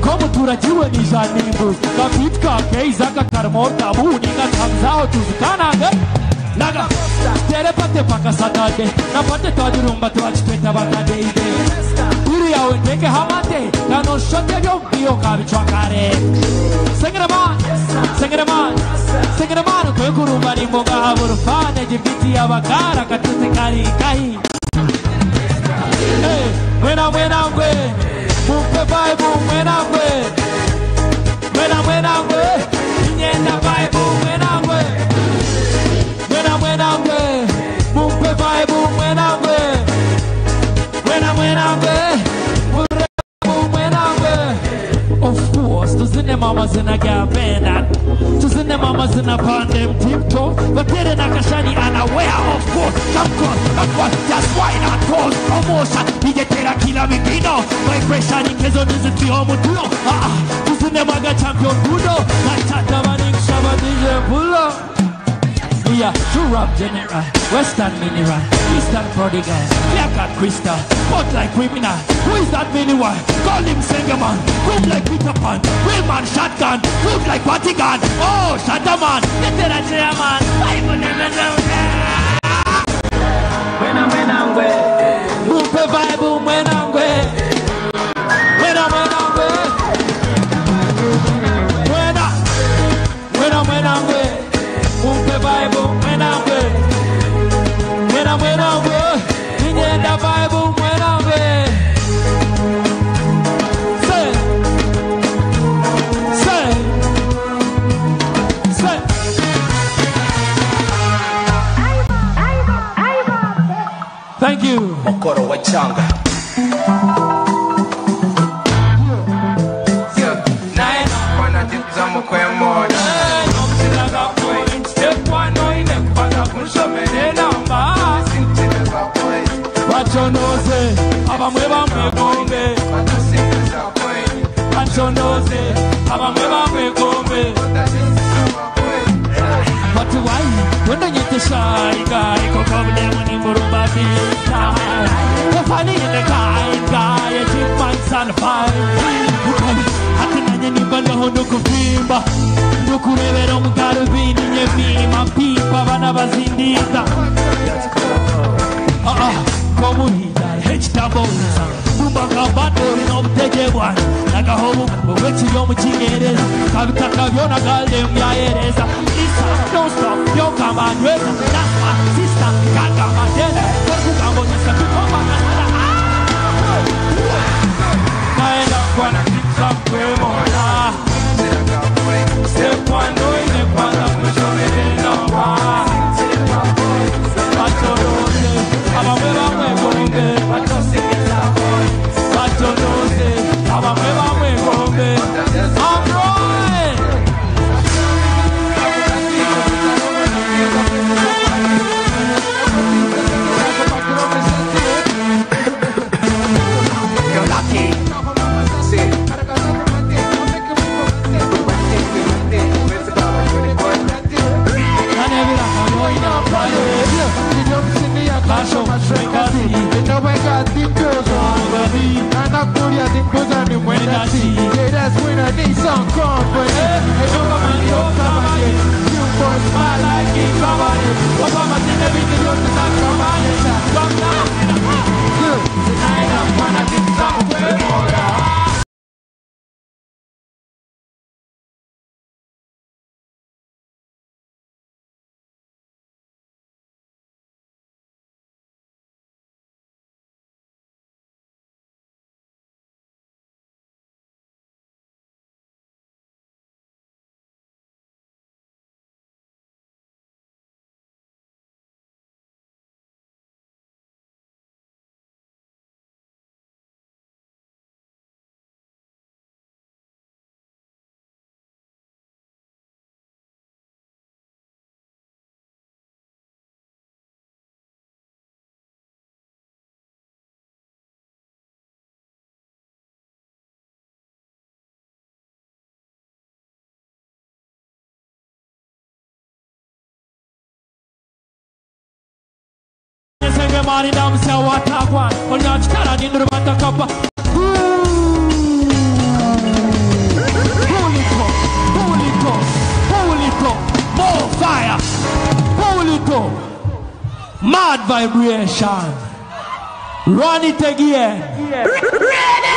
komu turajiwe nijani imbu kapitka keiza kakarmo tabuni ngatamzao tuzikanage naga telepate paka satade napate twadurumba twachitweta bakadeide uri yawe ndege hamate kano shote byombiyo kabichwakare Sengere man kwe kurumba ni mboga haburufane jifiti ya bakara katute kari kai Mwena ngwe Mumpe vibe mwena ngwe Inyenda vibe mwena ngwe Mumpe vibe mwena ngwe Of course, tuzine mama zina gavena Tuzine mama zina pandem tiptoe Vatere nakashani unaware of course That's why not cause promotion Ijetera kila mikino Vibration ikezo niziti homo tuyo Tuzine maga champion budo Natata manik shaba DJ pulo Yeah, true rap general, Western mineral, Eastern prodigal, clear cut crystal, spot like criminal. Who is that minimal? Call him Sengerman, move like Peter Pan, real man shotgun, move like Vatican. Oh, Shataman, get the chairman. When I'm move the vibe, when I'm Thank you. Mokoro Wachanga. Bachonoze, abamwe bamwe gombe. Bachonoze, abamwe bamwe gombe. But why? When you get shy guy, go come them on in Burumba Vita. The funny in the guy, a cheap man's on fire. Hatinanya nimbanda hono kufimba. Nukurebera mukarubini nyemima pipa bana bazindita. Komuhita, H-Taboza, Bumaka Batori, no take one, like a home, which you don't get. Kabitaka, Yona Galdem, Yaereza, Lisa, don't stop, your command, that's my sister, Kaka, Mandela, Kokukambo, I don't want to keep some Cremona. Step one, doing the Panda, which I'm in no Mari nam se watagwan onya chitara nindur batakapa Holy more fire Holy mad vibration run it again ready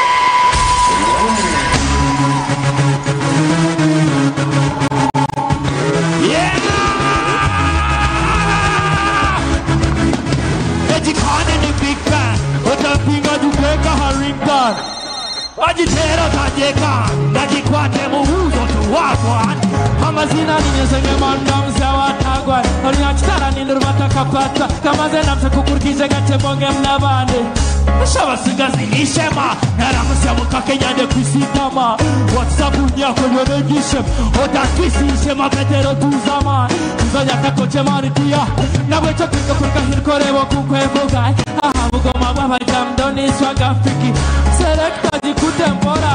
yeah big fan, but the finger to take a hurricane. Agitero tajeka, najikwate muhuzo tu wakwan. Hamazina ninyesenge mandam sewa tagwan. Onyachitara ninurmata kapata, kama zenam se kukurkije gache bonge mnabande. Shava singa zinishema, naramusya mukake nyande kwisitama. WhatsApp unyako yone gishem, oda kwisishema petero tuzama. Zonya kakoche maritia, nabwecho pika kurka hirkorewo kukwevogai. Aha mugoma baba jam doni swaga fiki. Selecta di kutempora.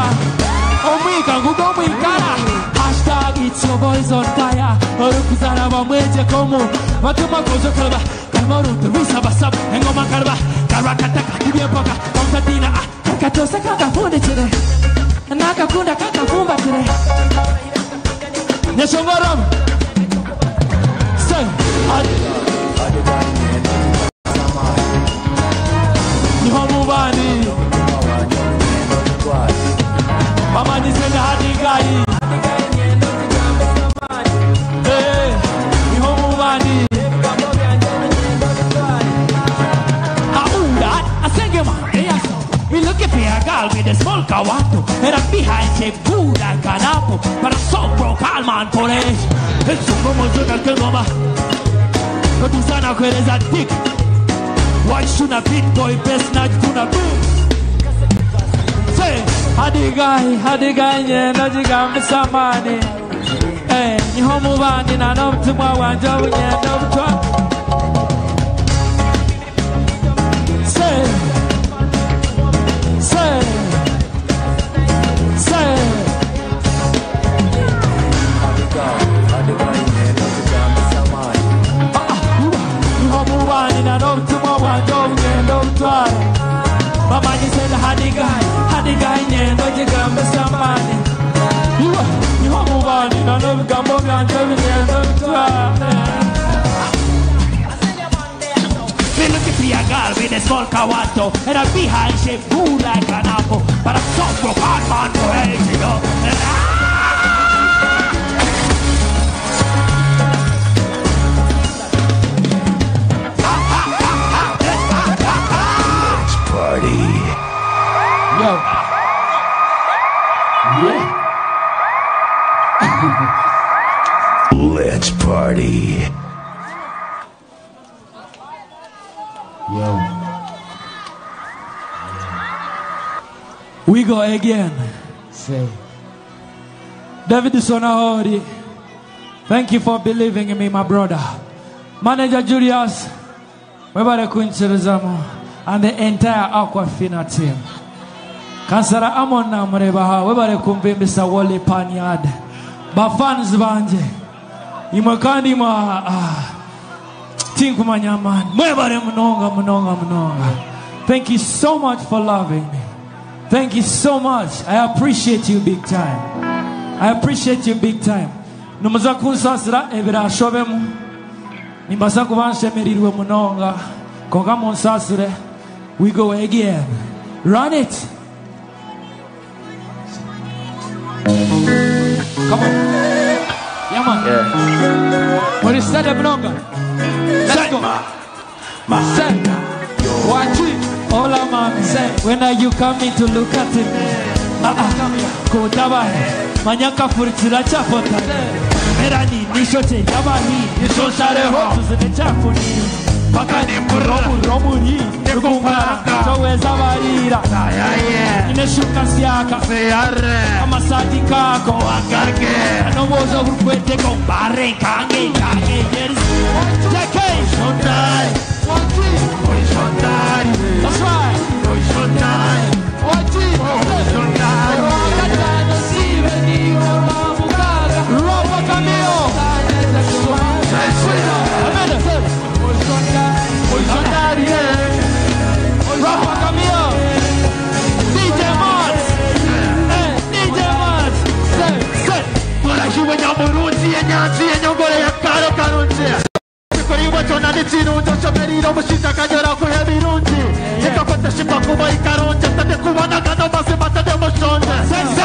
omwika ngugo mwikala hashtag it's your boys on fire orukuzana bamweje komu batuma kozo kalba kalmaru turisa basab engoma kalba karakata kibye poka kontatina kakatosa kakafunde chire nakakunda kakafumba chire Neshongoram say Nihomubani Mama nisenda hadigai Nihomubani We looking for a girl with a small kawato and a behind shape good like an apple, but I'm so broke, all man for it. It's so much on a kiloma. But you sana is a dick. Why should a big boy best not gonna be? Say, Hadigai, yeah, Najiga, Miss Amani. Hey, you home move on in an up to my one job, yeah, no truck. Say. Mama you said hadigai nyendo jigambe samani. You move on in another gambo and nyendo twa. We looking for a girl with a small kawato and a behind shape good like an apple, but I'm so broke hard man for age, you know. Party. Yo. Yeah. Let's party. Yo. We go again. Say. David Sonahori. Thank you for believing in me, my brother. Manager Julius. Webare Kunchirizamo. And the entire Aquafina team. Kansara Amona Mrebaha, Webare Kumbe Mr. Wally Panyard. Bafans Banje. Imakandi ma Tinku Manyaman. Webare Mnonga. Thank you so much for loving me. Thank you so much. I appreciate you big time. I appreciate you big time. Numazakun Sasra Evera Shobemu. Nimbasaku Vanshe Meriru Mnonga. Kongamon Sasre. We go again. Run it. Come on. Yeah, man. Yeah. What is that, Mnonga? Let's go. Say, watch it. Hola, mami. Say, when are you coming to look at it? Kotabai. Manyaka furitsira chapota. Merani nishote yabahi. Nishoshare ho. Tuzine chapuni. Bakani Romuri, Rugumara, Toweza Varira, Ineshuka Siaka, Amasati Kako, Akake, no was over with the Gombare, Kange, Jackie, Shontai, that's right, Shontai, Roba Camille, Rafa Camille, DJ Mars, DJ Mars, say, Bora Juvenal Muruzi e Nyanzi e Nyongore ya Karo Karunzi. Sikori wachona ni Tirunjo, Shameriro Mushita Kanyora kuhe Mirunji. Nikapata shipa kuba ikaronje, tate kuwana gano basi mata de moshonje.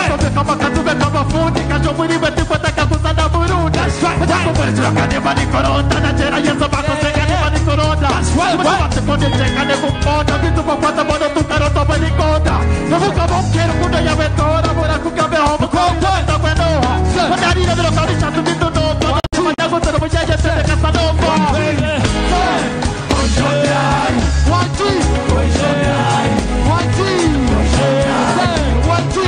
Kabe kama katube kama fundi, kajo mwini weti kwa taka kusanda Burundi. Wajako mwini churaka ne mani koronda, na jera yeso bako sega ne mani koronda. Mwini kone cheka ne kumbona, vitu kwa kwata mono tukaroto mwini konda. Navuka mokero kuno ya wetora, mora kukabe homo kumbona kwenoha. Wadari na vilo kabisha tumitu noto, Manyago tero mwenye sete kasanoko. Oshondai, wati, Oshondai, wati, Oshondai, wati,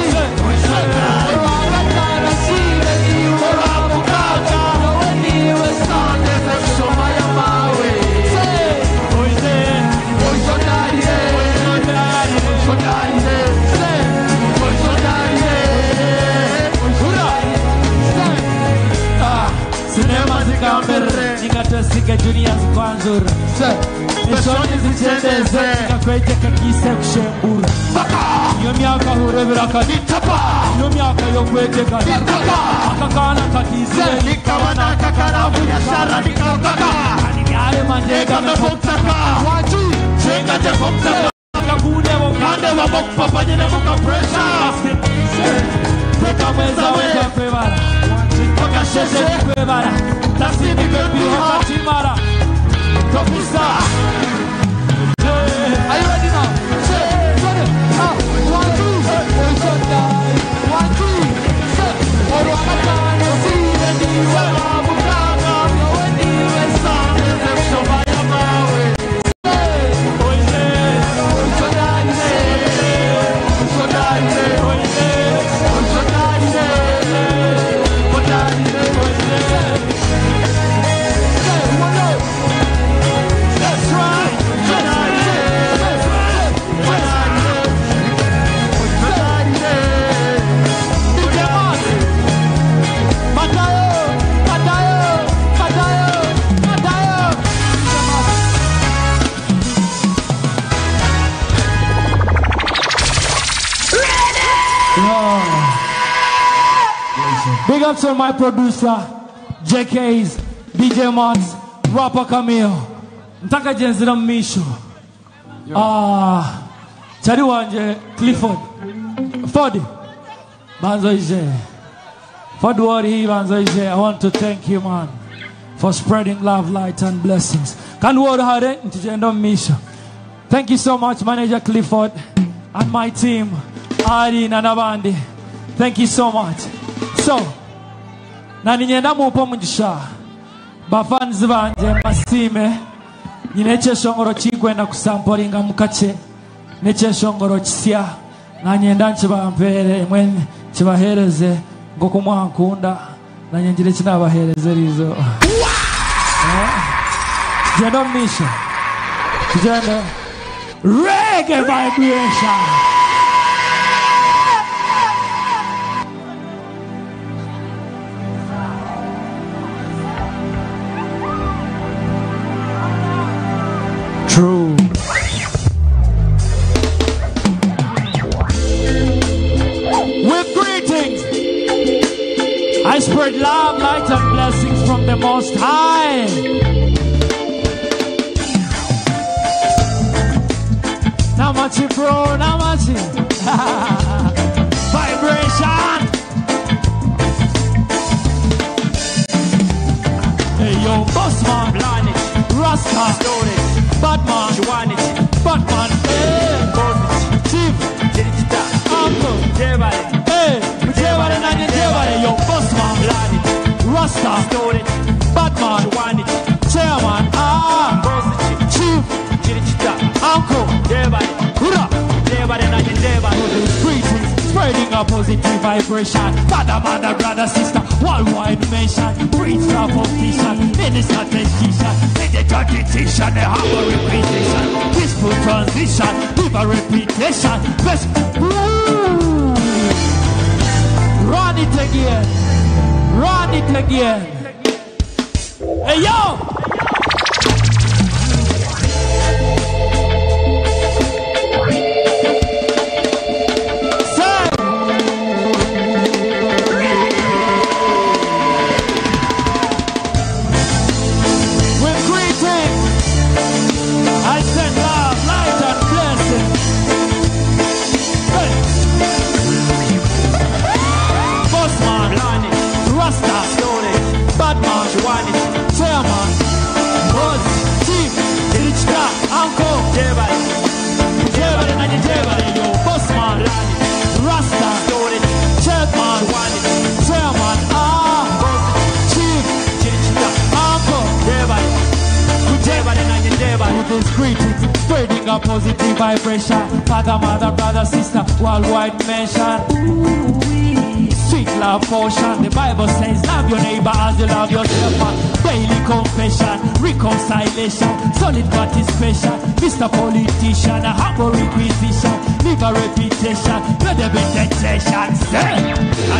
Oshondai. Orakatana sile iwe ramukata, Noweni iwe sande, Shomaya mawe. zikwanzura esoni zicendeze zikakwegeka kise kushembura iyo myaka hurebera kaditapa iyo myaka yo kwegeka akakana kakise nikabana kakarabu ya shara nikakaka yale manjega mepoptaka watu chenga tepoptaka kakune wokande wabokpapa jene muka pressure teka mweza weza kwebara wakasheshe kwebara tasini kwebi hakatimara tofisa. Are you ready now? One, two, one, two, Big up to my producer, JK's, DJ Mods, rapper Camille. Ntaka jenzira misho. Chari wanje Clifford. Ford. Banzo ije. Ford Wari Banzo ije. I want to thank you, man, for spreading love, light and blessings. Kan word hare ntijendo misho. Thank you so much, Manager Clifford and my team, Ari Nanabandi. Thank you so much. So, nani nyenda mupo mujisha bafanzi banje masime nyineche shongoro chikwenda kusampolinga mukache neche shongoro chisya na nyenda nchibampere mwene chibahereze ngoko mwankunda na nyenjire chinabahereze rizo jendo misha jendo reggae vibration. True. With greetings, I spread love, light, and blessings from the Most High. Namachi, bro, Namachi. Vibration. Hey, yo, Bossman, Planet, Rasta, Batman, you want it, Batman, hey, Chief, Uncle, Jebale, hey, Jebale, Nanya Jebale, yo, Bossman, Planet, Rasta, Batman, you want it, Chairman, Chief, Uncle, Jebale, Hurrah, Jebale, Nanya Jebale, greetings, spreading a positive vibration, father, mother, brother, sister, worldwide nation, breeds of position, innocent decision, meditation, a humble reputation, peaceful transition, give a reputation, best, run it again, hey yo! Greetings, spreading a positive vibration. Father, mother, brother, sister, worldwide nation. Sweet love potion. The Bible says, love your neighbor as you love yourself. Daily confession, reconciliation, solid participation. Mr. Politician, a humble requisition. leave a reputation, let there be temptation. Say,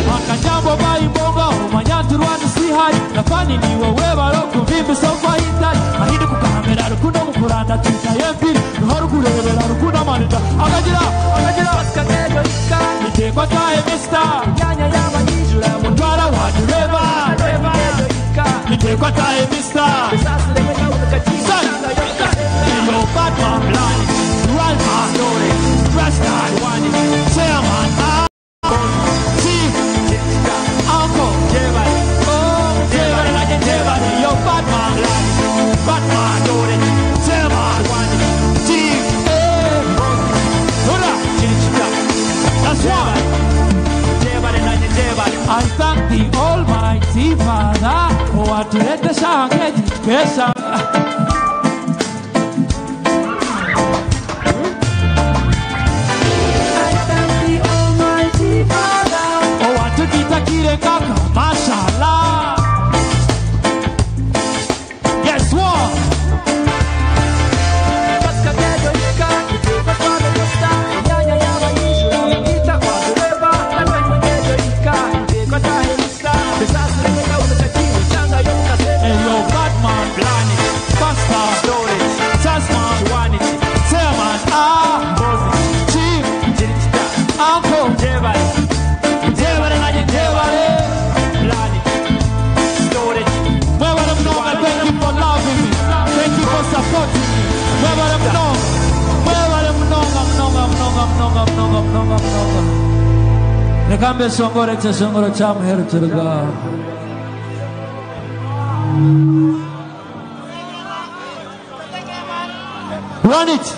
Makajambo Bayimbonga, Manyantu Rwanda Sihai, Nafani niwe weba roku vimbi sofa hitai, Mahidi kukahamera rukuna mukuranda tuta yempiri, Nuhoru kurebera rukuna manita, Agajira, Paskagedo Ika, Nitekwa tae mista, Nyanya yama yijura, Mutwara wadureba, Nitekwa tae mista, Son, yo Batman blind, Ralman Lore, Preston Wani, Chairman, Chief, Uncle, Jebali, oh, Jebali like Jebali, yo Batman blind, Batman Lore, Chairman Wani, Chief, Hurrah, that's why Jebali like Jebali. I thank the Almighty Father for what to let the sound get special. Kaka, mashallah. Guess what? Hey yo, Batman, Blani, Pastor, Doris, Tasman, Wanity, Chairman, Chief, Uncle, Jebali. Nekambe songore cha songoro cha mheru turga. Run it.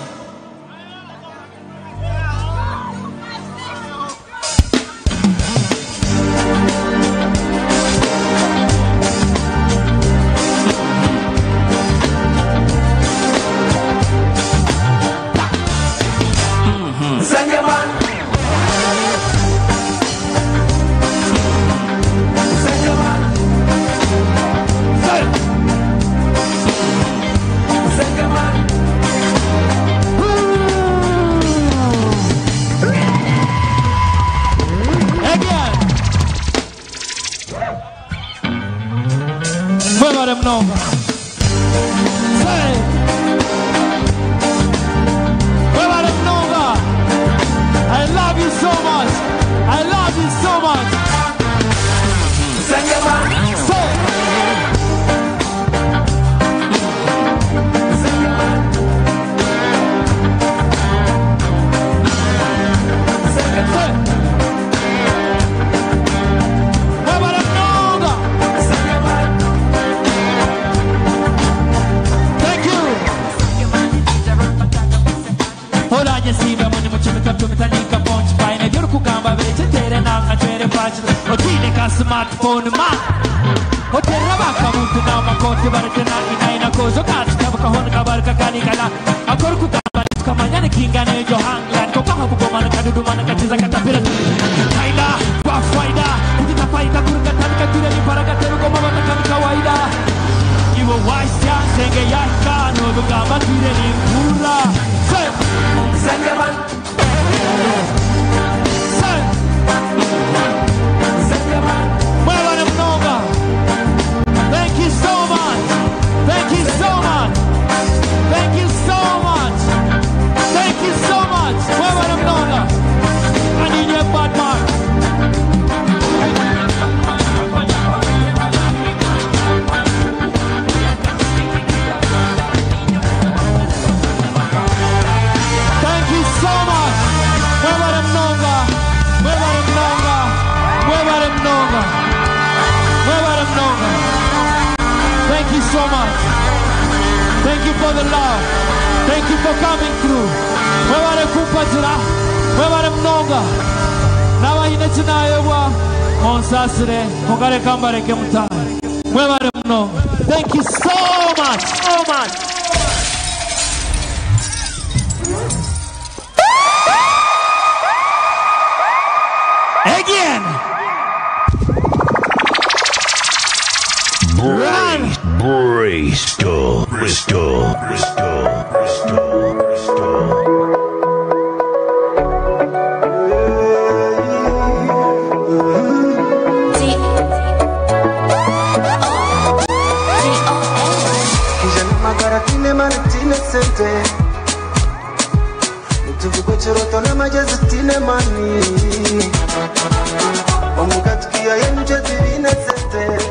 Smartphone ma Hotel baka muntu na makote barate na inaina kozo kati tabaka hon kabarka kani kala akor ku kabari kamanya ne kingane jo hanglan ko kahabu ko man kadudu man katiza katapira kaida kwa faida kita faida kurga tanka tire ni paraga teru ko mama kami kawaida iwo waisya senge yaka no gamba tire ni pura senge man Thank you so much. Thank you so much. Thank you so much. Thank you so much. Where were them longer? I need your bad man. Thank you so much. Where were them longer? Where were them longer? Where were them longer? Where were them longer? Thank you so much. Thank you for the love. Thank you for coming through. Wewale kumpatira. Wewale mnonga. Nawa inechina yewa. Monsasire. Mongare kambare kemuta. Wewale mnonga. Thank you so much. So much. Again. Bristol. tine mani tine sente Tuvugo chiroto na majezi tine mani Omukatikia yenje divine sente